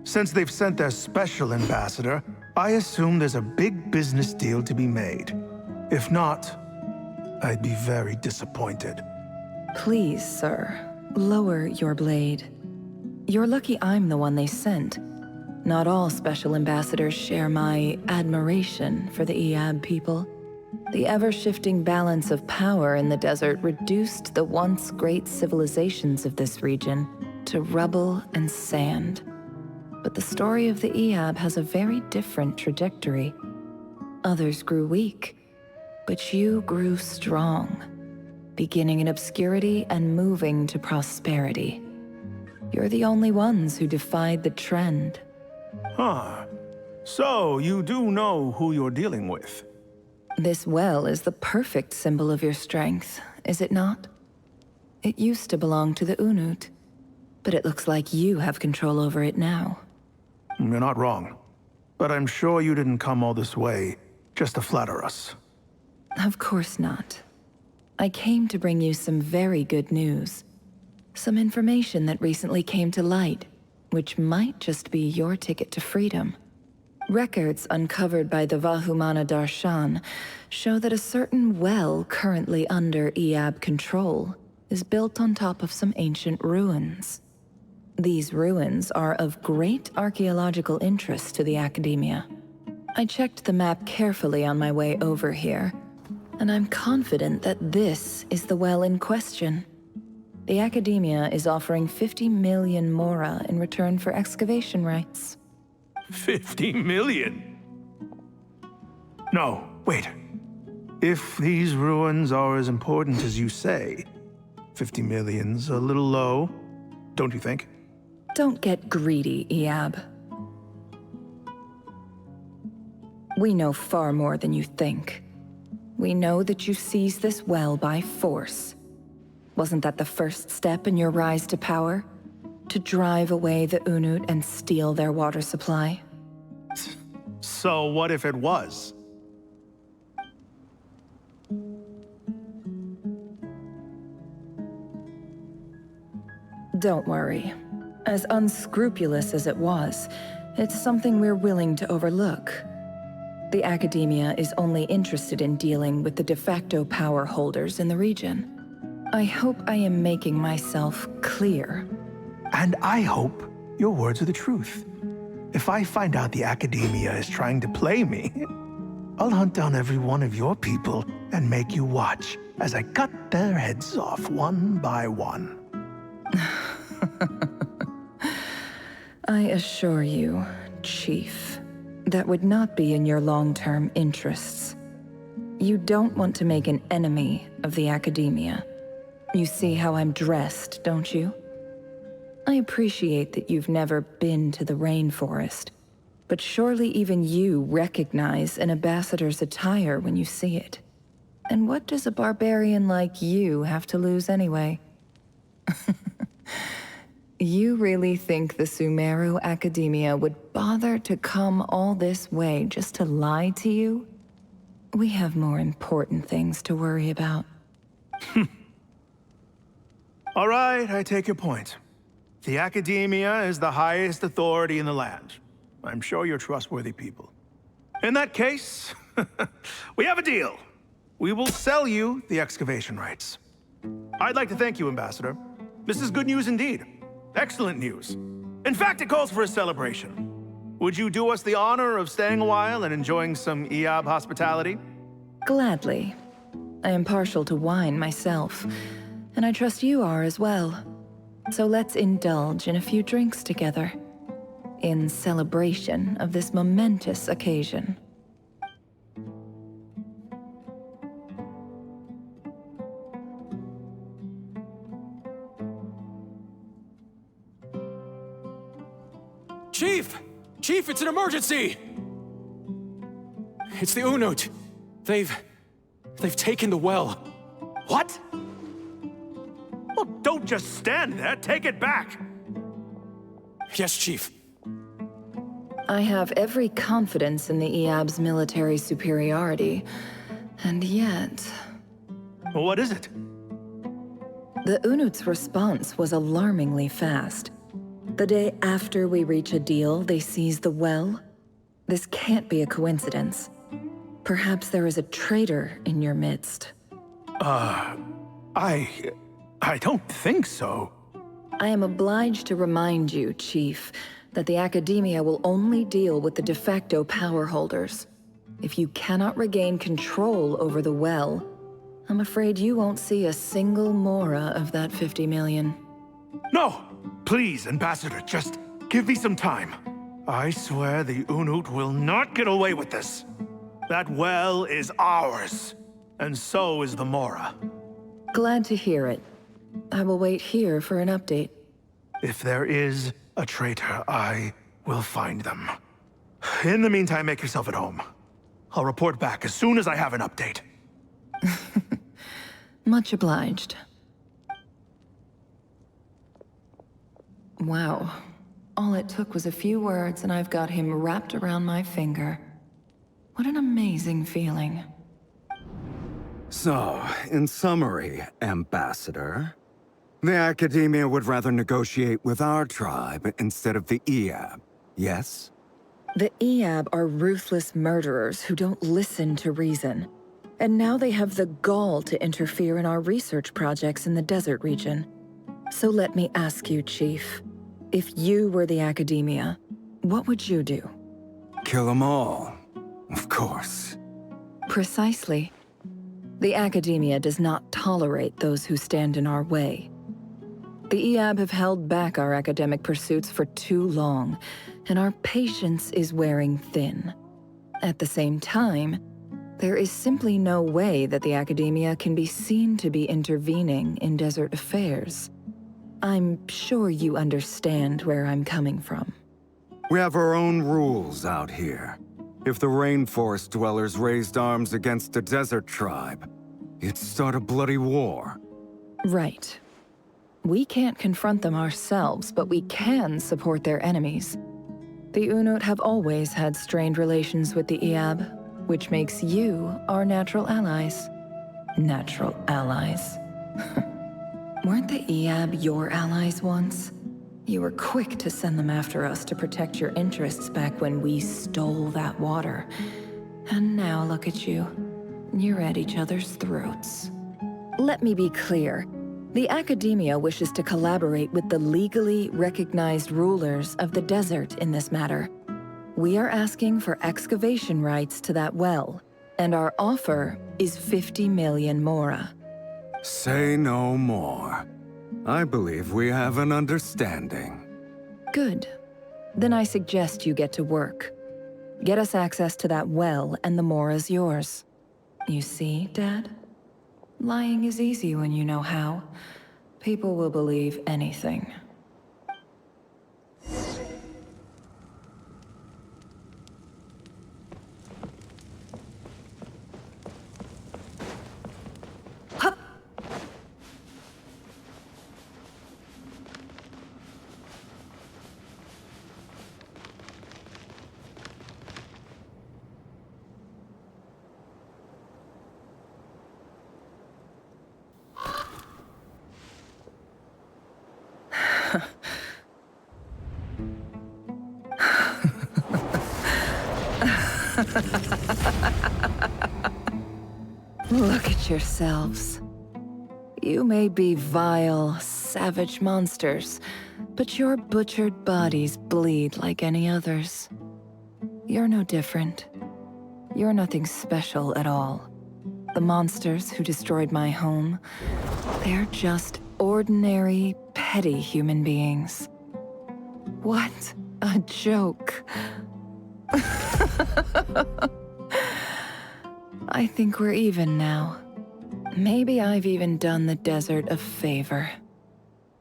Since they've sent their special ambassador, I assume there's a big business deal to be made. If not, I'd be very disappointed. Please, sir, lower your blade. You're lucky I'm the one they sent. Not all special ambassadors share my admiration for the Iab people. The ever-shifting balance of power in the desert reduced the once great civilizations of this region to rubble and sand. But the story of the Iab has a very different trajectory. Others grew weak, but you grew strong, beginning in obscurity and moving to prosperity. You're the only ones who defied the trend. Huh. So, you do know who you're dealing with? This well is the perfect symbol of your strength, is it not? It used to belong to the Unut, but it looks like you have control over it now. You're not wrong. But I'm sure you didn't come all this way just to flatter us. Of course not. I came to bring you some very good news. Some information that recently came to light, which might just be your ticket to freedom. Records uncovered by the Vahumana Darshan show that a certain well currently under Iab control is built on top of some ancient ruins. These ruins are of great archaeological interest to the Academia. I checked the map carefully on my way over here, and I'm confident that this is the well in question. The Academia is offering 50 million mora in return for excavation rights. 50 million? No, wait. If these ruins are as important as you say, 50 million's a little low, don't you think? Don't get greedy, Iab. We know far more than you think. We know that you seized this well by force. Wasn't that the first step in your rise to power? To drive away the Unut and steal their water supply? So what if it was? Don't worry. As unscrupulous as it was, it's something we're willing to overlook. The Academia is only interested in dealing with the de facto power holders in the region. I hope I am making myself clear. And I hope your words are the truth. If I find out the Academia is trying to play me, I'll hunt down every one of your people and make you watch as I cut their heads off one by one. I assure you, Chief, that would not be in your long-term interests. You don't want to make an enemy of the Academia. You see how I'm dressed, don't you? I appreciate that you've never been to the rainforest, but surely even you recognize an ambassador's attire when you see it. And what does a barbarian like you have to lose anyway? You really think the Sumeru Academia would bother to come all this way just to lie to you? We have more important things to worry about. All right, I take your point. The Academia is the highest authority in the land. I'm sure you're trustworthy people. In that case, we have a deal. We will sell you the excavation rights. I'd like to thank you, Ambassador. This is good news indeed. Excellent news. In fact, it calls for a celebration. Would you do us the honor of staying a while and enjoying some Iab hospitality? Gladly. I am partial to wine myself, and I trust you are as well. So let's indulge in a few drinks together, in celebration of this momentous occasion. Chief! Chief, it's an emergency! It's the Unut. They've taken the well. What? Well, don't just stand there. Take it back. Yes, Chief. I have every confidence in the Iab's military superiority, and yet... What is it? The Unut's response was alarmingly fast. The day after we reach a deal, they seize the well. This can't be a coincidence. Perhaps there is a traitor in your midst. I don't think so. I am obliged to remind you, Chief, that the Academia will only deal with the de facto power holders. If you cannot regain control over the well, I'm afraid you won't see a single mora of that 50 million. No! Please, Ambassador, just give me some time. I swear the Unut will not get away with this. That well is ours, and so is the mora. Glad to hear it. I will wait here for an update. If there is a traitor, I will find them. In the meantime, make yourself at home. I'll report back as soon as I have an update. Much obliged. Wow. All it took was a few words and I've got him wrapped around my finger. What an amazing feeling. So, in summary, Ambassador, the Academia would rather negotiate with our tribe instead of the Iab, yes? The Iab are ruthless murderers who don't listen to reason. And now they have the gall to interfere in our research projects in the desert region. So let me ask you, Chief. If you were the Academia, what would you do? Kill them all. Of course. Precisely. The Academia does not tolerate those who stand in our way. The EAB have held back our academic pursuits for too long, and our patience is wearing thin. At the same time, there is simply no way that the Academia can be seen to be intervening in desert affairs. I'm sure you understand where I'm coming from. We have our own rules out here. If the rainforest dwellers raised arms against a desert tribe, it'd start a bloody war. Right. We can't confront them ourselves, but we can support their enemies. The Unut have always had strained relations with the EAB, which makes you our natural allies. Natural allies. Weren't the EAB your allies once? You were quick to send them after us to protect your interests back when we stole that water. And now look at you. You're at each other's throats. Let me be clear. The Academia wishes to collaborate with the legally recognized rulers of the desert in this matter. We are asking for excavation rights to that well, and our offer is 50 million mora. Say no more. I believe we have an understanding. Good. Then I suggest you get to work. Get us access to that well, and the mora's yours. You see, Dad? Lying is easy when you know how. People will believe anything. Look at yourselves. You may be vile, savage monsters, but your butchered bodies bleed like any others. You're no different. You're nothing special at all. The monsters who destroyed my home, they're just ordinary, petty human beings. What a joke. I think we're even now. Maybe I've even done the desert a favor.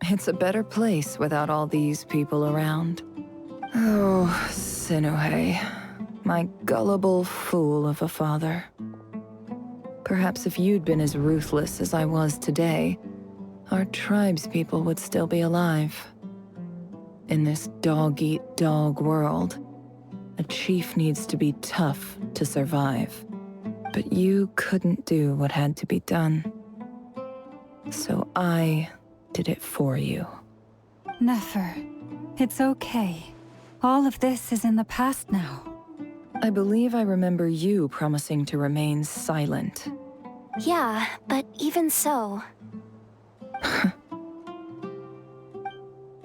It's a better place without all these people around. Oh, Sinuhe, my gullible fool of a father. Perhaps if you'd been as ruthless as I was today, our tribespeople would still be alive. In this dog-eat-dog world, a chief needs to be tough to survive. But you couldn't do what had to be done. So I did it for you. Nefer, it's okay. All of this is in the past now. I believe I remember you promising to remain silent. Yeah, but even so...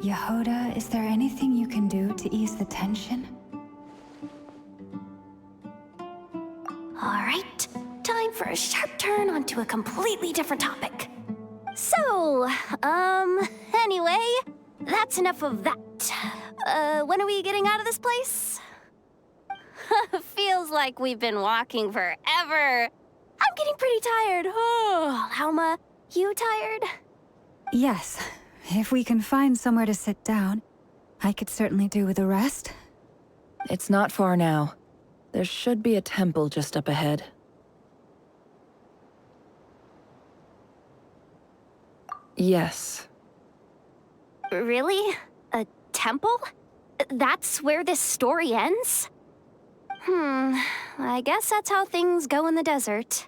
Yehoda, is there anything you can do to ease the tension? All right, time for a sharp turn onto a completely different topic. So, anyway, that's enough of that. When are we getting out of this place? Feels like we've been walking forever. I'm getting pretty tired. Oh, Alma, you tired? Yes. If we can find somewhere to sit down, I could certainly do with a rest. It's not far now. There should be a temple just up ahead. Yes. Really? A temple? That's where this story ends? I guess that's how things go in the desert.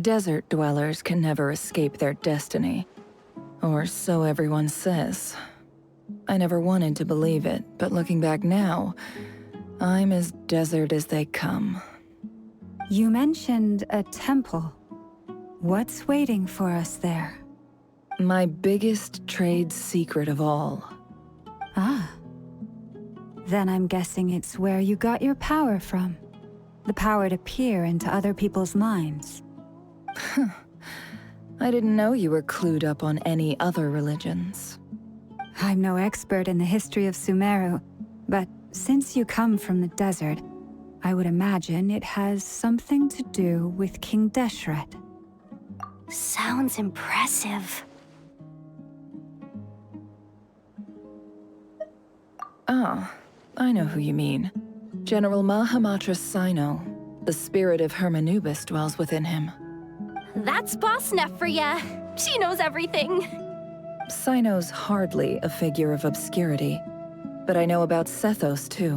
Desert dwellers can never escape their destiny. Or so everyone says. I never wanted to believe it, but looking back now, I'm as desert as they come. You mentioned a temple. What's waiting for us there? My biggest trade secret of all. Ah. Then I'm guessing it's where you got your power from. The power to peer into other people's minds. I didn't know you were clued up on any other religions. I'm no expert in the history of Sumeru, but since you come from the desert, I would imagine it has something to do with King Deshret. Sounds impressive. Oh, I know who you mean. General Mahamatra Sino. The spirit of Hermanubis dwells within him. That's Boss Neff for ya. She knows everything. Sino's hardly a figure of obscurity, but I know about Sethos too.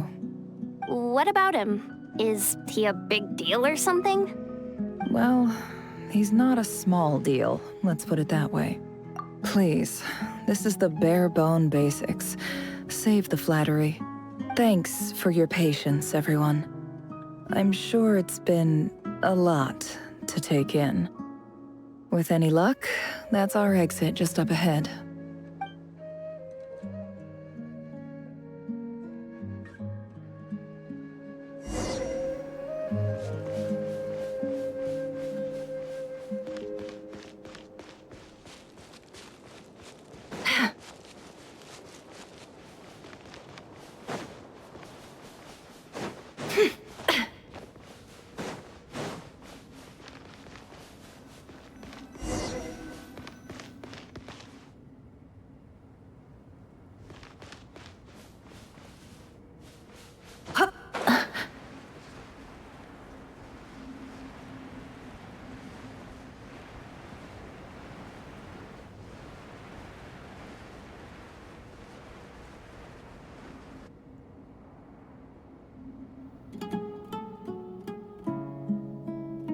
What about him? Is he a big deal or something? Well, he's not a small deal, let's put it that way. Please, this is the bare-bone basics. Save the flattery. Thanks for your patience, everyone. I'm sure it's been a lot to take in. With any luck, that's our exit just up ahead.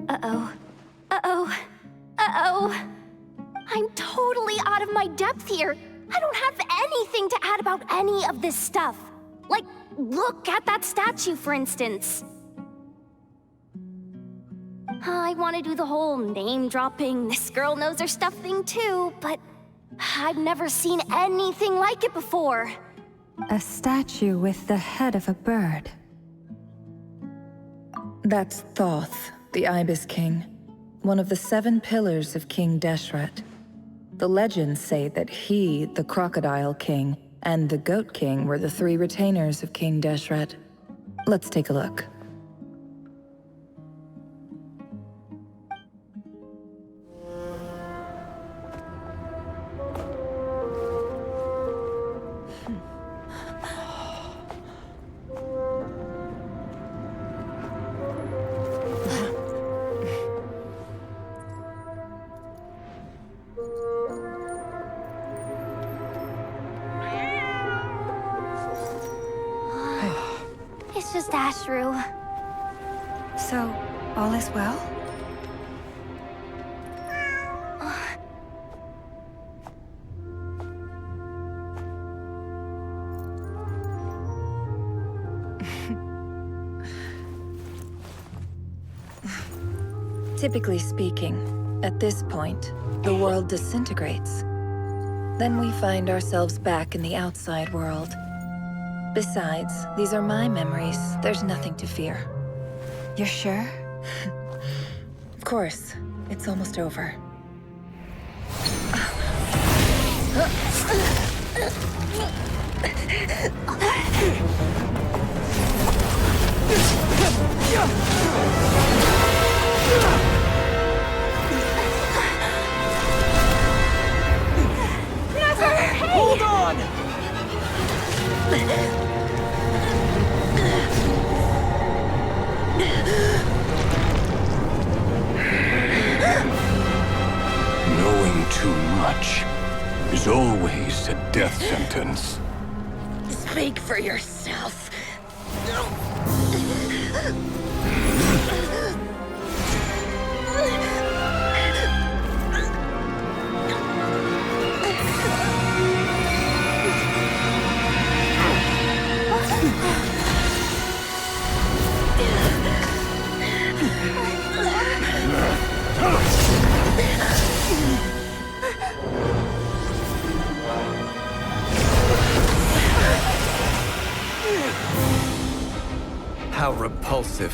Uh-oh. Uh-oh. Uh-oh. I'm totally out of my depth here. I don't have anything to add about any of this stuff. Like, look at that statue, for instance. I want to do the whole name-dropping, this girl knows her stuff thing too, but I've never seen anything like it before. A statue with the head of a bird. That's Thoth, the Ibis King, one of the 7 pillars of King Deshret. The legends say that he, the Crocodile King, and the Goat King were the 3 retainers of King Deshret. Let's take a look. It's just Ashru. So, all is well? Typically speaking, at this point, the world disintegrates. Then we find ourselves back in the outside world. Besides, these are my memories. There's nothing to fear. You're sure? Of course. It's almost over. Never! Hey! Hold on! Knowing too much is always a death sentence. Speak for yourself. How repulsive.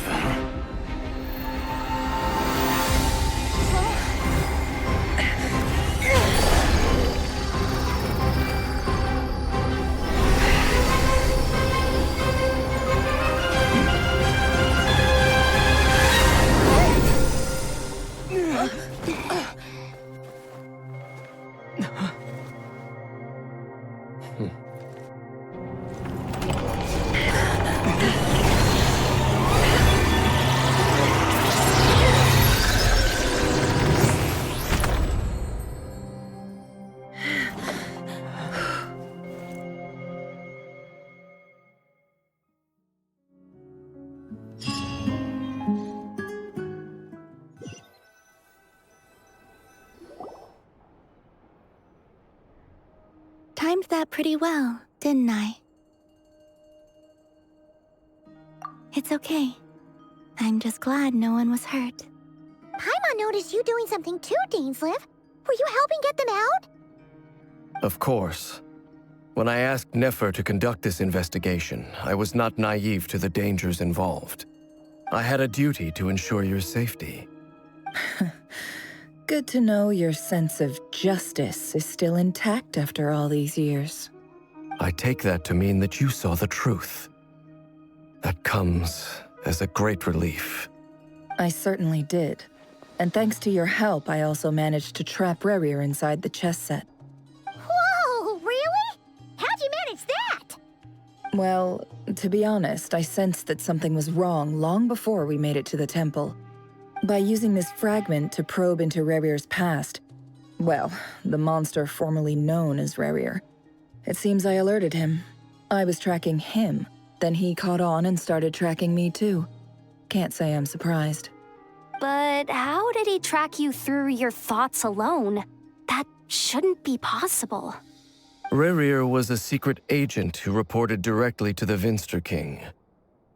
Timed that pretty well, didn't I? It's okay. I'm just glad no one was hurt. Paimon noticed you doing something too, Dainsleif. Were you helping get them out? Of course. When I asked Nefer to conduct this investigation, I was not naive to the dangers involved. I had a duty to ensure your safety. Good to know your sense of justice is still intact after all these years. I take that to mean that you saw the truth. That comes as a great relief. I certainly did. And thanks to your help, I also managed to trap Rerir inside the chess set. Whoa, really? How'd you manage that? Well, to be honest, I sensed that something was wrong long before we made it to the temple. By using this fragment to probe into Rerir's past, well, the monster formerly known as Rerir, it seems I alerted him. I was tracking him, then he caught on and started tracking me too. Can't say I'm surprised. But how did he track you through your thoughts alone? That shouldn't be possible. Rerir was a secret agent who reported directly to the Vinster King.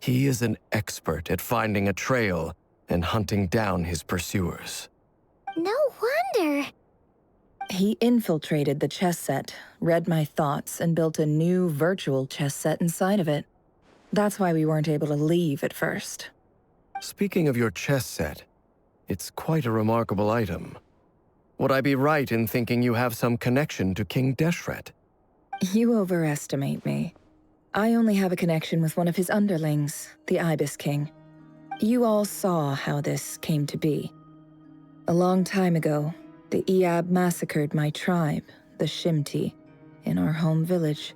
He is an expert at finding a trail and hunting down his pursuers. No wonder. He infiltrated the chess set, read my thoughts, and built a new virtual chess set inside of it. That's why we weren't able to leave at first. Speaking of your chess set, it's quite a remarkable item. Would I be right in thinking you have some connection to King Deshret? You overestimate me. I only have a connection with one of his underlings, the Ibis King. You all saw how this came to be. A long time ago, the Iab massacred my tribe, the Shimti, in our home village.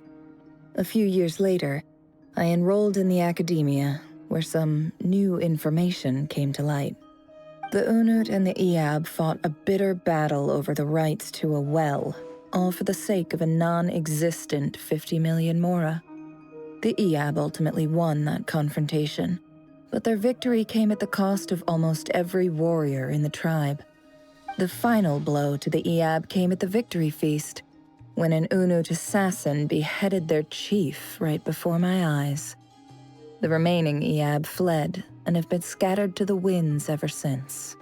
A few years later, I enrolled in the academia, where some new information came to light. The Unut and the Iab fought a bitter battle over the rights to a well, all for the sake of a non-existent 50 million mora. The Iab ultimately won that confrontation, but their victory came at the cost of almost every warrior in the tribe. The final blow to the Iab came at the victory feast, when an Unut assassin beheaded their chief right before my eyes. The remaining Iab fled and have been scattered to the winds ever since.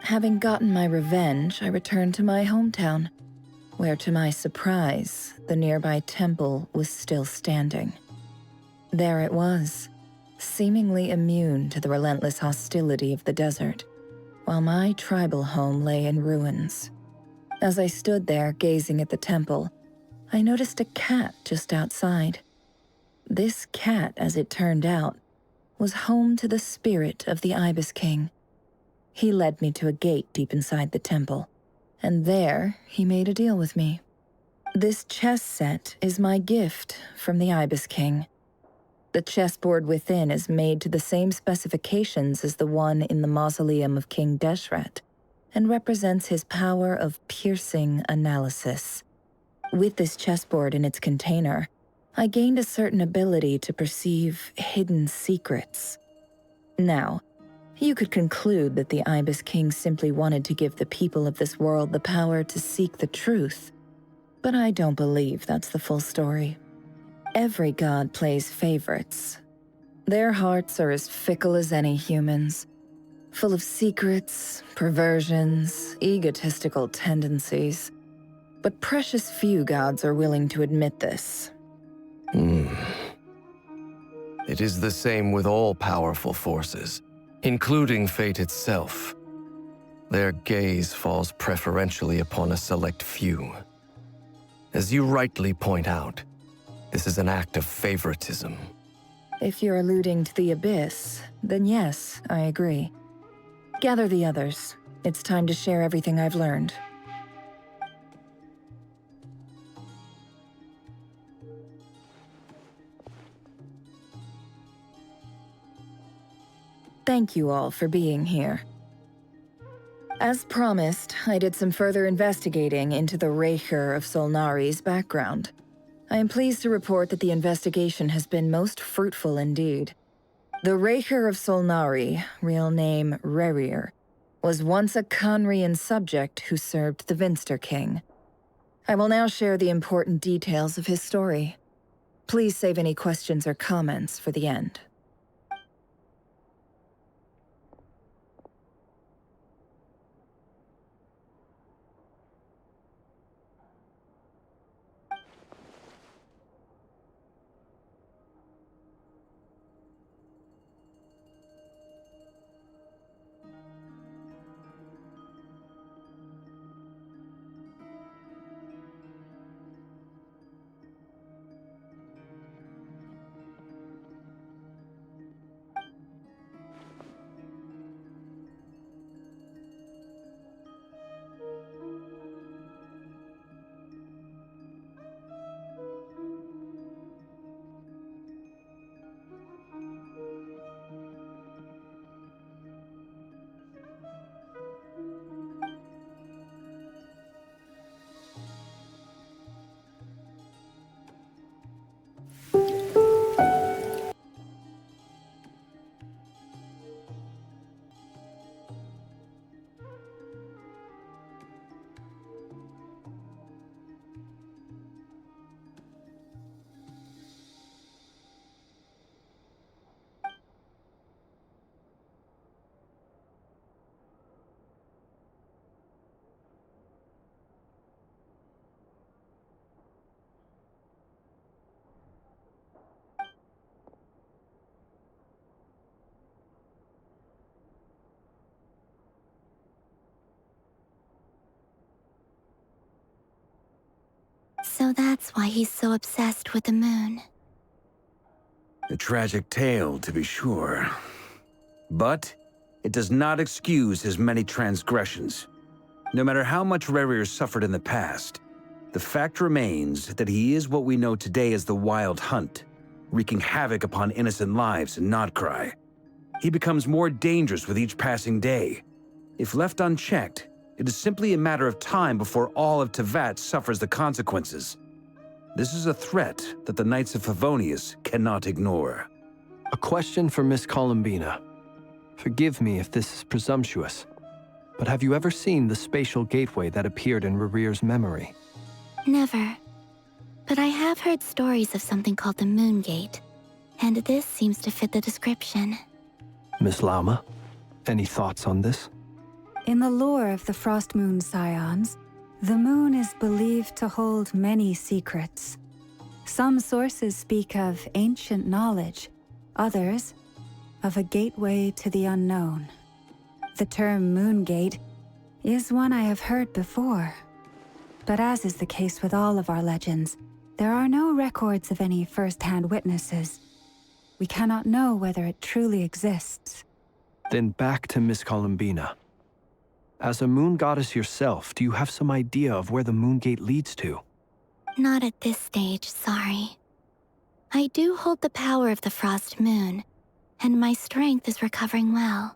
Having gotten my revenge, I returned to my hometown, where to my surprise, the nearby temple was still standing. There it was, seemingly immune to the relentless hostility of the desert, while my tribal home lay in ruins. As I stood there gazing at the temple, I noticed a cat just outside. This cat, as it turned out, was home to the spirit of the Ibis King. He led me to a gate deep inside the temple, and there he made a deal with me. This chess set is my gift from the Ibis King. The chessboard within is made to the same specifications as the one in the mausoleum of King Deshret, and represents his power of piercing analysis. With this chessboard in its container, I gained a certain ability to perceive hidden secrets. Now, you could conclude that the Ibis King simply wanted to give the people of this world the power to seek the truth, but I don't believe that's the full story. Every god plays favorites. Their hearts are as fickle as any human's, full of secrets, perversions, egotistical tendencies. But precious few gods are willing to admit this. It It is the same with all powerful forces, including fate itself. Their gaze falls preferentially upon a select few. As you rightly point out, this is an act of favoritism. If you're alluding to the Abyss, then yes, I agree. Gather the others. It's time to share everything I've learned. Thank you all for being here. As promised, I did some further investigating into the Raker of Solnari's background. I am pleased to report that the investigation has been most fruitful indeed. The Raker of Solnari, real name Rerir, was once a Conrian subject who served the Vinster King. I will now share the important details of his story. Please save any questions or comments for the end. So that's why he's so obsessed with the moon. A tragic tale, to be sure. But it does not excuse his many transgressions. No matter how much Rerir suffered in the past, the fact remains that he is what we know today as the Wild Hunt, wreaking havoc upon innocent lives in Nodcry. He becomes more dangerous with each passing day. If left unchecked, it is simply a matter of time before all of Teyvat suffers the consequences. This is a threat that the Knights of Favonius cannot ignore. A question for Miss Columbina. Forgive me if this is presumptuous, but have you ever seen the spatial gateway that appeared in Rerir's memory? Never. But I have heard stories of something called the Moon Gate, and this seems to fit the description. Miss Lauma, any thoughts on this? In the lore of the Frost Moon Scions, the moon is believed to hold many secrets. Some sources speak of ancient knowledge, others of a gateway to the unknown. The term Moon Gate is one I have heard before. But as is the case with all of our legends, there are no records of any first-hand witnesses. We cannot know whether it truly exists. Then back to Miss Columbina. As a moon goddess yourself, do you have some idea of where the Moon Gate leads to? Not at this stage, sorry. I do hold the power of the Frost Moon, and my strength is recovering well.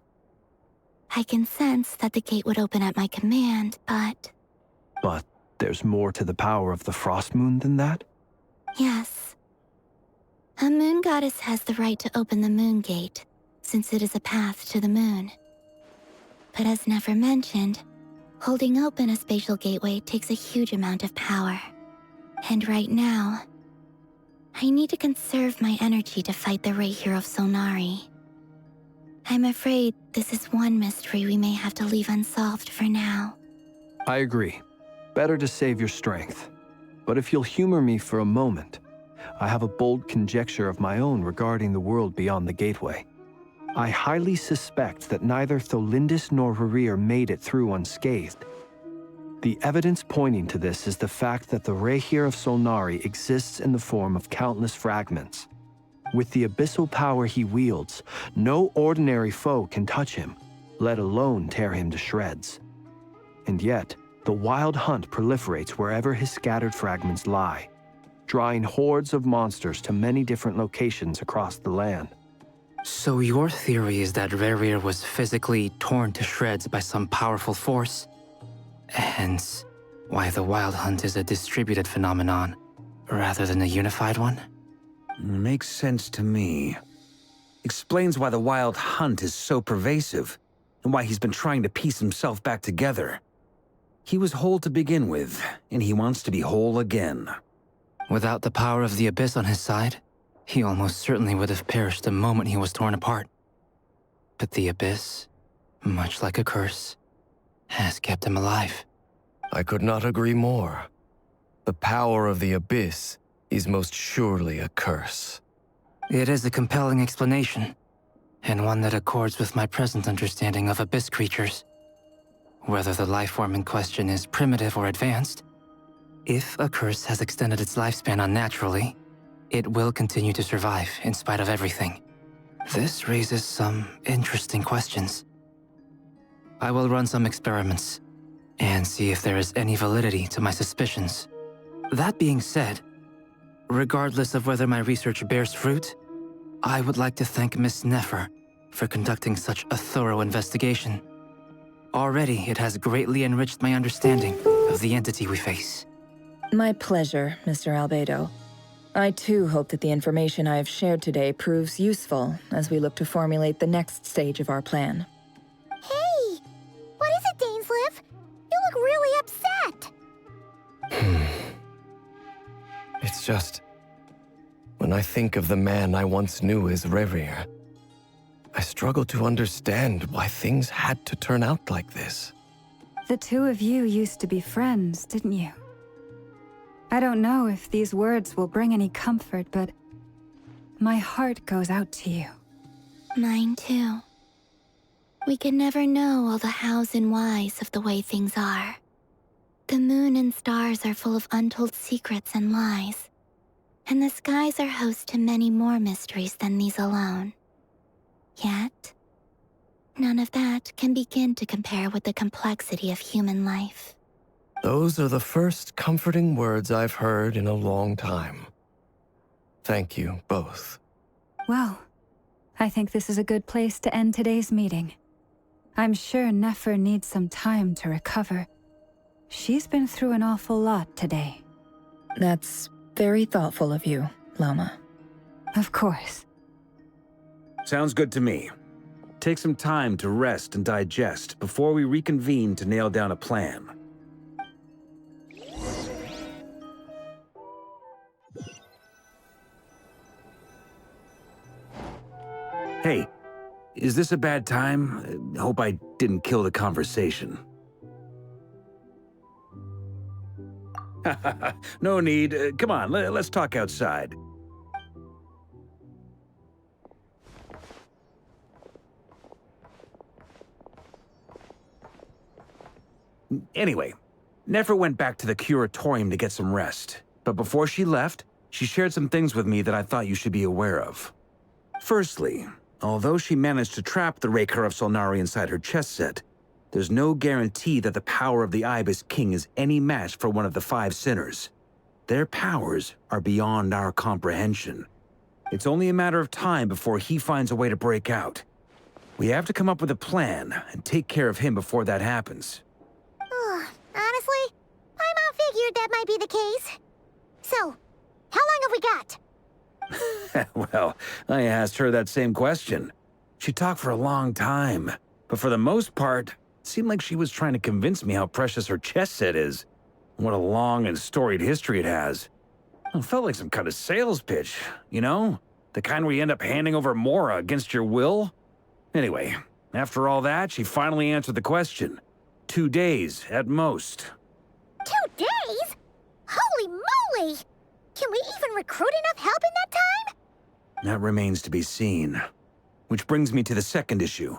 I can sense that the gate would open at my command, but... But there's more to the power of the Frost Moon than that? Yes. A moon goddess has the right to open the Moon Gate, since it is a path to the moon. But as never mentioned, holding open a spatial gateway takes a huge amount of power. And right now, I need to conserve my energy to fight the Raker of Solnari. I'm afraid this is one mystery we may have to leave unsolved for now. I agree. Better to save your strength. But if you'll humor me for a moment, I have a bold conjecture of my own regarding the world beyond the gateway. I highly suspect that neither Tholindis nor Rerir made it through unscathed. The evidence pointing to this is the fact that the Rehir of Solnari exists in the form of countless fragments. With the abyssal power he wields, no ordinary foe can touch him, let alone tear him to shreds. And yet, the Wild Hunt proliferates wherever his scattered fragments lie, drawing hordes of monsters to many different locations across the land. So your theory is that Rerir was physically torn to shreds by some powerful force? Hence, why the Wild Hunt is a distributed phenomenon, rather than a unified one? Makes sense to me. Explains why the Wild Hunt is so pervasive, and why he's been trying to piece himself back together. He was whole to begin with, and he wants to be whole again. Without the power of the Abyss on his side, he almost certainly would have perished the moment he was torn apart. But the Abyss, much like a curse, has kept him alive. I could not agree more. The power of the Abyss is most surely a curse. It is a compelling explanation, and one that accords with my present understanding of Abyss creatures. Whether the life form in question is primitive or advanced, if a curse has extended its lifespan unnaturally, it will continue to survive in spite of everything. This raises some interesting questions. I will run some experiments and see if there is any validity to my suspicions. That being said, regardless of whether my research bears fruit, I would like to thank Miss Nefer for conducting such a thorough investigation. Already, it has greatly enriched my understanding of the entity we face. My pleasure, Mr. Albedo. I too hope that the information I have shared today proves useful as we look to formulate the next stage of our plan. Hey! What is it, Dainsleif? You look really upset! It's just... when I think of the man I once knew as Rerir, I struggle to understand why things had to turn out like this. The two of you used to be friends, didn't you? I don't know if these words will bring any comfort, but my heart goes out to you. Mine too. We can never know all the hows and whys of the way things are. The moon and stars are full of untold secrets and lies, and the skies are host to many more mysteries than these alone. Yet, none of that can begin to compare with the complexity of human life. Those are the first comforting words I've heard in a long time. Thank you, both. Well, I think this is a good place to end today's meeting. I'm sure Nefer needs some time to recover. She's been through an awful lot today. That's very thoughtful of you, Lama. Of course. Sounds good to me. Take some time to rest and digest before we reconvene to nail down a plan. Hey, is this a bad time? Hope I didn't kill the conversation. No need. Come on, let's talk outside. Anyway, Nefer went back to the curatorium to get some rest. But before she left, she shared some things with me that I thought you should be aware of. Firstly, although she managed to trap the Raker of Solnari inside her chess set, there's no guarantee that the power of the Ibis King is any match for one of the 5 sinners. Their powers are beyond our comprehension. It's only a matter of time before he finds a way to break out. We have to come up with a plan and take care of him before that happens. Honestly, Paimon figured that might be the case. So, how long have we got? Well, I asked her that same question. She talked for a long time, but for the most part, it seemed like she was trying to convince me how precious her chess set is, and what a long and storied history it has. It felt like some kind of sales pitch, you know? The kind where you end up handing over Mora against your will? Anyway, after all that, she finally answered the question. 2 days, at most. 2 days? Holy moly! Can we even recruit enough help in that time? That remains to be seen. Which brings me to the second issue.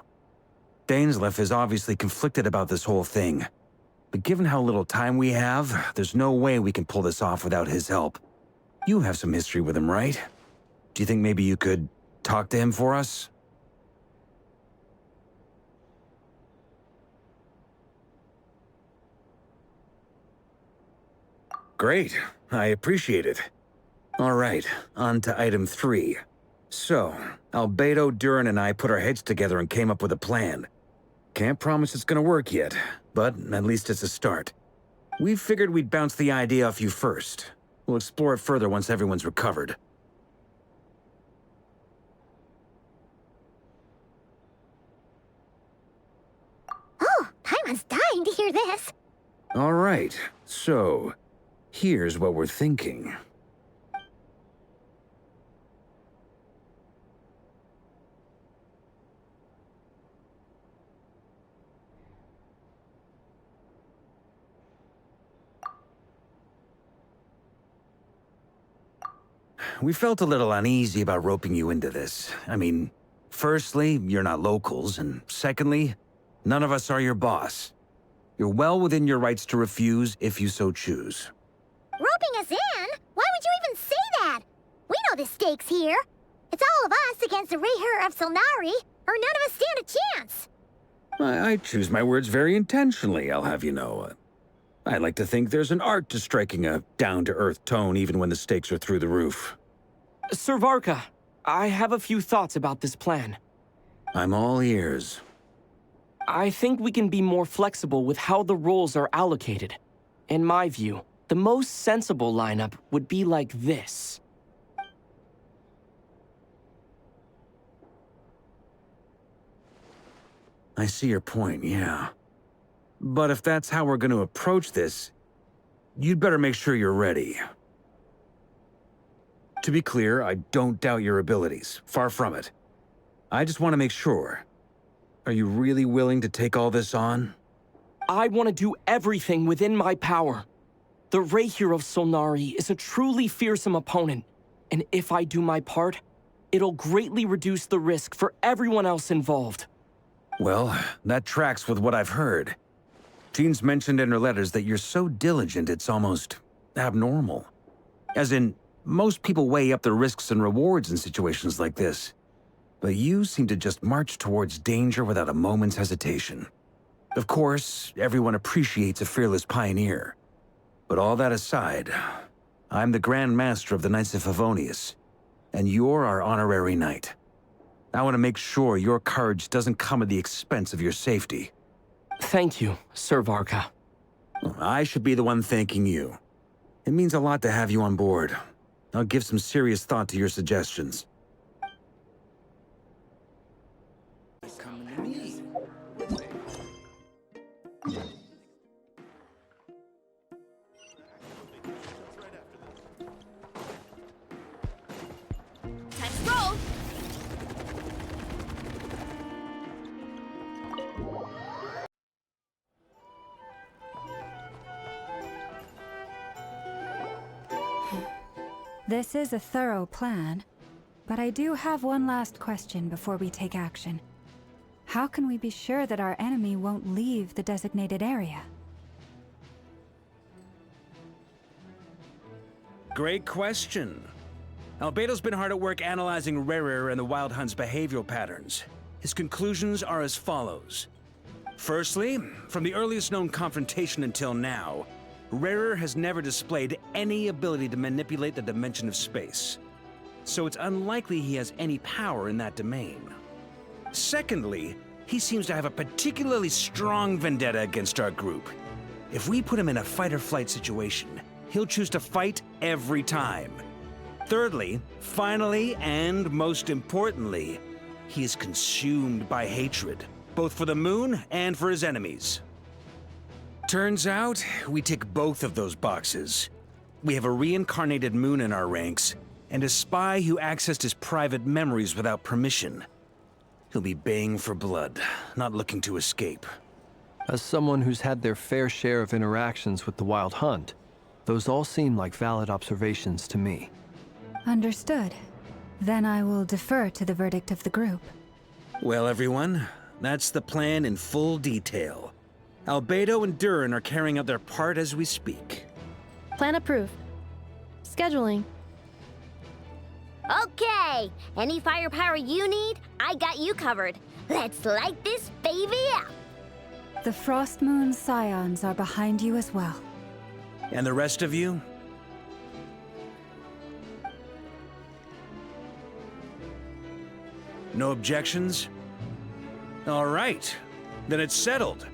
Dainsleif is obviously conflicted about this whole thing. But given how little time we have, there's no way we can pull this off without his help. You have some history with him, right? Do you think maybe you could talk to him for us? Great. I appreciate it. All right, on to item 3. So, Albedo, Durin, and I put our heads together and came up with a plan. Can't promise it's gonna work yet, but at least it's a start. We figured we'd bounce the idea off you first. We'll explore it further once everyone's recovered. Oh, Paimon's dying to hear this. All right, so here's what we're thinking. We felt a little uneasy about roping you into this. I mean, firstly, you're not locals, and secondly, none of us are your boss. You're well within your rights to refuse if you so choose. Roping us in? Why would you even say that? We know the stakes here. It's all of us against the Rayher of Solnari, or none of us stand a chance. I choose my words very intentionally, I'll have you know. I like to think there's an art to striking a down-to-earth tone even when the stakes are through the roof. Sir Varka, I have a few thoughts about this plan. I'm all ears. I think we can be more flexible with how the roles are allocated. In my view, the most sensible lineup would be like this. I see your point, yeah. But if that's how we're going to approach this, you'd better make sure you're ready. To be clear, I don't doubt your abilities. Far from it. I just want to make sure. Are you really willing to take all this on? I want to do everything within my power. The Rayher of Solnari is a truly fearsome opponent, and if I do my part, it'll greatly reduce the risk for everyone else involved. Well, that tracks with what I've heard. Jean's mentioned in her letters that you're so diligent it's almost abnormal. As in, most people weigh up the risks and rewards in situations like this. But you seem to just march towards danger without a moment's hesitation. Of course, everyone appreciates a fearless pioneer. But all that aside, I'm the Grand Master of the Knights of Favonius, and you're our honorary knight. I want to make sure your courage doesn't come at the expense of your safety. Thank you, Sir Varka. I should be the one thanking you. It means a lot to have you on board. I'll give some serious thought to your suggestions. Time to roll! This is a thorough plan, but I do have one last question before we take action. How can we be sure that our enemy won't leave the designated area? Great question. Albedo's been hard at work analyzing Rayher and the Wild Hunt's behavioral patterns. His conclusions are as follows. Firstly, from the earliest known confrontation until now, Rayher has never displayed any ability to manipulate the dimension of space. So it's unlikely he has any power in that domain. Secondly, he seems to have a particularly strong vendetta against our group. If we put him in a fight-or-flight situation, he'll choose to fight every time. Thirdly, finally, and most importantly, he is consumed by hatred, both for the moon and for his enemies. Turns out, we tick both of those boxes. We have a reincarnated moon in our ranks, and a spy who accessed his private memories without permission. He'll be baying for blood, not looking to escape. As someone who's had their fair share of interactions with the Wild Hunt, those all seem like valid observations to me. Understood. Then I will defer to the verdict of the group. Well, everyone, that's the plan in full detail. Albedo and Durin are carrying out their part as we speak. Plan approved. Scheduling. Okay, any firepower you need, I got you covered. Let's light this baby up. The Frost Moon Scions are behind you as well. And the rest of you? No objections? All right, then it's settled.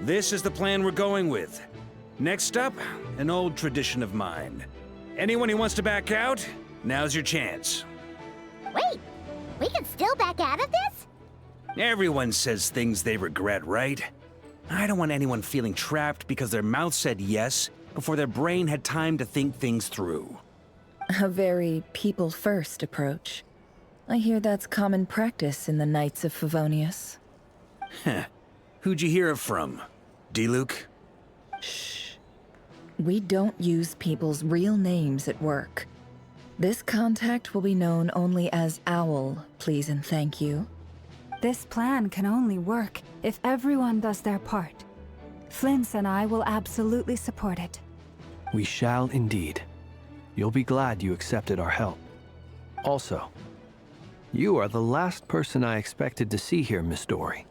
This is the plan we're going with. Next up, an old tradition of mine. Anyone who wants to back out, now's your chance. Wait, we can still back out of this? Everyone says things they regret, right? I don't want anyone feeling trapped because their mouth said yes before their brain had time to think things through. A very people-first approach. I hear that's common practice in the Knights of Favonius. Heh. Who'd you hear it from? D-Luke? Shh. We don't use people's real names at work. This contact will be known only as Owl, please and thank you. This plan can only work if everyone does their part. Flint's and I will absolutely support it. We shall indeed. You'll be glad you accepted our help. Also, you are the last person I expected to see here, Miss Dory.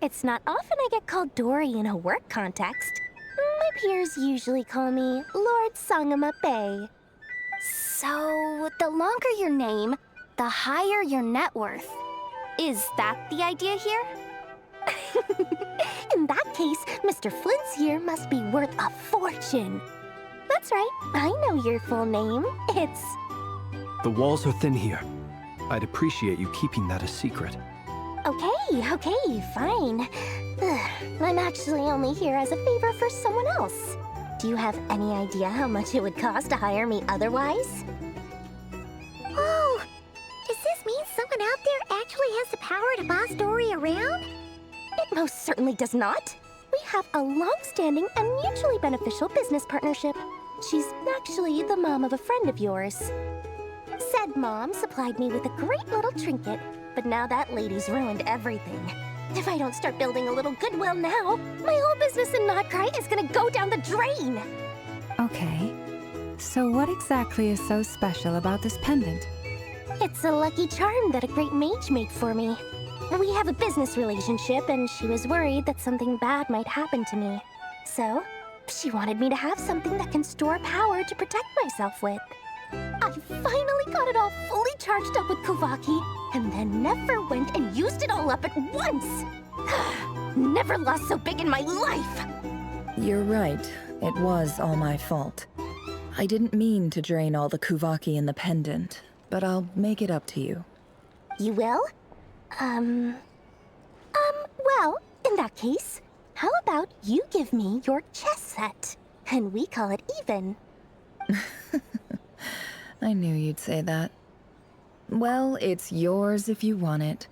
It's not often I get called Dory in a work context. My peers usually call me Lord Sangama Bay. So, the longer your name, the higher your net worth. Is that the idea here? In that case, Mr. Flint's here must be worth a fortune. That's right, I know your full name. It's... The walls are thin here. I'd appreciate you keeping that a secret. Okay, fine. Ugh, I'm actually only here as a favor for someone else. Do you have any idea how much it would cost to hire me otherwise? Oh, does this mean someone out there actually has the power to boss Dory around? It most certainly does not. We have a long-standing and mutually beneficial business partnership. She's actually the mom of a friend of yours. Said mom supplied me with a great little trinket, but now that lady's ruined everything. If I don't start building a little goodwill now, my whole business in Notcry is gonna go down the drain! Okay. So what exactly is so special about this pendant? It's a lucky charm that a great mage made for me. We have a business relationship, and she was worried that something bad might happen to me. So, she wanted me to have something that can store power to protect myself with. I finally got it all fully charged up with Kuvaki, and then never went and used it all up at once! Never lost so big in my life! You're right. It was all my fault. I didn't mean to drain all the Kuvaki in the pendant, but I'll make it up to you. You will? Well, in that case, how about you give me your chess set, and we call it even? I knew you'd say that. Well, it's yours if you want it.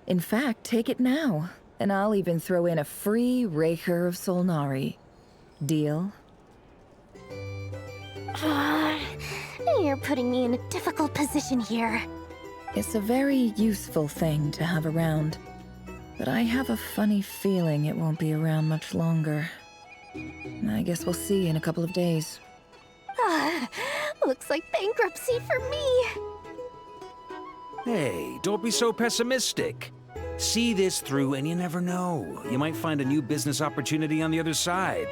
In fact, take it now, and I'll even throw in a free Raker of Solnari. Deal? You're putting me in a difficult position here. It's a very useful thing to have around, but I have a funny feeling it won't be around much longer. I guess we'll see in a couple of days. Looks like bankruptcy for me. Hey, don't be so pessimistic. See this through and you never know. You might find a new business opportunity on the other side.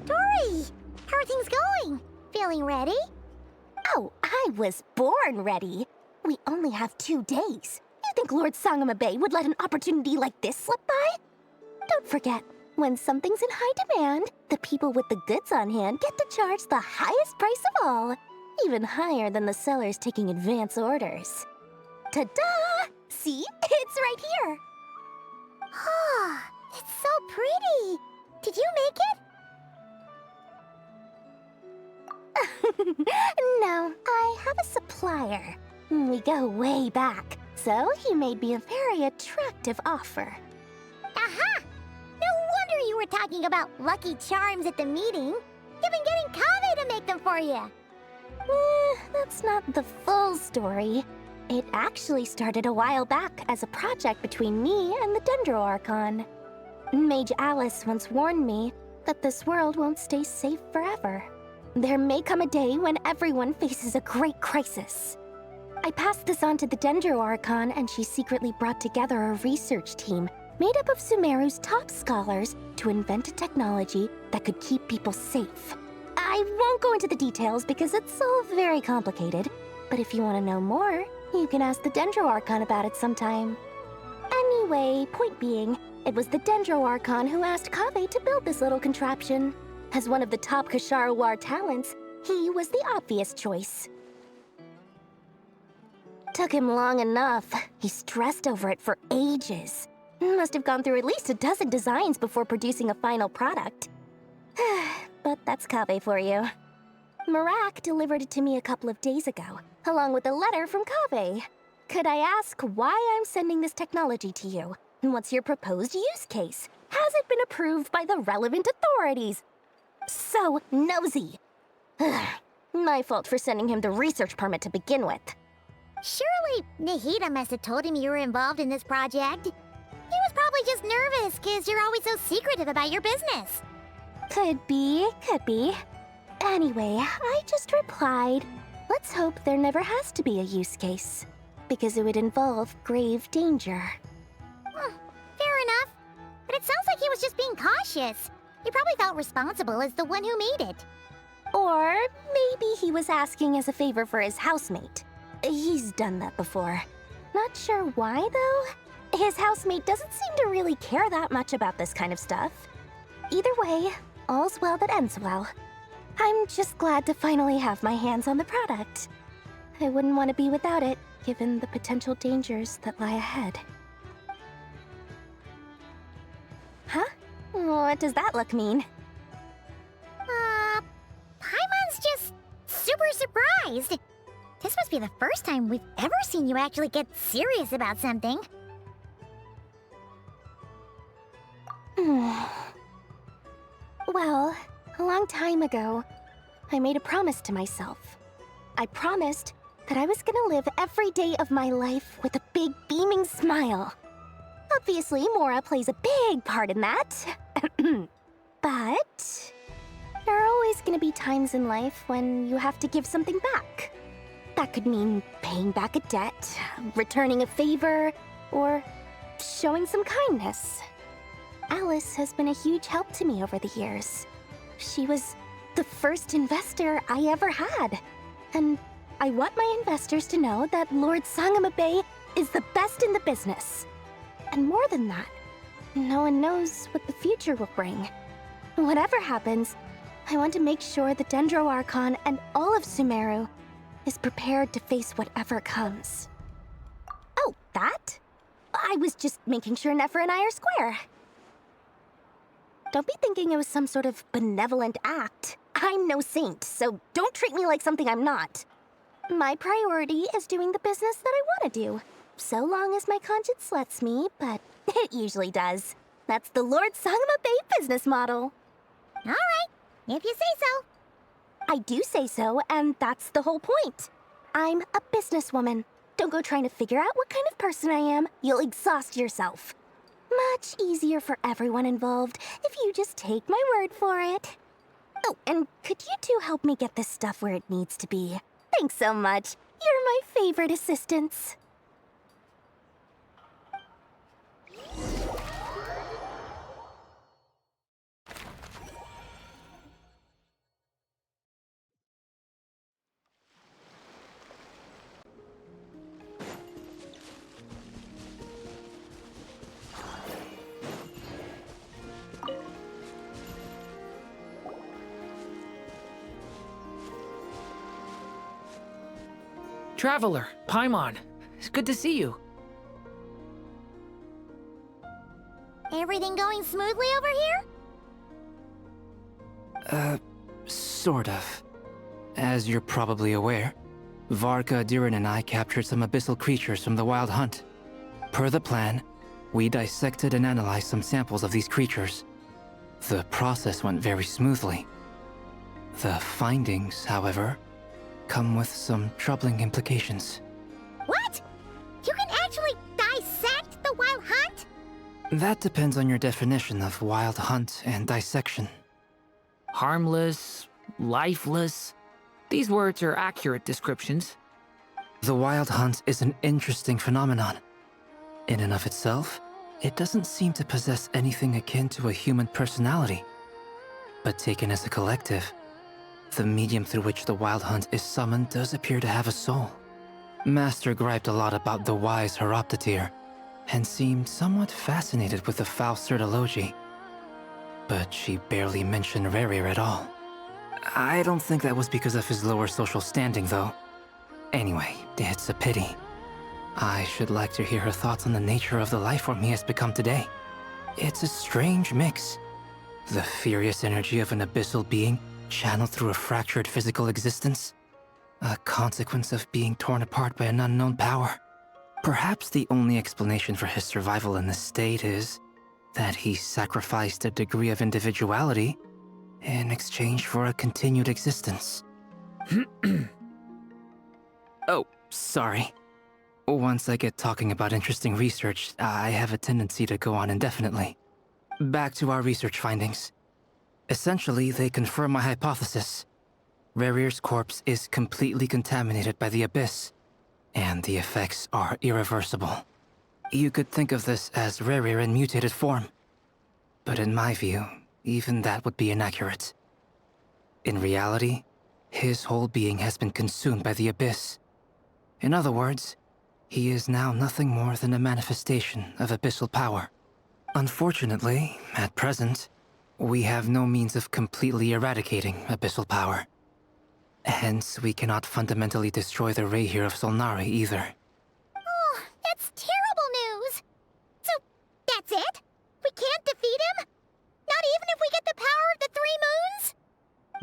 Dory, how are things going? Feeling ready? Oh, I was born ready. We only have 2 days. You think Lord Sangama Bay would let an opportunity like this slip by? Don't forget, when something's in high demand, the people with the goods on hand get to charge the highest price of all. even higher than the sellers taking advance orders. Ta-da! See? It's right here! Oh, it's so pretty! Did you make it? No, I have a supplier. We go way back, so he made me a very attractive offer. Aha! No wonder you were talking about Lucky Charms at the meeting. You've been getting Kaveh to make them for you. That's not the full story. It actually started a while back as a project between me and the Dendro Archon. Mage Alice once warned me that this world won't stay safe forever. There may come a day when everyone faces a great crisis. I passed this on to the Dendro Archon, and she secretly brought together a research team made up of Sumeru's top scholars to invent a technology that could keep people safe. I won't go into the details because it's all very complicated, but if you want to know more, you can ask the Dendro Archon about it sometime. Anyway, point being, it was the Dendro Archon who asked Kaveh to build this little contraption. As one of the top Kashara War talents, he was the obvious choice. Took him long enough. He stressed over it for ages. Must have gone through at least a dozen designs before producing a final product. But that's Kaveh for you. Marak delivered it to me a couple of days ago, along with a letter from Kaveh. Could I ask why I'm sending this technology to you? What's your proposed use case? Has it been approved by the relevant authorities? So nosy. My fault for sending him the research permit to begin with. Surely Nahida must have told him you were involved in this project. He was probably just nervous because you're always so secretive about your business. Could be, could be. Anyway, I just replied, let's hope there never has to be a use case, because it would involve grave danger. Fair enough. But it sounds like he was just being cautious. He probably felt responsible as the one who made it. Or maybe he was asking as a favor for his housemate. He's done that before. Not sure why, though. His housemate doesn't seem to really care that much about this kind of stuff. Either way, all's well that ends well. I'm just glad to finally have my hands on the product. I wouldn't want to be without it, given the potential dangers that lie ahead. Huh? What does that look mean? Paimon's just super surprised. This must be the first time we've ever seen you actually get serious about something. Well, a long time ago, I made a promise to myself. I promised that I was gonna live every day of my life with a big beaming smile. Obviously, Mora plays a big part in that. But there are always gonna be times in life when you have to give something back. That could mean paying back a debt, returning a favor, or showing some kindness. Alice has been a huge help to me over the years. She was the first investor I ever had. And I want my investors to know that Lord Sangama Bay is the best in the business. And more than that, no one knows what the future will bring. Whatever happens, I want to make sure the Dendro Archon and all of Sumeru is prepared to face whatever comes. Oh, that? I was just making sure Nefer and I are square. Don't be thinking it was some sort of benevolent act. I'm no saint, so don't treat me like something I'm not. My priority is doing the business that I want to do, so long as my conscience lets me, but it usually does. That's the Lord Sangama Bay business model. All right, if you say so. I do say so, and that's the whole point. I'm a businesswoman. Don't go trying to figure out what kind of person I am. You'll exhaust yourself. Much easier for everyone involved if you just take my word for it. Oh, and could you two help me get this stuff where it needs to be? Thanks so much. You're my favorite assistants. Traveler, Paimon. It's good to see you. Everything going smoothly over here? Sort of. As you're probably aware, Varka, Durin, and I captured some abyssal creatures from the Wild Hunt. Per the plan, we dissected and analyzed some samples of these creatures. The process went very smoothly. The findings, however, come with some troubling implications. What? You can actually dissect the Wild Hunt? That depends on your definition of Wild Hunt and dissection. Harmless, lifeless. These words are accurate descriptions. The Wild Hunt is an interesting phenomenon. In and of itself, it doesn't seem to possess anything akin to a human personality. But taken as a collective, the medium through which the Wild Hunt is summoned does appear to have a soul. Master griped a lot about the wise Horoptetyr, and seemed somewhat fascinated with the Faustsert Elegy. But she barely mentioned Rerir at all. I don't think that was because of his lower social standing, though. Anyway, it's a pity. I should like to hear her thoughts on the nature of the lifeform he has become today. It's a strange mix. The furious energy of an abyssal being channeled through a fractured physical existence. A consequence of being torn apart by an unknown power. Perhaps the only explanation for his survival in this state is that he sacrificed a degree of individuality in exchange for a continued existence. Oh, sorry. Once I get talking about interesting research, I have a tendency to go on indefinitely. Back to our research findings. Essentially, they confirm my hypothesis. Rerir's corpse is completely contaminated by the Abyss, and the effects are irreversible. You could think of this as Rerir in mutated form. But in my view, even that would be inaccurate. In reality, his whole being has been consumed by the Abyss. In other words, he is now nothing more than a manifestation of abyssal power. Unfortunately, at present, we have no means of completely eradicating abyssal power. Hence, we cannot fundamentally destroy the Rehyr of Solnari either. Oh, that's terrible news! So, that's it? We can't defeat him? Not even if we get the power of the Three Moons?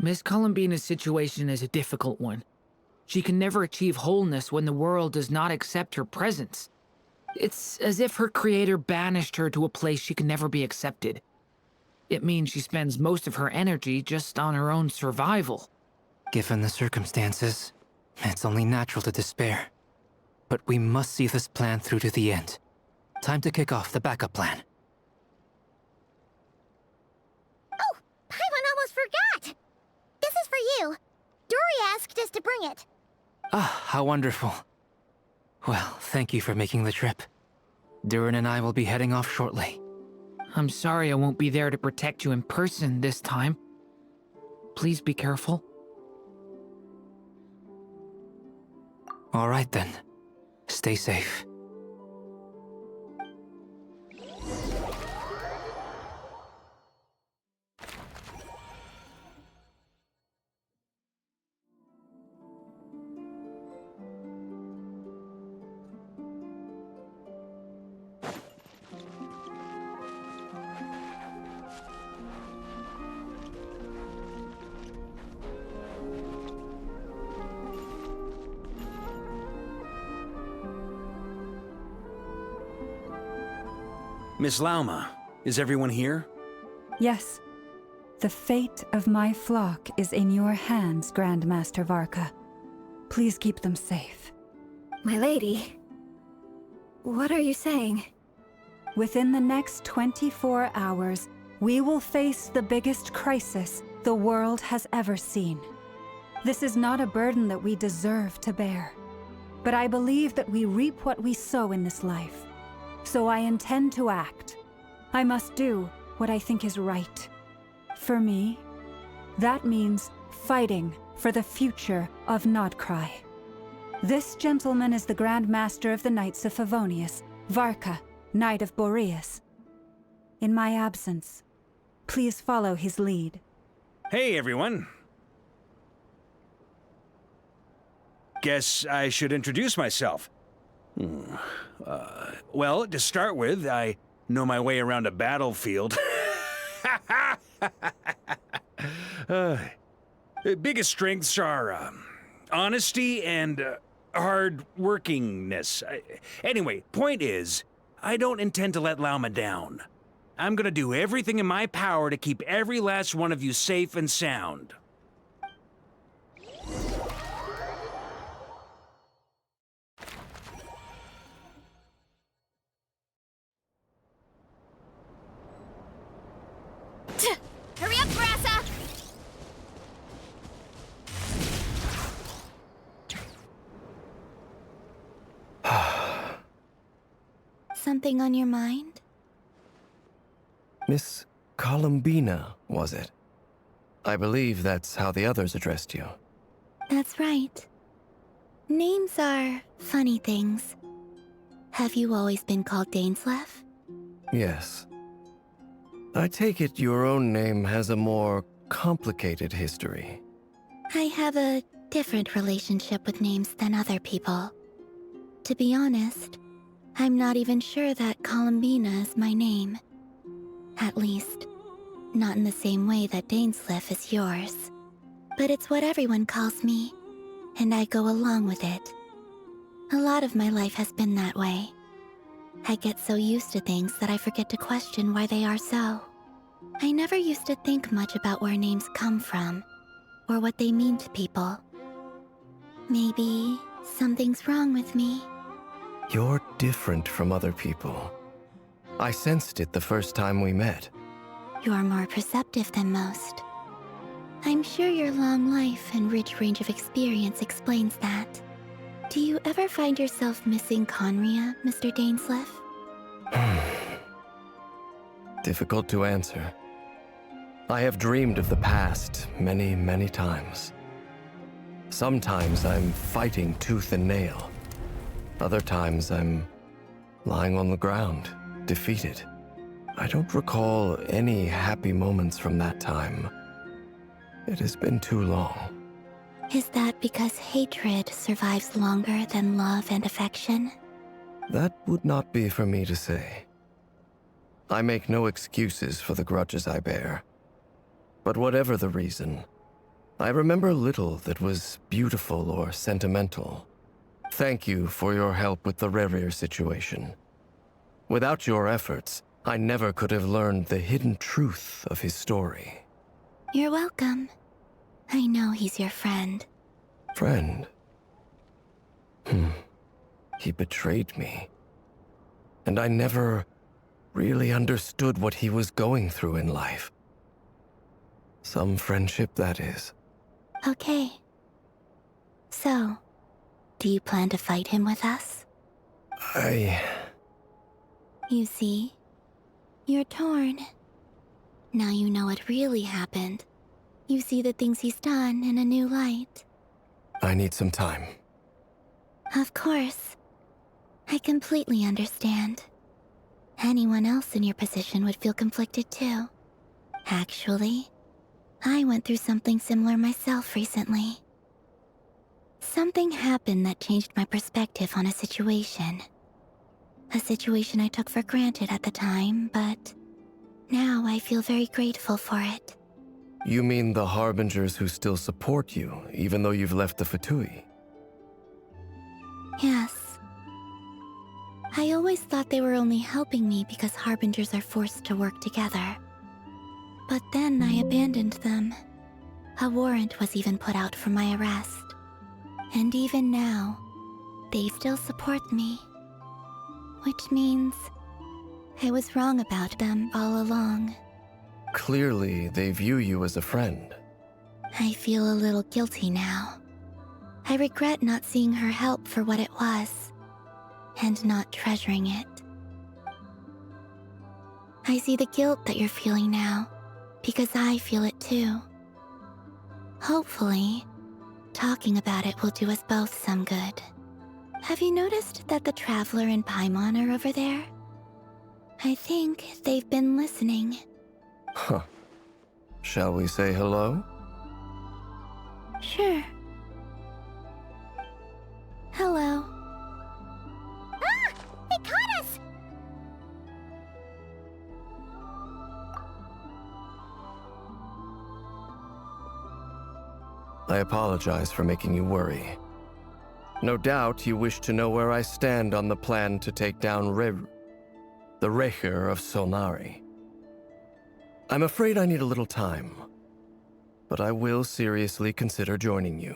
Miss Columbina's situation is a difficult one. She can never achieve wholeness when the world does not accept her presence. It's as if her creator banished her to a place she can never be accepted. It means she spends most of her energy just on her own survival. Given the circumstances, it's only natural to despair. But we must see this plan through to the end. Time to kick off the backup plan. Oh, Paimon almost forgot! This is for you. Dory asked us to bring it. Ah, how wonderful. Well, thank you for making the trip. Durin and I will be heading off shortly. I'm sorry I won't be there to protect you in person this time. Please be careful. All right then. Stay safe. Miss Lauma, is everyone here? Yes. The fate of my flock is in your hands, Grandmaster Varka. Please keep them safe. My lady, what are you saying? Within the next 24 hours, we will face the biggest crisis the world has ever seen. This is not a burden that we deserve to bear, but I believe that we reap what we sow in this life. So I intend to act. I must do what I think is right. For me, that means fighting for the future of Nodcry. This gentleman is the Grand Master of the Knights of Favonius, Varka, Knight of Boreas. In my absence, please follow his lead. Hey, everyone. guess I should introduce myself. Well, to start with, I know my way around a battlefield. Biggest strengths are honesty and hard-workingness. Anyway, point is, I don't intend to let Lauma down. I'm gonna do everything in my power to keep every last one of you safe and sound. Hurry up, Grassa! Something on your mind? Miss Columbina, was it? I believe that's how the others addressed you. That's right. Names are funny things. Have you always been called Dainsleif? Yes. I take it your own name has a more complicated history. I have a different relationship with names than other people. To be honest, I'm not even sure that Columbina is my name. At least, not in the same way that Dainsleif is yours. But it's what everyone calls me, and I go along with it. A lot of my life has been that way. I get so used to things that I forget to question why they are so. I never used to think much about where names come from, or what they mean to people. Maybe something's wrong with me. You're different from other people. I sensed it the first time we met. You're more perceptive than most. I'm sure your long life and rich range of experience explains that. Do you ever find yourself missing Conria, Mr. Dainsleif? Difficult to answer. I have dreamed of the past many, many times. Sometimes I'm fighting tooth and nail. Other times I'm lying on the ground, defeated. I don't recall any happy moments from that time. It has been too long. Is that because hatred survives longer than love and affection? That would not be for me to say. I make no excuses for the grudges I bear. But whatever the reason, I remember little that was beautiful or sentimental. Thank you for your help with the Rerir situation. Without your efforts, I never could have learned the hidden truth of his story. You're welcome. I know he's your friend. Friend? He betrayed me. And I never really understood what he was going through in life. Some friendship, that is. Okay. So, do you plan to fight him with us? You see, you're torn. Now you know what really happened. You see the things he's done in a new light. I need some time. Of course. I completely understand. Anyone else in your position would feel conflicted too. Actually, I went through something similar myself recently. Something happened that changed my perspective on a situation. A situation I took for granted at the time, but now I feel very grateful for it. You mean the Harbingers who still support you, even though you've left the Fatui? Yes. I always thought they were only helping me because Harbingers are forced to work together. But then I abandoned them. A warrant was even put out for my arrest. And even now, they still support me. Which means I was wrong about them all along. Clearly, they view you as a friend. I feel a little guilty now. I regret not seeing her help for what it was, and not treasuring it. I see the guilt that you're feeling now, because I feel it too. Hopefully, talking about it will do us both some good. Have you noticed that the Traveler and Paimon are over there? I think they've been listening. Huh. Shall we say hello? Sure. Hello. Ah! They caught us! I apologize for making you worry. No doubt you wish to know where I stand on the plan to take down the Raker of Solnari. I'm afraid I need a little time, but I will seriously consider joining you.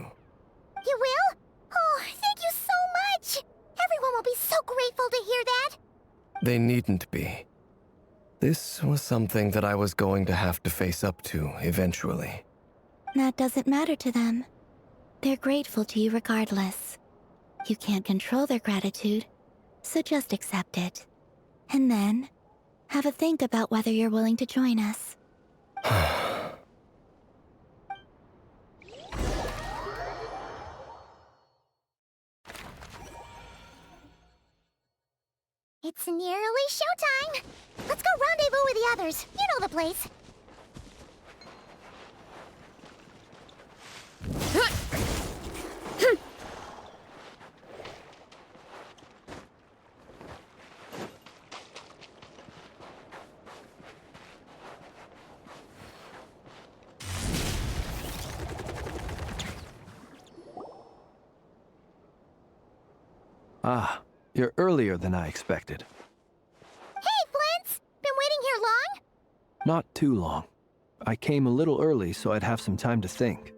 You will? Oh, thank you so much! Everyone will be so grateful to hear that! They needn't be. This was something that I was going to have to face up to eventually. That doesn't matter to them. They're grateful to you regardless. You can't control their gratitude, so just accept it. And then, have a think about whether you're willing to join us. It's nearly showtime! Let's go rendezvous with the others. You know the place. Ah, you're earlier than I expected. Hey, Flint's! Been waiting here long? Not too long. I came a little early so I'd have some time to think.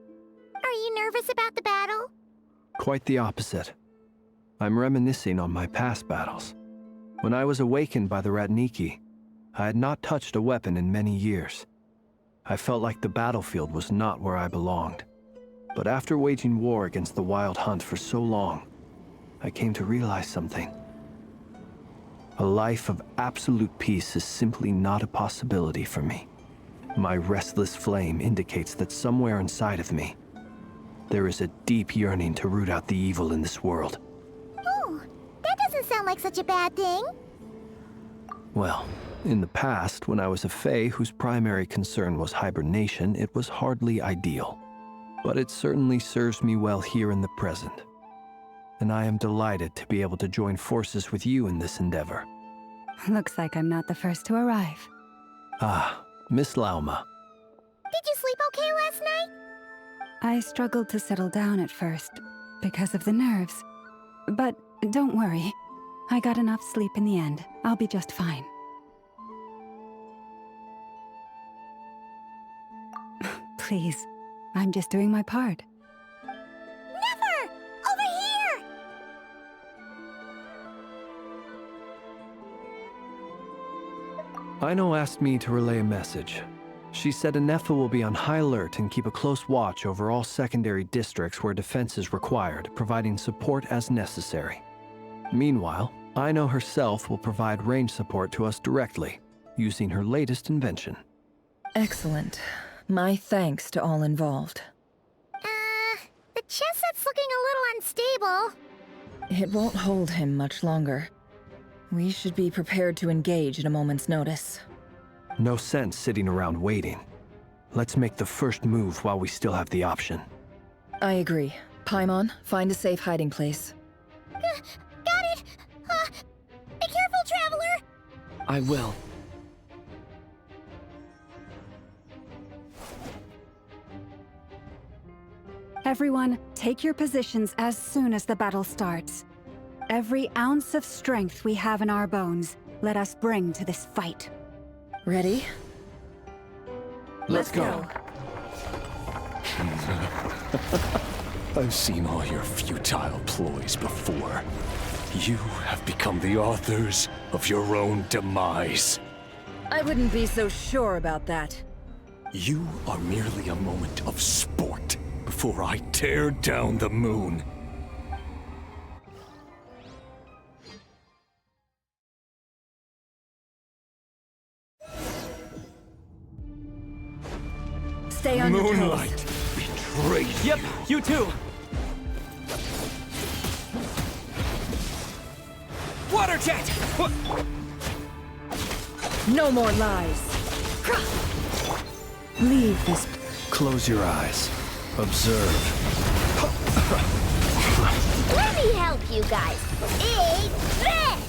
Are you nervous about the battle? Quite the opposite. I'm reminiscing on my past battles. When I was awakened by the Ratniki, I had not touched a weapon in many years. I felt like the battlefield was not where I belonged. But after waging war against the Wild Hunt for so long, I came to realize something. A life of absolute peace is simply not a possibility for me. My restless flame indicates that somewhere inside of me, there is a deep yearning to root out the evil in this world. Oh, that doesn't sound like such a bad thing. Well, in the past, when I was a Fae whose primary concern was hibernation, it was hardly ideal. But it certainly serves me well here in the present. And I am delighted to be able to join forces with you in this endeavor. Looks like I'm not the first to arrive. Ah, Miss Lauma. Did you sleep okay last night? I struggled to settle down at first, because of the nerves. But don't worry. I got enough sleep in the end. I'll be just fine. Please, I'm just doing my part. Never! Over here! Aino asked me to relay a message. She said Anefa will be on high alert and keep a close watch over all secondary districts where defense is required, providing support as necessary. Meanwhile, Aino herself will provide range support to us directly, using her latest invention. Excellent. My thanks to all involved. The chess set's looking a little unstable. It won't hold him much longer. We should be prepared to engage at a moment's notice. No sense sitting around waiting. Let's make the first move while we still have the option. I agree. Paimon, find a safe hiding place. Got it! Be careful, Traveler! I will. Everyone, take your positions as soon as the battle starts. Every ounce of strength we have in our bones, let us bring to this fight. Ready? Let's go. I've seen all your futile ploys before. You have become the authors of your own demise. I wouldn't be so sure about that. You are merely a moment of sport before I tear down the moon. Stay on your toes. Moonlight betrayed you. Yep, you too. Water jet! No more lies. Leave this. Close your eyes. Observe. Let me help! help you guys. Eat this!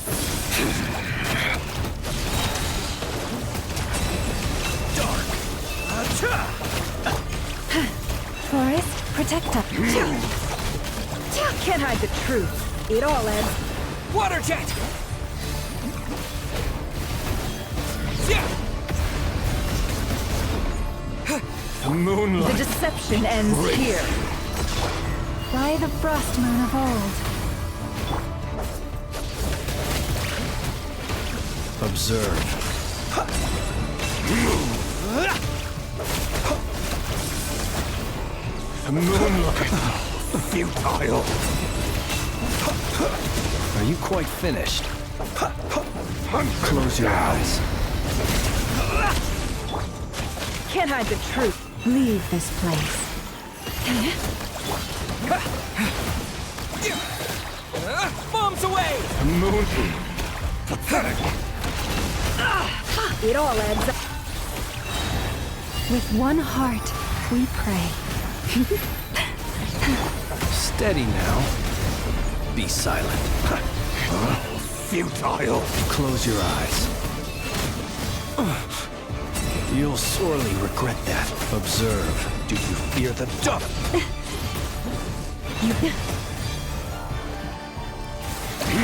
Forest, protect us. Can't hide the truth. It all ends. Water jet! Moonlight. The deception ends here. By the frost moon of old. Observe. Moonlight. Futile. Are you quite finished? Close your eyes. Can't hide the truth. Leave this place. Bombs away! Moonlight. Pathetic. It all adds up. With one heart, we pray. Steady now. Be silent. Futile. Close your eyes. You'll sorely regret that. Observe. Do you fear the dark?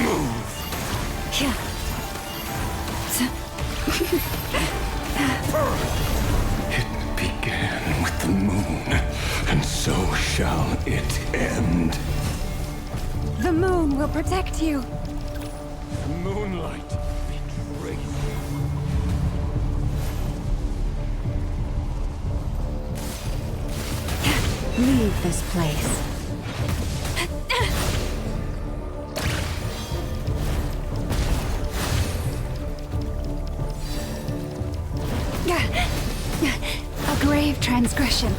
Move. It began with the moon, and so shall it end. The moon will protect you. Moonlight. Leave this place. A grave transgression.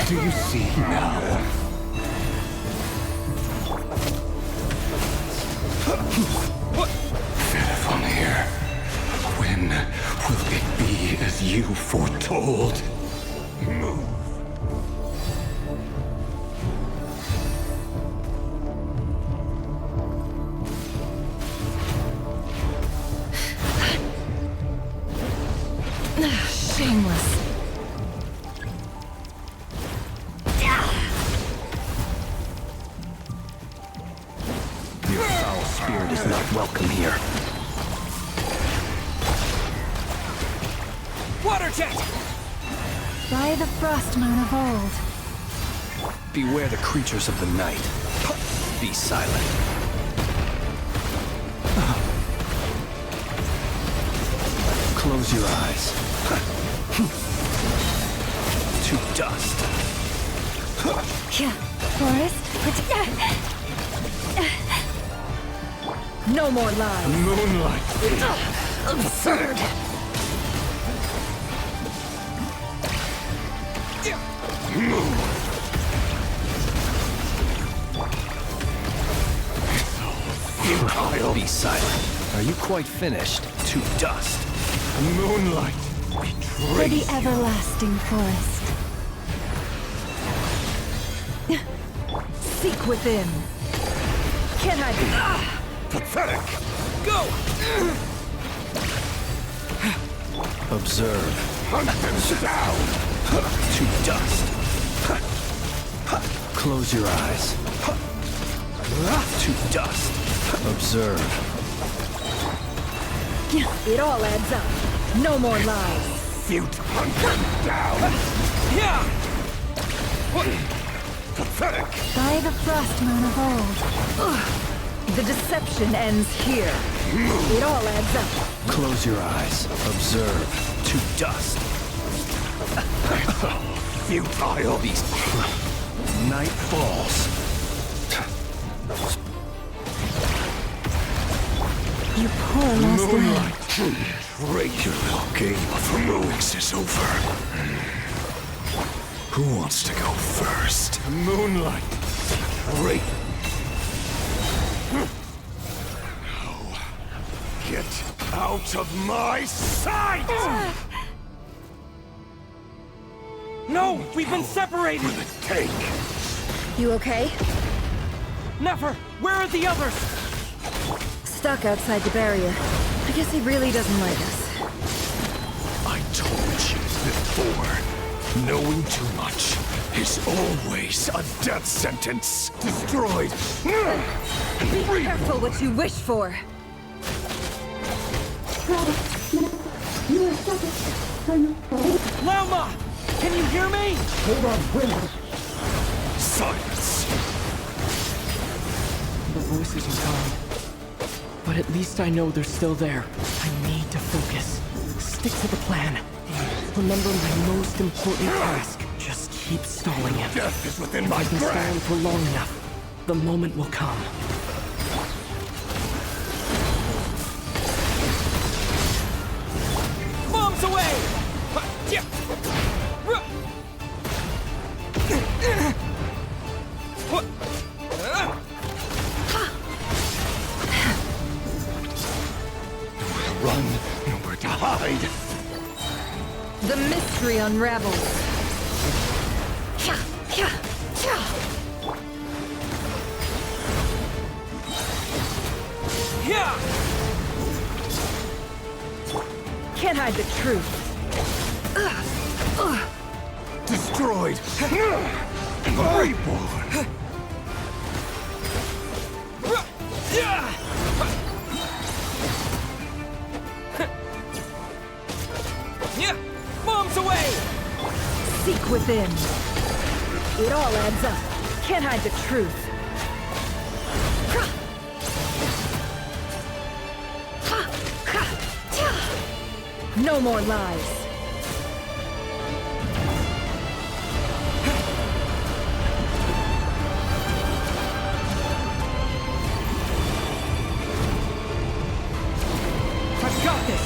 Do you see now? Vedifenir, when will it be as you foretold? Move. Shameless. Your foul spirit is not welcome here. Water jet! By the frost moon of old. Beware the creatures of the night. Be silent. Close your eyes. To dust. Forest, no more lies. Moonlight. Absurd. Futile. Be silent. Are you quite finished? To dust. Moonlight. For the everlasting forest. Seek within. Can I be? Pathetic. Go! Observe. Hunt them down. To dust. Close your eyes. To dust. Observe. It all adds up. No more lies. Hunt them down. Yeah! Pathetic. By the frost moon of old. The deception ends here. It all adds up. Close your eyes. Observe. To dust. Futile. Beast. Night falls. You poor lost lamb. Your little game of heroics is over. Who wants to go first? Moonlight. Great. Now, get out of my sight! No! We've been separated! Take! You okay? Never! Where are the others? Stuck outside the barrier. I guess he really doesn't like us. I told you before. Knowing too much is always a death sentence. Destroyed. Be careful what you wish for. Lauma! Can you hear me? Hold on, wait. Silence. The voices are gone. But at least I know they're still there. I need to focus. Stick to the plan. Remember my most important task. Just keep stalling him. Death is within my I've been grasp. stalling for long enough. The moment will come. Bombs away! Run, nowhere to hide. The mystery unravels. Can't hide the truth. Destroyed. Reborn. Bombs away! Seek within. It all adds up. Can't hide the truth. No more lies. I've got this!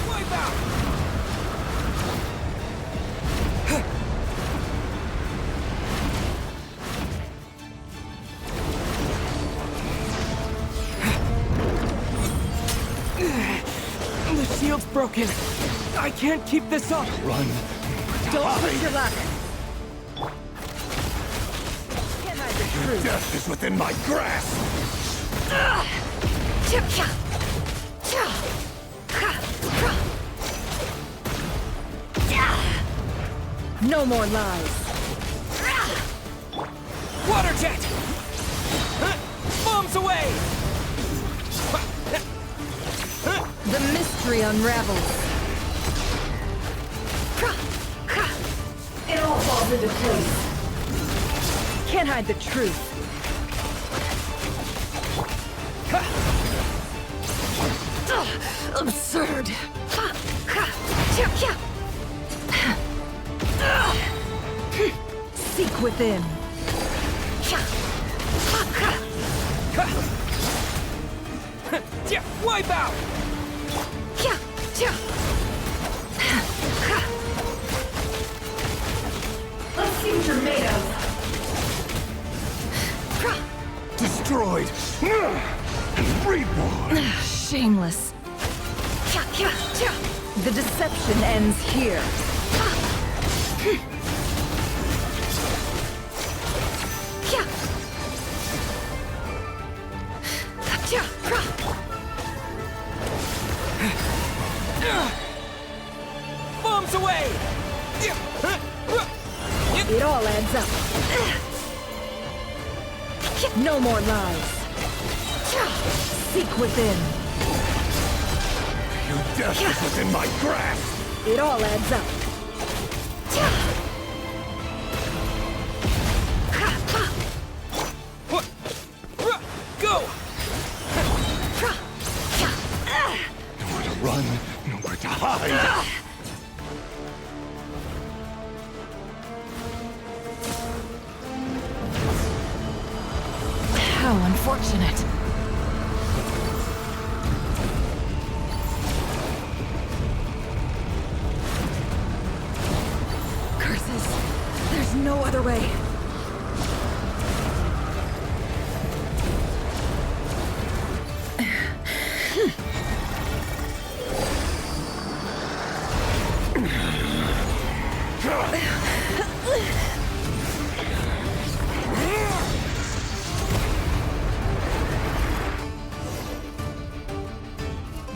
Wipe out! The shield's broken. I can't keep this up. Run. Don't push your luck. Can't hide the truth. Death is within my grasp. No more lies. Water jet! Bombs away! The mystery unravels. It all falls into place. Can't hide the truth. Absurd. Seek within. Wipe out! Let's see what you're made of. Destroyed. Reborn. Shameless. The deception ends here. Bombs away! It all adds up. No more lies. Seek within. Your death is within my grasp. It all adds up. Go! Nowhere to run, nowhere to hide. How unfortunate. Curses. There's no other way.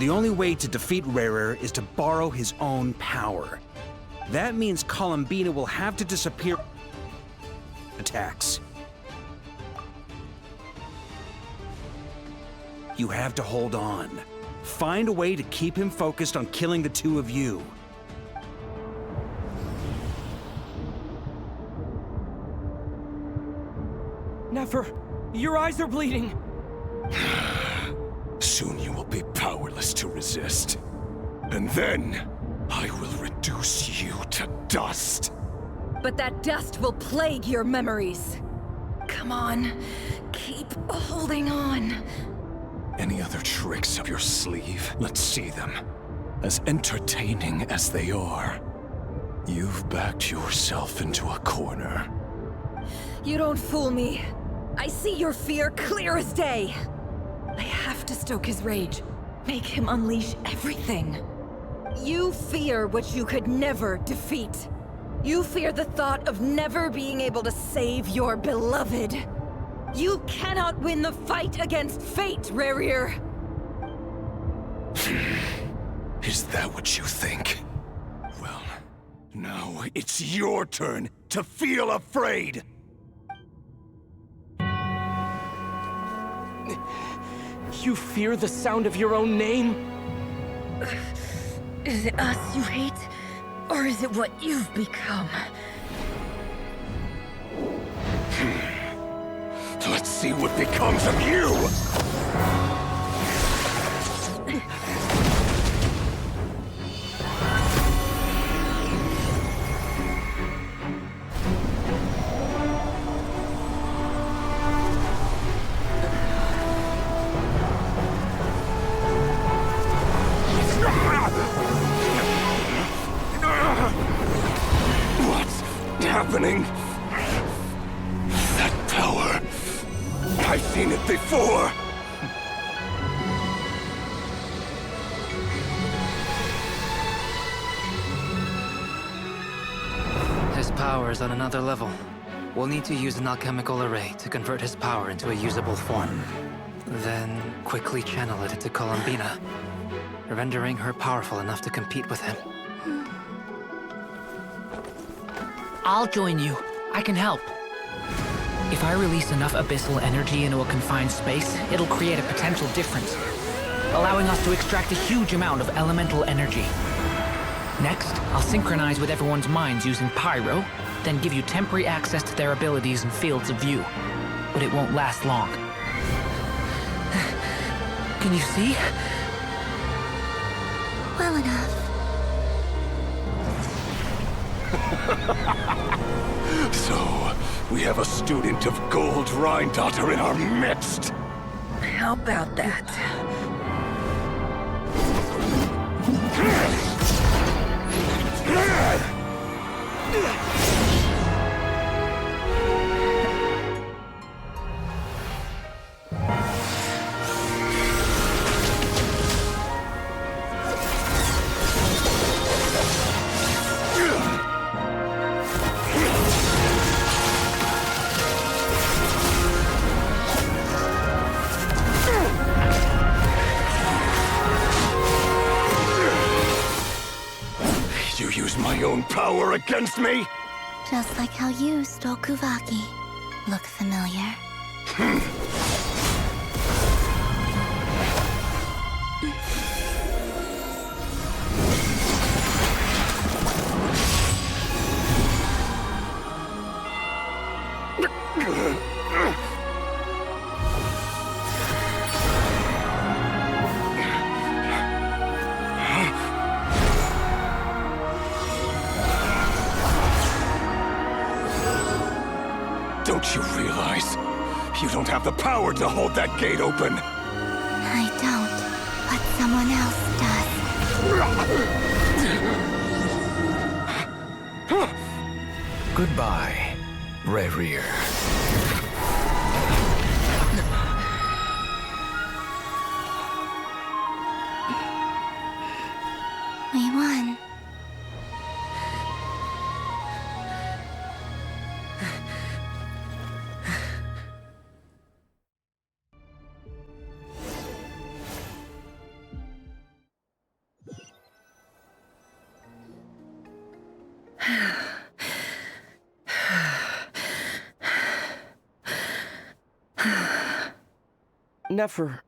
the only way to defeat Rarer is to borrow his own power. That means Columbina will have to disappear. Attacks. You have to hold on. Find a way to keep him focused on killing the two of you. Nefer, your eyes are bleeding. Soon you will be powerless to resist. And then, I will reduce you to dust. But that dust will plague your memories. Come on, keep holding on. Any other tricks up your sleeve? Let's see them. As entertaining as they are. You've backed yourself into a corner. You don't fool me. I see your fear clear as day. I have to stoke his rage. Make him unleash everything. You fear what you could never defeat. You fear the thought of never being able to save your beloved. You cannot win the fight against fate, Rarir. Is that what you think? Well, now it's your turn to feel afraid! You fear the sound of your own name? Is it us you hate? Or is it what you've become? Let's see what becomes of you! What's happening? That power. I've seen it before. His power is on another level. We'll need to use an alchemical array to convert his power into a usable form. Then quickly channel it into Columbina, rendering her powerful enough to compete with him. I'll join you. I can help. If I release enough abyssal energy into a confined space, it'll create a potential difference, allowing us to extract a huge amount of elemental energy. Next, I'll synchronize with everyone's minds using Pyro, then give you temporary access to their abilities and fields of view. But it won't last long. Can you see? Well enough. So, we have a student of Gold Rheindotter in our midst. How about that? You use my own power against me? Just like how you stole Kuvaki. Look familiar? Don't you realize? You don't have the power to hold that gate open. I don't, but someone else does. Goodbye, Rarir. We won. Nefer,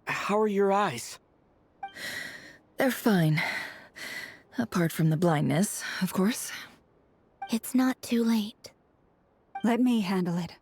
how are your eyes? They're fine. Apart from the blindness, of course. It's not too late. Let me handle it.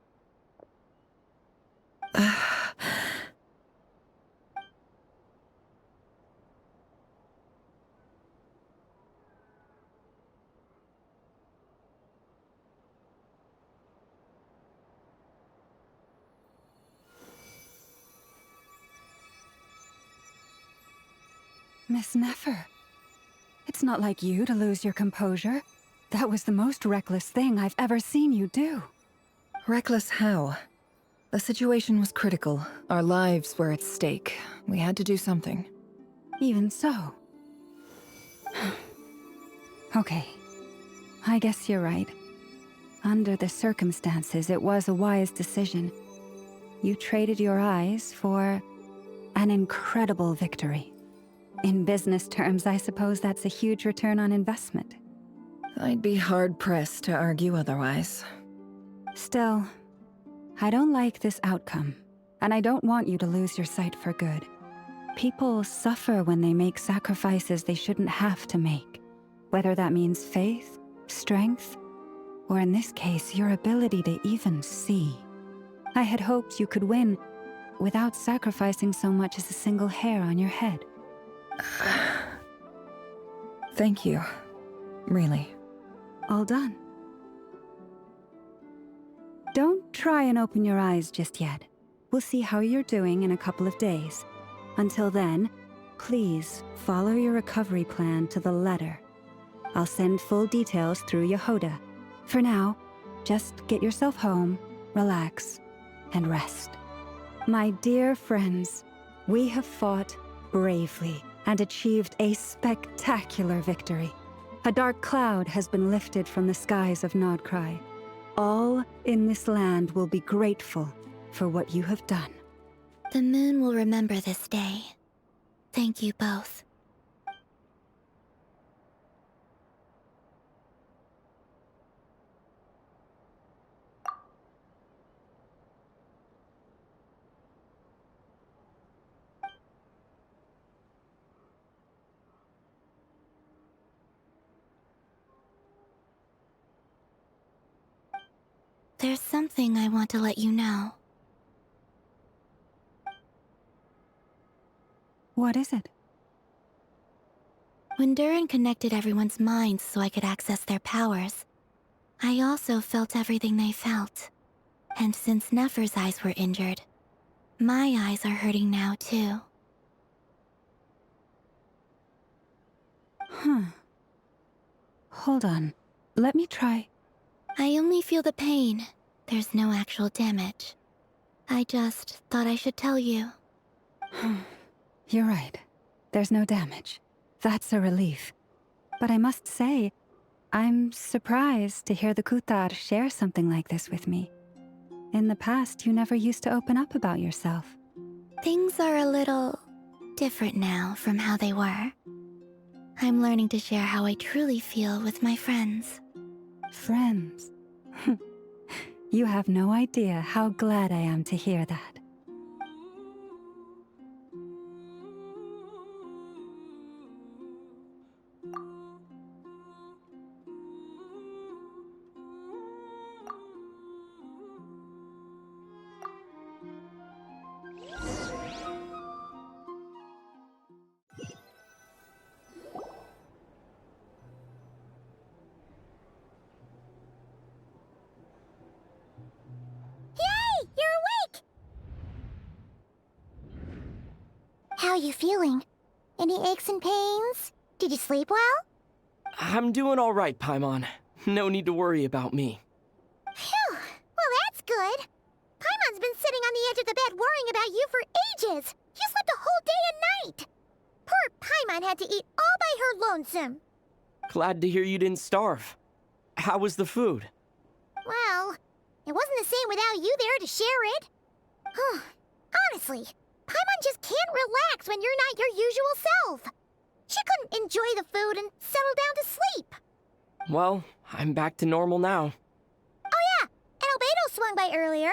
Miss Nefer, it's not like you to lose your composure. That was the most reckless thing I've ever seen you do. Reckless how? The situation was critical. Our lives were at stake. We had to do something. Even so. Okay. I guess you're right. Under the circumstances, it was a wise decision. You traded your eyes for an incredible victory. In business terms, I suppose that's a huge return on investment. I'd be hard-pressed to argue otherwise. Still, I don't like this outcome, and I don't want you to lose your sight for good. People suffer when they make sacrifices they shouldn't have to make, whether that means faith, strength, or in this case, your ability to even see. I had hoped you could win without sacrificing so much as a single hair on your head. Thank you. Really. All done. Don't try and open your eyes just yet. We'll see how you're doing in a couple of days. Until then, please follow your recovery plan to the letter. I'll send full details through Yehoda. For now, just get yourself home, relax, and rest. My dear friends, we have fought bravely and achieved a spectacular victory. A dark cloud has been lifted from the skies of Nodcry. All in this land will be grateful for what you have done. The moon will remember this day. Thank you both. There's something I want to let you know. What is it? When Durin connected everyone's minds so I could access their powers, I also felt everything they felt. And since Nefer's eyes were injured, my eyes are hurting now too. Huh. Hold on. Let me try. I only feel the pain. There's no actual damage. I just thought I should tell you. You're right. There's no damage. That's a relief. But I must say, I'm surprised to hear the Kutar share something like this with me. In the past, you never used to open up about yourself. Things are a little different now from how they were. I'm learning to share how I truly feel with my friends. Friends? You have no idea how glad I am to hear that. How are you feeling? Any aches and pains? Did you sleep well? I'm doing all right, Paimon. No need to worry about me. Phew! Well, that's good. Paimon's been sitting on the edge of the bed worrying about you for ages. You slept a whole day and night. Poor Paimon had to eat all by her lonesome. Glad to hear you didn't starve. How was the food? Well, it wasn't the same without you there to share it. Honestly, Paimon just can't relax when you're not your usual self. She couldn't enjoy the food and settle down to sleep. Well, I'm back to normal now. Oh yeah, and Albedo swung by earlier.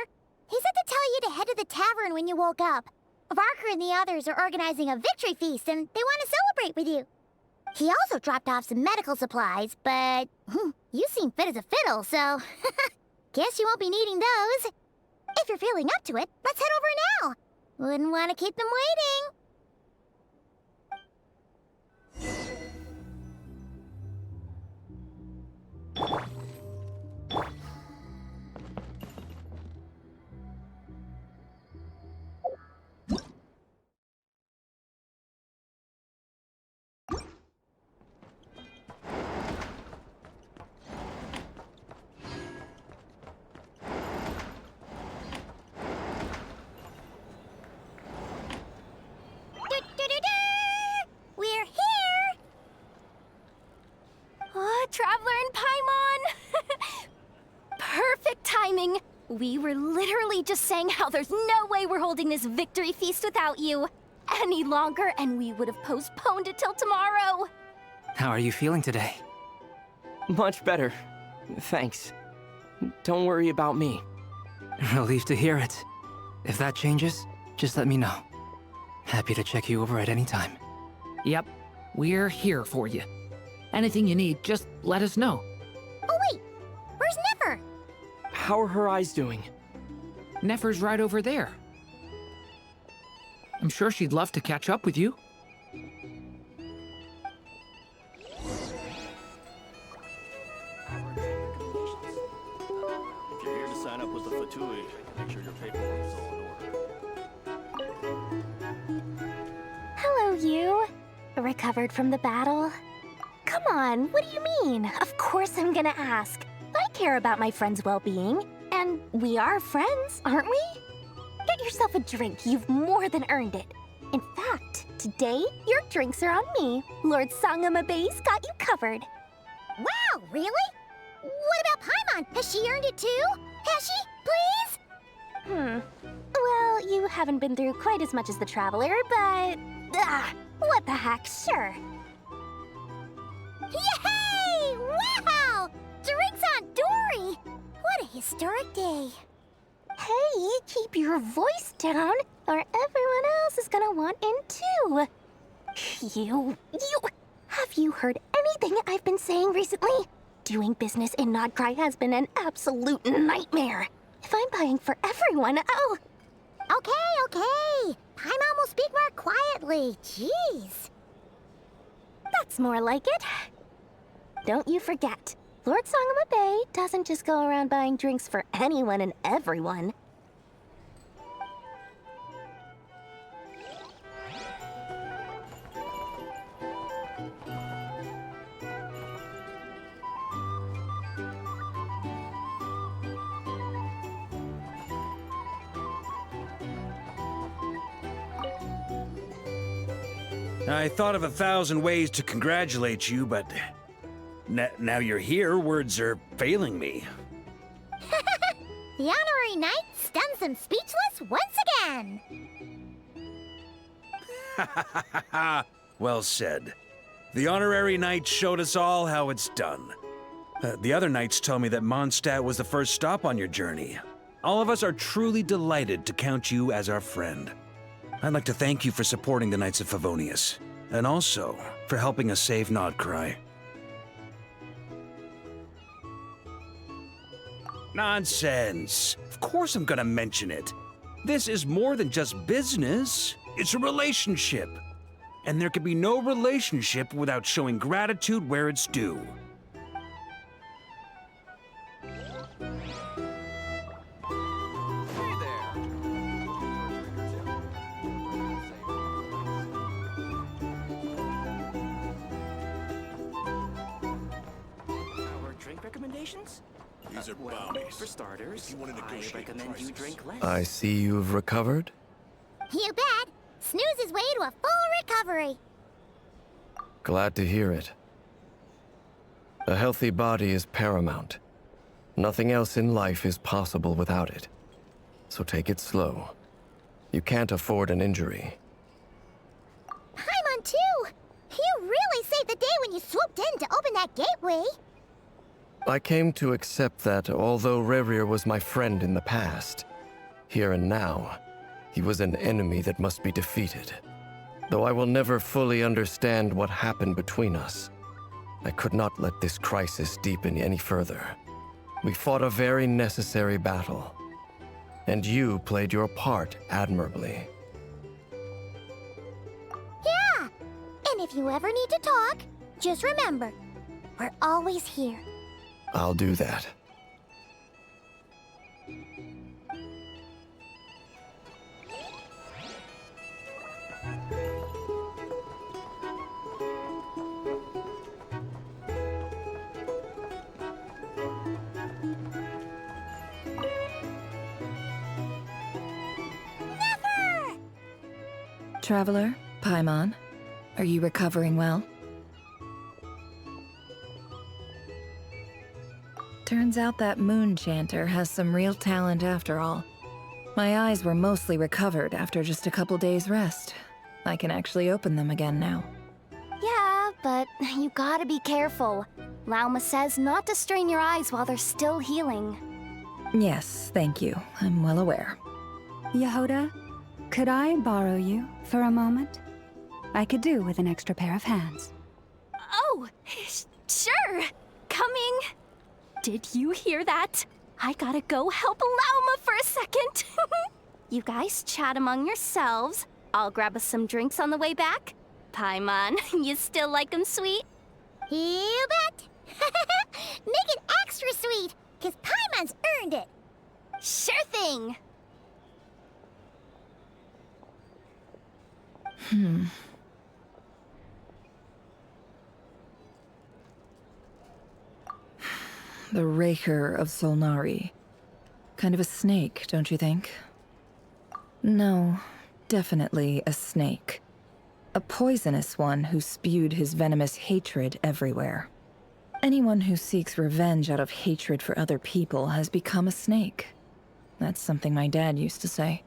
He said to tell you to head to the tavern when you woke up. Varker and the others are organizing a victory feast and they want to celebrate with you. He also dropped off some medical supplies, but you seem fit as a fiddle, so guess you won't be needing those. If you're feeling up to it, let's head over now. Wouldn't want to keep them waiting. We're here! Oh, Traveler and Paimon! Perfect timing! We were literally just saying how there's no way we're holding this victory feast without you. Any longer, and we would have postponed it till tomorrow. How are you feeling today? Much better. Thanks. Don't worry about me. Relieved to hear it. If that changes, just let me know. Happy to check you over at any time. Yep, we're here for you. Anything you need, just let us know. Oh wait, where's Nefer? How are her eyes doing? Nefer's right over there. I'm sure she'd love to catch up with you. If you're here to sign up with the Fatui, make sure your paperwork is all in order. Hello, you. Recovered from the battle? Come on, what do you mean? Of course I'm gonna ask. I care about my friend's well-being. And we are friends, aren't we? Get yourself a drink. You've more than earned it. In fact, today, your drinks are on me. Lord Sangamabe's got you covered. Wow, really? What about Paimon? Has she earned it too? Has she? Please? Well, you haven't been through quite as much as the Traveler, but... what the heck, sure. Yay! Wow! Drinks on Dory! What a historic day. Hey, keep your voice down, or everyone else is gonna want in too. Have you heard anything I've been saying recently? Doing business in Nodcry has been an absolute nightmare. If I'm buying for everyone, I'll... Okay. Paimon will speak more quietly. Jeez. That's more like it. Don't you forget, Lord Sangamabe doesn't just go around buying drinks for anyone and everyone. I thought of 1,000 ways to congratulate you, but now you're here, words are failing me. The honorary knight stuns them speechless once again. Well said. The honorary knight showed us all how it's done. The other knights tell me that Mondstadt was the first stop on your journey. All of us are truly delighted to count you as our friend. I'd like to thank you for supporting the Knights of Favonius, and also for helping us save Nodcry. Nonsense! Of course I'm gonna mention it. This is more than just business. It's a relationship. And there can be no relationship without showing gratitude where it's due. Recommendations? These are bounties. For starters, I recommend you drink less. I see you've recovered. You bet. Snooze his way to a full recovery. Glad to hear it. A healthy body is paramount. Nothing else in life is possible without it. So take it slow. You can't afford an injury. Paimon too! You really saved the day when you swooped in to open that gateway. I came to accept that although Rerir was my friend in the past, here and now, he was an enemy that must be defeated. Though I will never fully understand what happened between us, I could not let this crisis deepen any further. We fought a very necessary battle, and you played your part admirably. Yeah! And if you ever need to talk, just remember, we're always here. I'll do that. Traveler, Paimon, are you recovering well? Turns out that moon chanter has some real talent after all. My eyes were mostly recovered after just a couple days' rest. I can actually open them again now. Yeah, but you gotta be careful. Lauma says not to strain your eyes while they're still healing. Yes, thank you. I'm well aware. Yehoda, could I borrow you for a moment? I could do with an extra pair of hands. Oh, sure. Coming. Did you hear that? I gotta go help Lauma for a second. You guys chat among yourselves. I'll grab us some drinks on the way back. Paimon, you still like 'em sweet? You bet! Make it extra sweet, because Paimon's earned it. Sure thing! The Raker of Solnari. Kind of a snake, don't you think? No, definitely a snake. A poisonous one who spewed his venomous hatred everywhere. Anyone who seeks revenge out of hatred for other people has become a snake. That's something my dad used to say.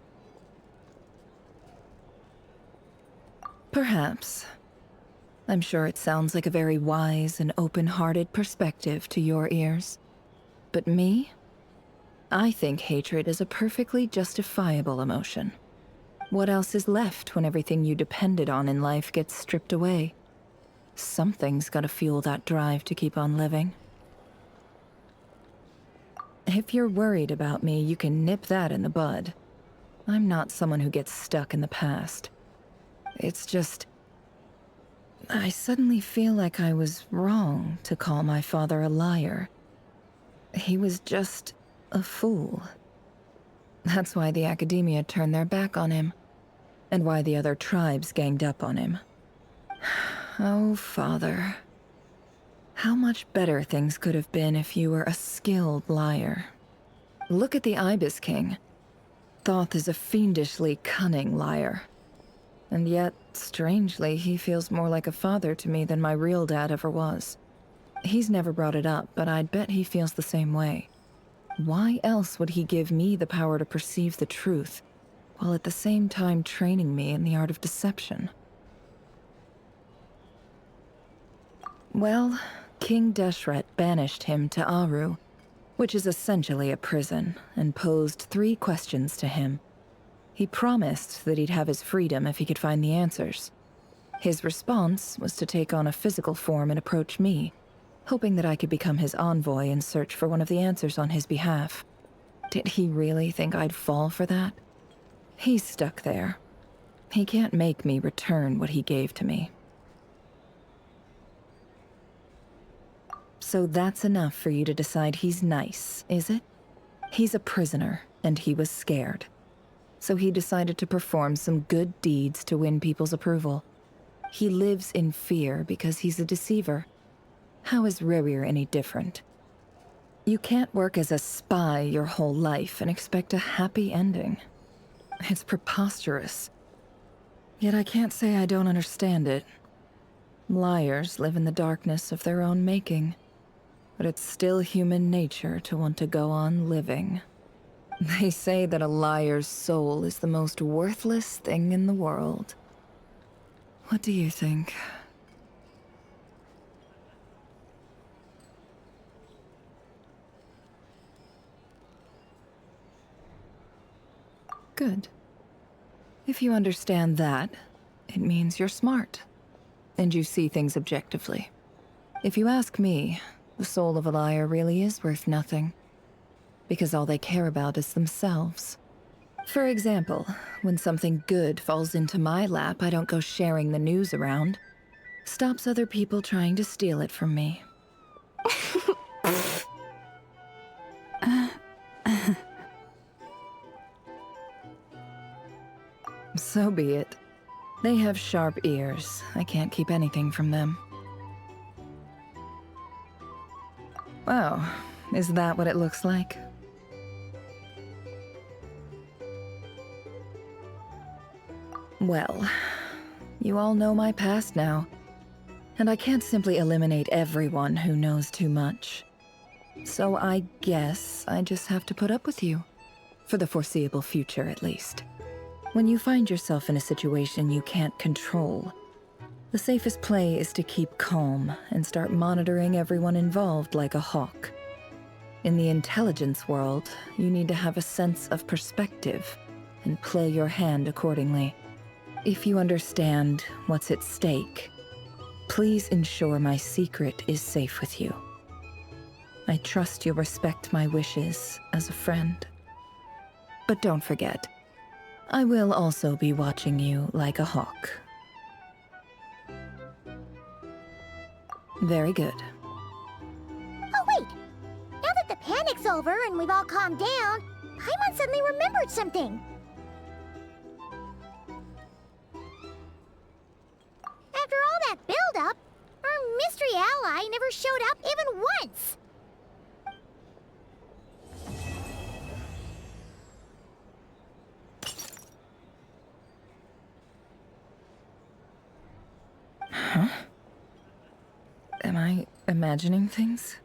Perhaps. I'm sure it sounds like a very wise and open-hearted perspective to your ears. But me? I think hatred is a perfectly justifiable emotion. What else is left when everything you depended on in life gets stripped away? Something's gotta fuel that drive to keep on living. If you're worried about me, you can nip that in the bud. I'm not someone who gets stuck in the past. It's just... I suddenly feel like I was wrong to call my father a liar. He was just a fool. That's why the Academia turned their back on him, and why the other tribes ganged up on him. Oh, Father. How much better things could have been if you were a skilled liar. Look at the Ibis King. Thoth is a fiendishly cunning liar. And yet, strangely, he feels more like a father to me than my real dad ever was. He's never brought it up, but I'd bet he feels the same way. Why else would he give me the power to perceive the truth, while at the same time training me in the art of deception? Well, King Deshret banished him to Aru, which is essentially a prison, and posed 3 questions to him. He promised that he'd have his freedom if he could find the answers. His response was to take on a physical form and approach me, hoping that I could become his envoy and search for one of the answers on his behalf. Did he really think I'd fall for that? He's stuck there. He can't make me return what he gave to me. So that's enough for you to decide he's nice, is it? He's a prisoner, and he was scared. So he decided to perform some good deeds to win people's approval. He lives in fear because he's a deceiver. How is Rerir any different? You can't work as a spy your whole life and expect a happy ending. It's preposterous. Yet I can't say I don't understand it. Liars live in the darkness of their own making. But it's still human nature to want to go on living. They say that a liar's soul is the most worthless thing in the world. What do you think? Good. If you understand that, it means you're smart. And you see things objectively. If you ask me, the soul of a liar really is worth nothing. Because all they care about is themselves. For example, when something good falls into my lap, I don't go sharing the news around. Stops other people trying to steal it from me. So be it. They have sharp ears. I can't keep anything from them. Oh, is that what it looks like? Well, you all know my past now, and I can't simply eliminate everyone who knows too much. So I guess I just have to put up with you. For the foreseeable future, at least. When you find yourself in a situation you can't control, the safest play is to keep calm and start monitoring everyone involved like a hawk. In the intelligence world, you need to have a sense of perspective and play your hand accordingly. If you understand what's at stake, please ensure my secret is safe with you. I trust you'll respect my wishes as a friend. But don't forget, I will also be watching you like a hawk. Very good. Oh, wait! Now that the panic's over and we've all calmed down, Paimon suddenly remembered something. After all that build-up, our mystery ally never showed up even once! Huh? Am I imagining things?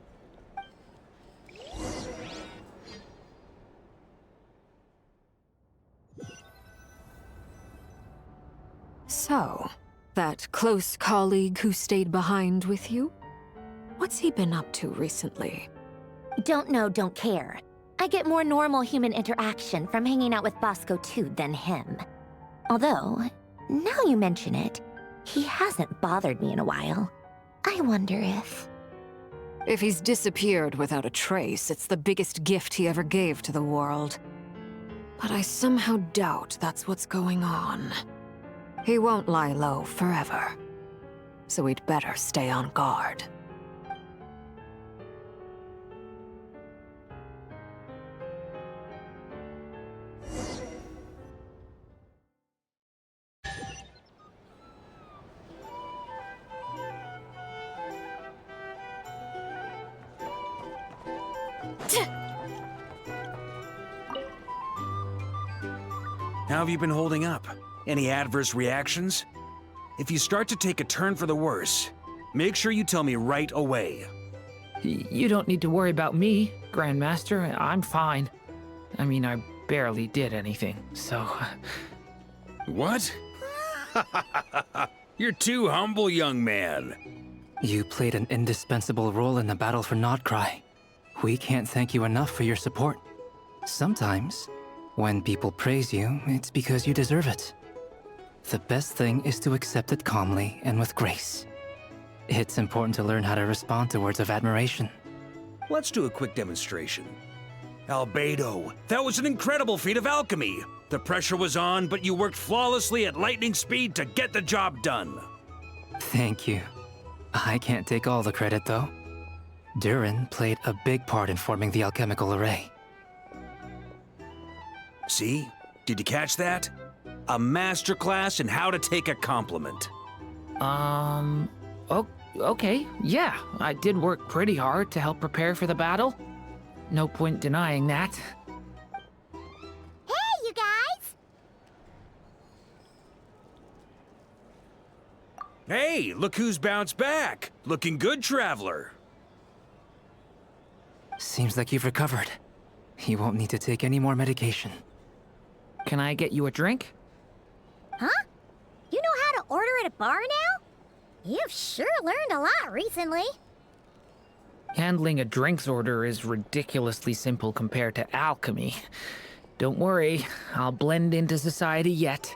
So, that close colleague who stayed behind with you? What's he been up to recently? Don't know, don't care. I get more normal human interaction from hanging out with Bosco too than him. Although, now you mention it, he hasn't bothered me in a while. I wonder if... If he's disappeared without a trace, it's the biggest gift he ever gave to the world. But I somehow doubt that's what's going on. He won't lie low forever. So we'd better stay on guard. How have you been holding up? Any adverse reactions? If you start to take a turn for the worse, make sure you tell me right away. You don't need to worry about me, Grandmaster. I'm fine. I mean, I barely did anything, so... What? You're too humble, young man. You played an indispensable role in the battle for Nodcry. We can't thank you enough for your support. Sometimes, when people praise you, it's because you deserve it. The best thing is to accept it calmly and with grace. It's important to learn how to respond to words of admiration. Let's do a quick demonstration. Albedo, that was an incredible feat of alchemy. The pressure was on, but you worked flawlessly at lightning speed to get the job done. Thank you. I can't take all the credit, though. Durin played a big part in forming the alchemical array. See? Did you catch that? A masterclass in how to take a compliment. Okay, yeah. I did work pretty hard to help prepare for the battle. No point denying that. Hey, you guys! Hey, look who's bounced back. Looking good, Traveler. Seems like you've recovered. You won't need to take any more medication. Can I get you a drink? Huh? You know how to order at a bar now? You've sure learned a lot recently. Handling a drinks order is ridiculously simple compared to alchemy. Don't worry, I'll blend into society yet.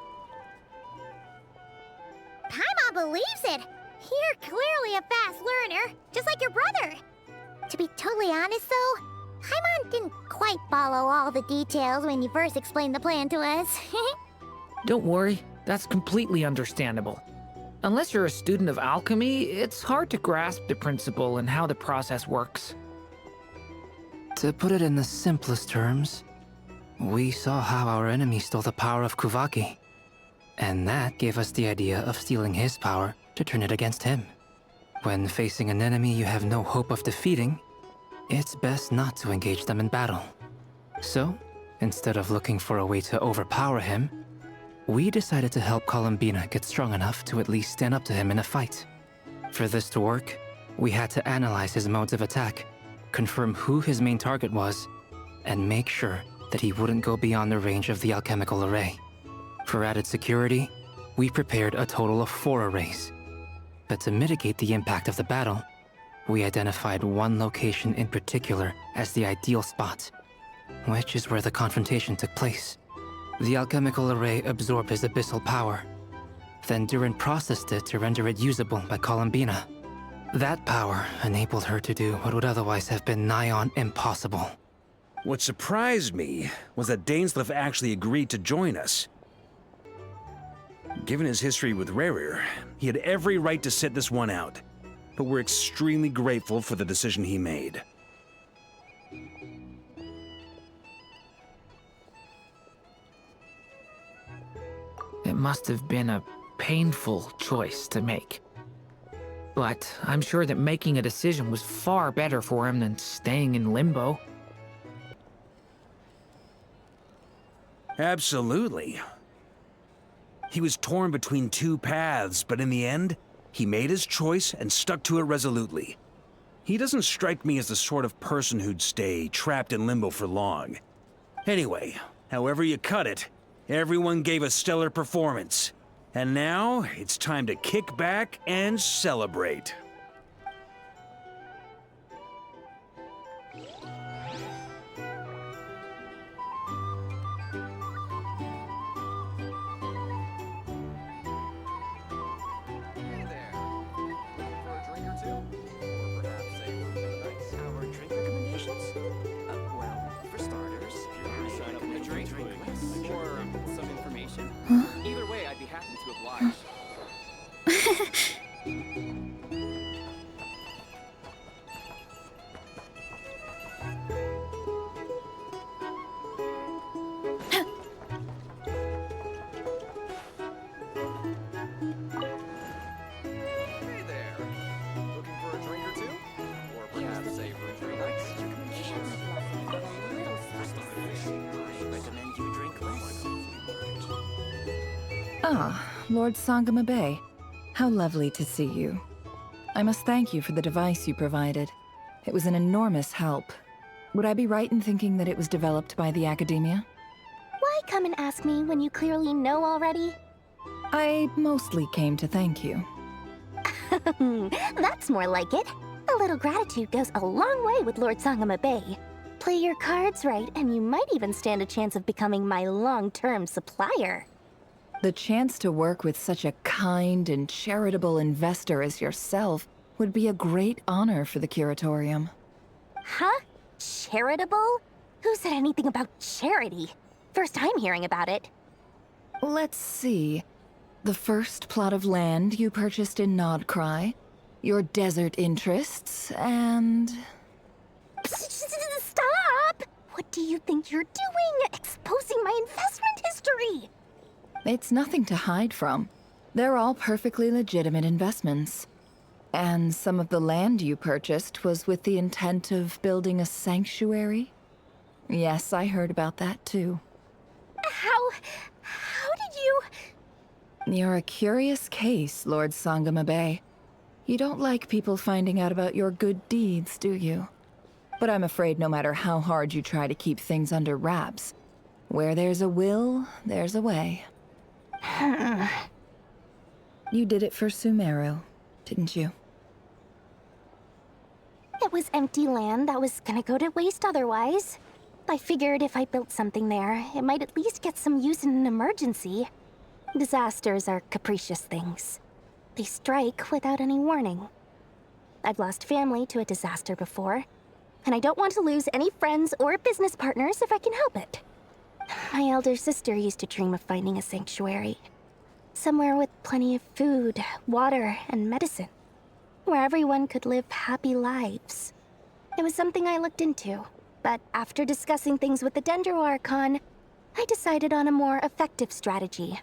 Paimon believes it! You're clearly a fast learner, just like your brother. To be totally honest though, Paimon didn't quite follow all the details when you first explained the plan to us. Don't worry, that's completely understandable. Unless you're a student of alchemy, it's hard to grasp the principle and how the process works. To put it in the simplest terms, we saw how our enemy stole the power of Kuvaki. And that gave us the idea of stealing his power to turn it against him. When facing an enemy you have no hope of defeating, it's best not to engage them in battle. So, instead of looking for a way to overpower him, we decided to help Columbina get strong enough to at least stand up to him in a fight. For this to work, we had to analyze his modes of attack, confirm who his main target was, and make sure that he wouldn't go beyond the range of the alchemical array. For added security, we prepared a total of 4 arrays. But to mitigate the impact of the battle, we identified one location in particular as the ideal spot, which is where the confrontation took place. The alchemical array absorbed his abyssal power. Then Durin processed it to render it usable by Columbina. That power enabled her to do what would otherwise have been nigh on impossible. What surprised me was that Dainsleif actually agreed to join us. Given his history with Rerir, he had every right to sit this one out, but we're extremely grateful for the decision he made. It must have been a painful choice to make. But I'm sure that making a decision was far better for him than staying in limbo. Absolutely. He was torn between 2 paths, but in the end, he made his choice and stuck to it resolutely. He doesn't strike me as the sort of person who'd stay trapped in limbo for long. Anyway, however you cut it, everyone gave a stellar performance. And now, it's time to kick back and celebrate. Either way, I'd be happy to oblige. Hey there. Looking for a drink or two? Or perhaps a retreat night? Recommend you drink less. Ah, Lord Sangama Bay. How lovely to see you. I must thank you for the device you provided. It was an enormous help. Would I be right in thinking that it was developed by the Academia? Why come and ask me when you clearly know already? I mostly came to thank you. That's more like it. A little gratitude goes a long way with Lord Sangama Bay. Play your cards right, and you might even stand a chance of becoming my long-term supplier. The chance to work with such a kind and charitable investor as yourself would be a great honor for the Curatorium. Huh? Charitable? Who said anything about charity? First time hearing about it. Let's see. The first plot of land you purchased in Nodcry, your desert interests, and... Stop! What do you think you're doing? Exposing my investment history! It's nothing to hide from. They're all perfectly legitimate investments. And some of the land you purchased was with the intent of building a sanctuary? Yes, I heard about that too. How did you... You're a curious case, Lord Sangama Bay. You don't like people finding out about your good deeds, do you? But I'm afraid no matter how hard you try to keep things under wraps, where there's a will, there's a way. You did it for Sumeru, didn't you? It was empty land that was gonna go to waste otherwise. I figured if I built something there, it might at least get some use in an emergency. Disasters are capricious things. They strike without any warning. I've lost family to a disaster before, and I don't want to lose any friends or business partners if I can help it. My elder sister used to dream of finding a sanctuary. Somewhere with plenty of food, water, and medicine. Where everyone could live happy lives. It was something I looked into, but after discussing things with the Dendro Archon, I decided on a more effective strategy.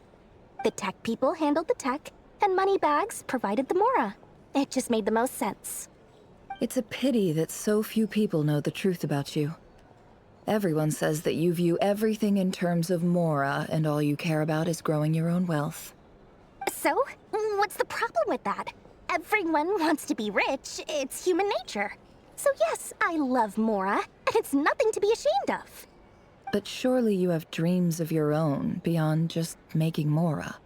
The tech people handled the tech, and Moneybags provided the Mora. It just made the most sense. It's a pity that so few people know the truth about you. Everyone says that you view everything in terms of Mora, and all you care about is growing your own wealth. So, what's the problem with that? Everyone wants to be rich. It's human nature. So yes, I love Mora, and it's nothing to be ashamed of. But surely you have dreams of your own, beyond just making Mora.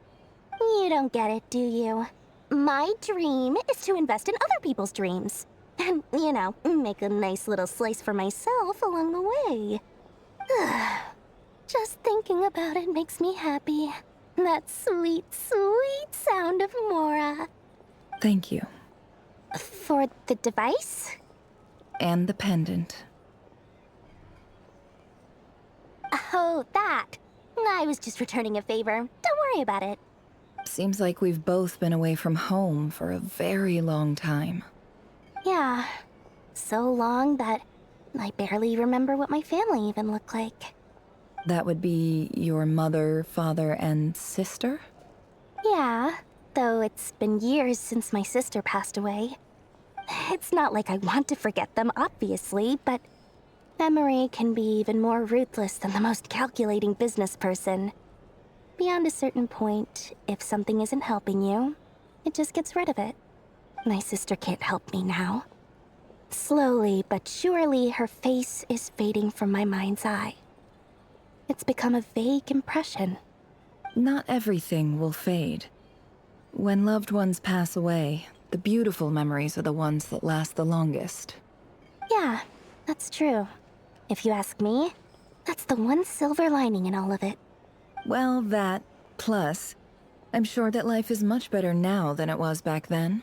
You don't get it, do you? My dream is to invest in other people's dreams. And, you know, make a nice little slice for myself along the way. Just thinking about it makes me happy. That sweet, sweet sound of Mora. Thank you. For the device? And the pendant. Oh, that. I was just returning a favor. Don't worry about it. Seems like we've both been away from home for a very long time. Yeah. So long that I barely remember what my family even looked like. That would be your mother, father, and sister? Yeah, though it's been years since my sister passed away. It's not like I want to forget them, obviously, but memory can be even more ruthless than the most calculating business person. Beyond a certain point, if something isn't helping you, it just gets rid of it. My sister can't help me now. Slowly but surely, her face is fading from my mind's eye. It's become a vague impression. Not everything will fade. When loved ones pass away, the beautiful memories are the ones that last the longest. Yeah, that's true. If you ask me, that's the one silver lining in all of it. Well, that, plus, I'm sure that life is much better now than it was back then.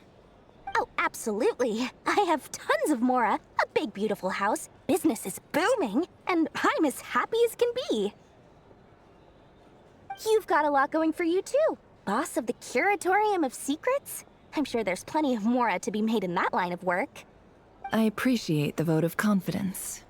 Oh, absolutely. I have tons of Mora, a big beautiful house, business is booming, and I'm as happy as can be. You've got a lot going for you too. Boss of the Curatorium of Secrets? I'm sure there's plenty of Mora to be made in that line of work. I appreciate the vote of confidence.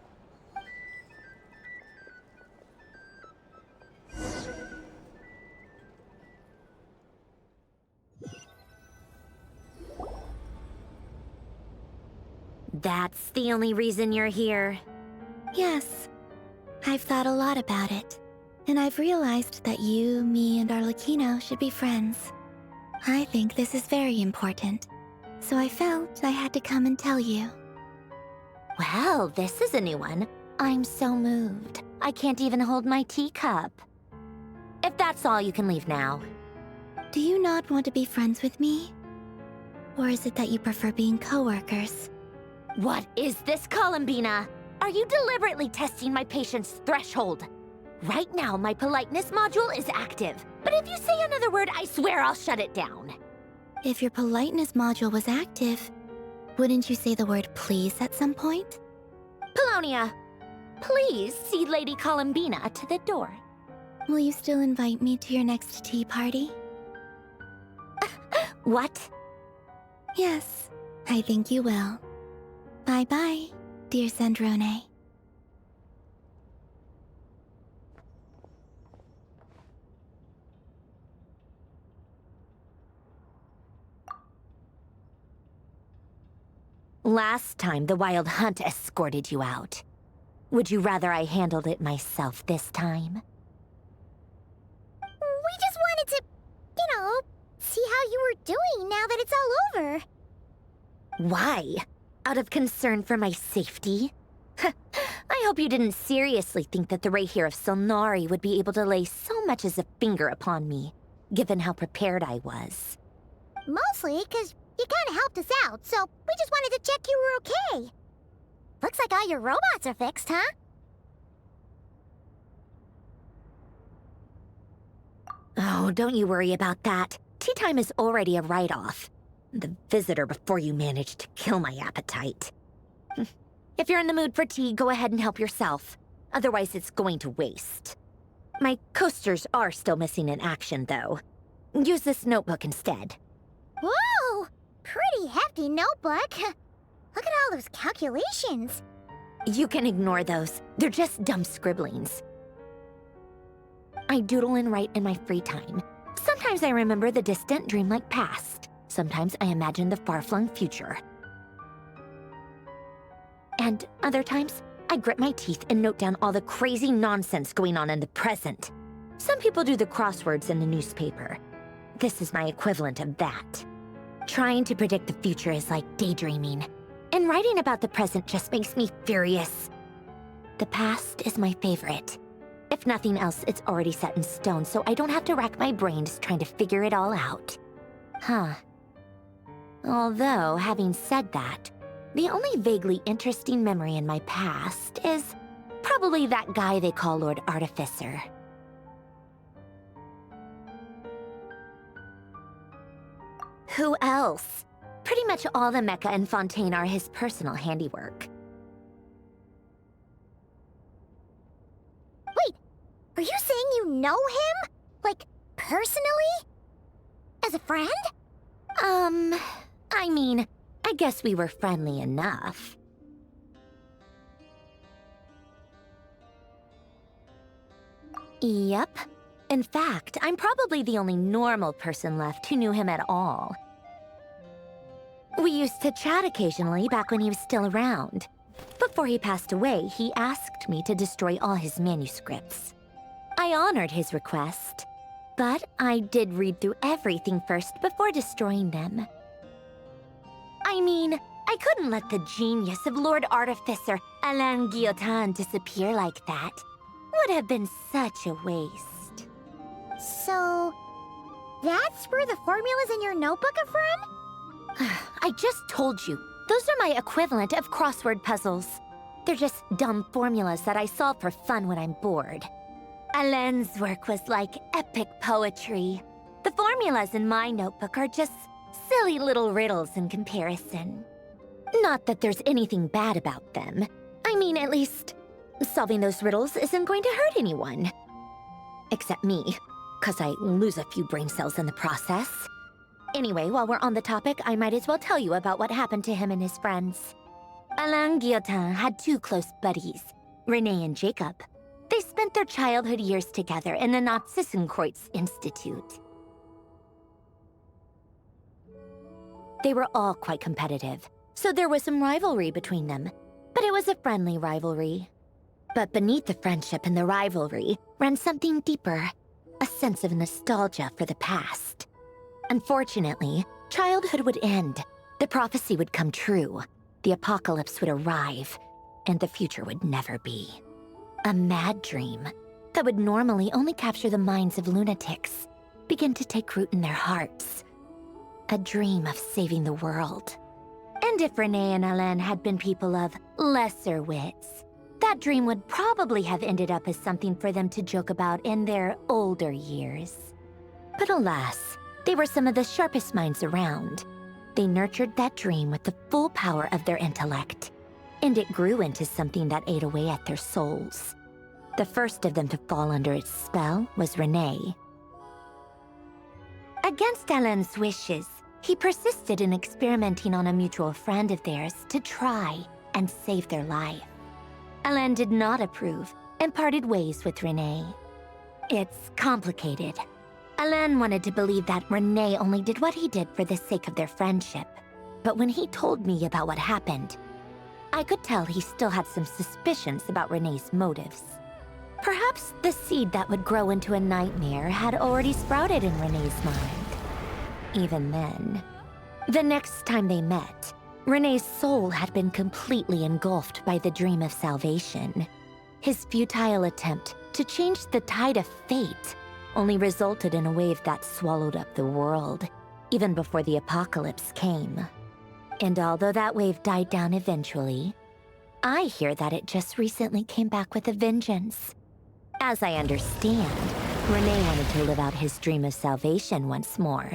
That's the only reason you're here. Yes. I've thought a lot about it. And I've realized that you, me, and Arlecchino should be friends. I think this is very important. So I felt I had to come and tell you. Well, this is a new one. I'm so moved. I can't even hold my teacup. If that's all, you can leave now. Do you not want to be friends with me? Or is it that you prefer being co-workers? What is this, Columbina? Are you deliberately testing my patience threshold? Right now, my politeness module is active. But if you say another word, I swear I'll shut it down. If your politeness module was active, wouldn't you say the word please at some point? Polonia, please see Lady Columbina to the door. Will you still invite me to your next tea party? What? Yes, I think you will. Bye-bye, dear Sandrone. Last time, the Wild Hunt escorted you out. Would you rather I handled it myself this time? We just wanted to, see how you were doing now that it's all over. Why? Out of concern for my safety? I hope you didn't seriously think that the Rahier of Solnari would be able to lay so much as a finger upon me, given how prepared I was. Mostly because you kind of helped us out, so we just wanted to check you were okay. Looks like all your robots are fixed, huh? Oh, don't you worry about that. Tea time is already a write-off. The visitor before you managed to kill my appetite. If you're in the mood for tea, go ahead and help yourself. Otherwise, it's going to waste. My coasters are still missing in action, though. Use this notebook instead. Whoa! Pretty hefty notebook. Look at all those calculations. You can ignore those. They're just dumb scribblings. I doodle and write in my free time. Sometimes I remember the distant, dreamlike past. Sometimes I imagine the far-flung future. And other times, I grit my teeth and note down all the crazy nonsense going on in the present. Some people do the crosswords in the newspaper. This is my equivalent of that. Trying to predict the future is like daydreaming. And writing about the present just makes me furious. The past is my favorite. If nothing else, it's already set in stone, so I don't have to rack my brains trying to figure it all out. Huh. Although, having said that, the only vaguely interesting memory in my past is probably that guy they call Lord Artificer. Who else? Pretty much all the mecha and Fontaine are his personal handiwork. Wait, are you saying you know him? Like, personally? As a friend? I mean, I guess we were friendly enough. Yep. In fact, I'm probably the only normal person left who knew him at all. We used to chat occasionally back when he was still around. Before he passed away, he asked me to destroy all his manuscripts. I honored his request, but I did read through everything first before destroying them. I mean, I couldn't let the genius of Lord Artificer Alain Guillotin disappear like that. Would have been such a waste. So, that's where the formulas in your notebook are from? I just told you. Those are my equivalent of crossword puzzles. They're just dumb formulas that I solve for fun when I'm bored. Alain's work was like epic poetry. The formulas in my notebook are just silly little riddles in comparison. Not that there's anything bad about them. I mean, at least, solving those riddles isn't going to hurt anyone. Except me, 'cause I lose a few brain cells in the process. Anyway, while we're on the topic, I might as well tell you about what happened to him and his friends. Alain Guillotin had two close buddies, Renee and Jacob. They spent their childhood years together in the Nazissenkreuz Institute. They were all quite competitive, so there was some rivalry between them, but it was a friendly rivalry. But beneath the friendship and the rivalry ran something deeper, a sense of nostalgia for the past. Unfortunately, childhood would end, the prophecy would come true, the apocalypse would arrive, and the future would never be. A mad dream that would normally only capture the minds of lunatics began to take root in their hearts. A dream of saving the world. And if Renee and Alain had been people of lesser wits, that dream would probably have ended up as something for them to joke about in their older years. But alas, they were some of the sharpest minds around. They nurtured that dream with the full power of their intellect, and it grew into something that ate away at their souls. The first of them to fall under its spell was Renee. Against Alain's wishes, he persisted in experimenting on a mutual friend of theirs to try and save their life. Alain did not approve and parted ways with Renee. It's complicated. Alain wanted to believe that Renee only did what he did for the sake of their friendship. But when he told me about what happened, I could tell he still had some suspicions about Renee's motives. Perhaps the seed that would grow into a nightmare had already sprouted in Renee's mind. Even then, the next time they met, Renee's soul had been completely engulfed by the dream of salvation. His futile attempt to change the tide of fate only resulted in a wave that swallowed up the world, even before the apocalypse came. And although that wave died down eventually, I hear that it just recently came back with a vengeance. As I understand, Renee wanted to live out his dream of salvation once more.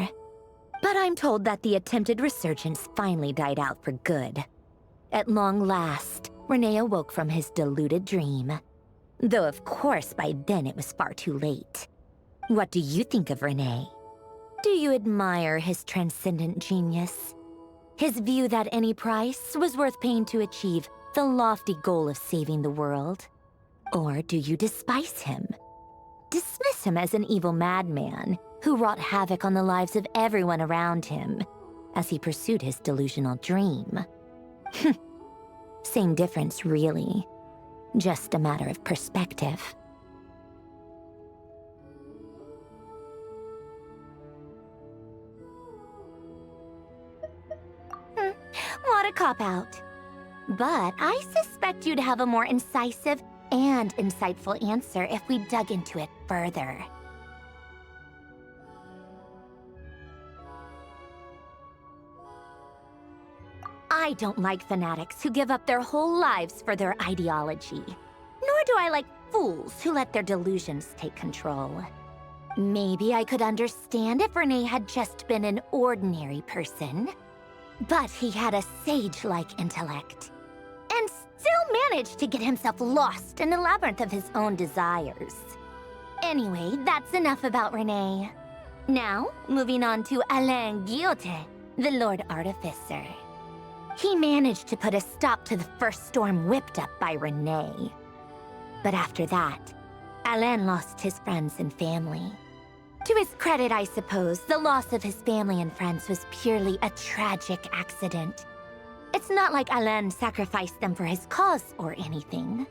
But I'm told that the attempted resurgence finally died out for good. At long last, Renee awoke from his deluded dream. Though of course by then it was far too late. What do you think of Renee? Do you admire his transcendent genius? His view that any price was worth paying to achieve the lofty goal of saving the world? Or do you despise him? Dismiss him as an evil madman who wrought havoc on the lives of everyone around him as he pursued his delusional dream? Same difference, really. Just a matter of perspective. What a cop-out. But I suspect you'd have a more incisive and insightful answer if we dug into it further. I don't like fanatics who give up their whole lives for their ideology. Nor do I like fools who let their delusions take control. Maybe I could understand if Renee had just been an ordinary person. But he had a sage-like intellect, and still managed to get himself lost in the labyrinth of his own desires. Anyway, that's enough about Renee. Now, moving on to Alain Guillotin, the Lord Artificer. He managed to put a stop to the first storm whipped up by Renee. But after that, Alain lost his friends and family. To his credit, I suppose, the loss of his family and friends was purely a tragic accident. It's not like Alain sacrificed them for his cause or anything.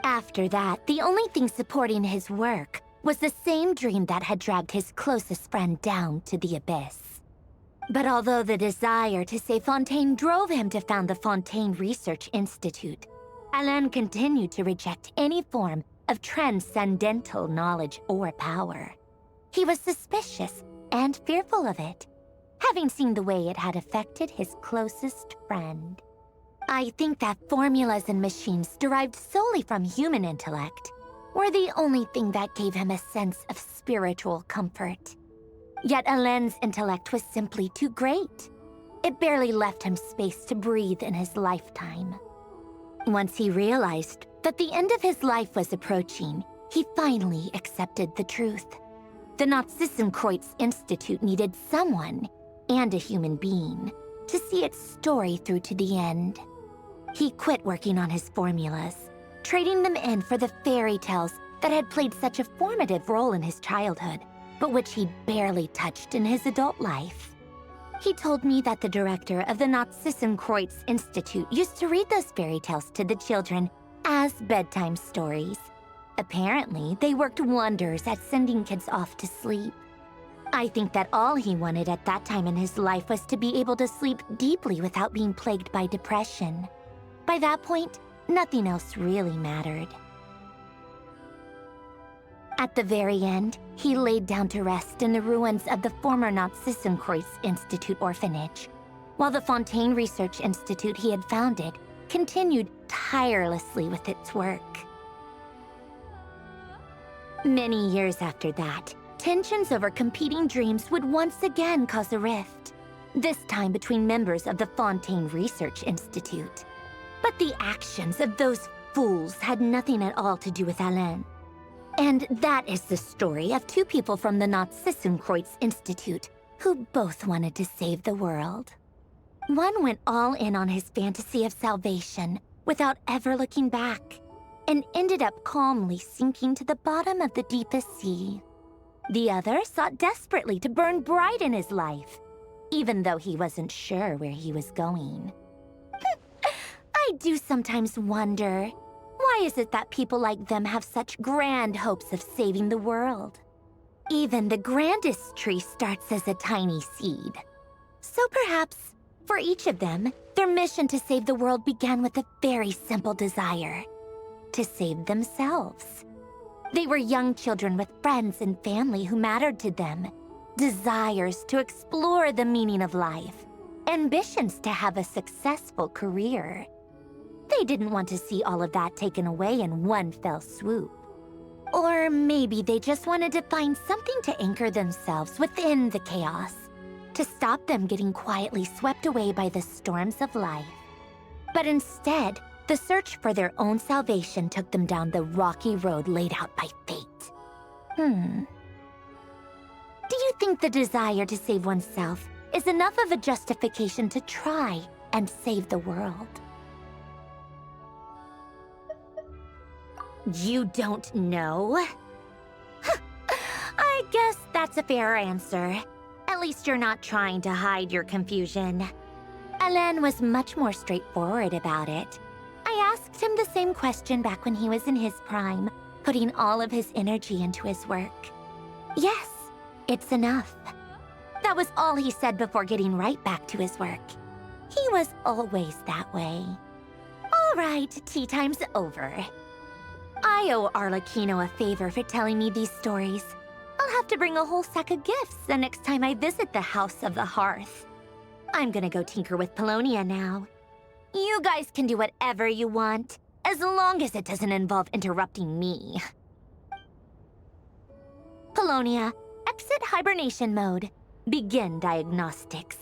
After that, the only thing supporting his work was the same dream that had dragged his closest friend down to the abyss. But although the desire to save Fontaine drove him to found the Fontaine Research Institute, Alain continued to reject any form of transcendental knowledge or power. He was suspicious and fearful of it, having seen the way it had affected his closest friend. I think that formulas and machines derived solely from human intellect were the only thing that gave him a sense of spiritual comfort. Yet Alain's intellect was simply too great. It barely left him space to breathe in his lifetime. Once he realized that the end of his life was approaching, he finally accepted the truth. The Nazissenkreuz Institute needed someone, and a human being, to see its story through to the end. He quit working on his formulas, trading them in for the fairy tales that had played such a formative role in his childhood, but which he barely touched in his adult life. He told me that the director of the Nazissenkreuz Institute used to read those fairy tales to the children as bedtime stories. Apparently, they worked wonders at sending kids off to sleep. I think that all he wanted at that time in his life was to be able to sleep deeply without being plagued by depression. By that point, nothing else really mattered. At the very end, he laid down to rest in the ruins of the former Nazissenkreuz Institute orphanage, while the Fontaine Research Institute he had founded continued tirelessly with its work. Many years after that, tensions over competing dreams would once again cause a rift, this time between members of the Fontaine Research Institute. But the actions of those fools had nothing at all to do with Alain. And that is the story of two people from the Nazissenkreuz Institute who both wanted to save the world. One went all in on his fantasy of salvation without ever looking back, and ended up calmly sinking to the bottom of the deepest sea. The other sought desperately to burn bright in his life, even though he wasn't sure where he was going. I do sometimes wonder, why is it that people like them have such grand hopes of saving the world? Even the grandest tree starts as a tiny seed. So perhaps, for each of them, their mission to save the world began with a very simple desire: to save themselves. They were young children with friends and family who mattered to them, desires to explore the meaning of life, ambitions to have a successful career. They didn't want to see all of that taken away in one fell swoop. Or maybe they just wanted to find something to anchor themselves within the chaos, to stop them getting quietly swept away by the storms of life. But instead, the search for their own salvation took them down the rocky road laid out by fate. Do you think the desire to save oneself is enough of a justification to try and save the world? You don't know? I guess that's a fair answer. At least you're not trying to hide your confusion. Alain was much more straightforward about it. I asked him the same question back when he was in his prime, putting all of his energy into his work. Yes, it's enough. That was all he said before getting right back to his work. He was always that way. All right, tea time's over. I owe Arlecchino a favor for telling me these stories. I'll have to bring a whole sack of gifts the next time I visit the House of the Hearth. I'm gonna go tinker with Polonia now. You guys can do whatever you want, as long as it doesn't involve interrupting me. Polonia, exit hibernation mode. Begin diagnostics.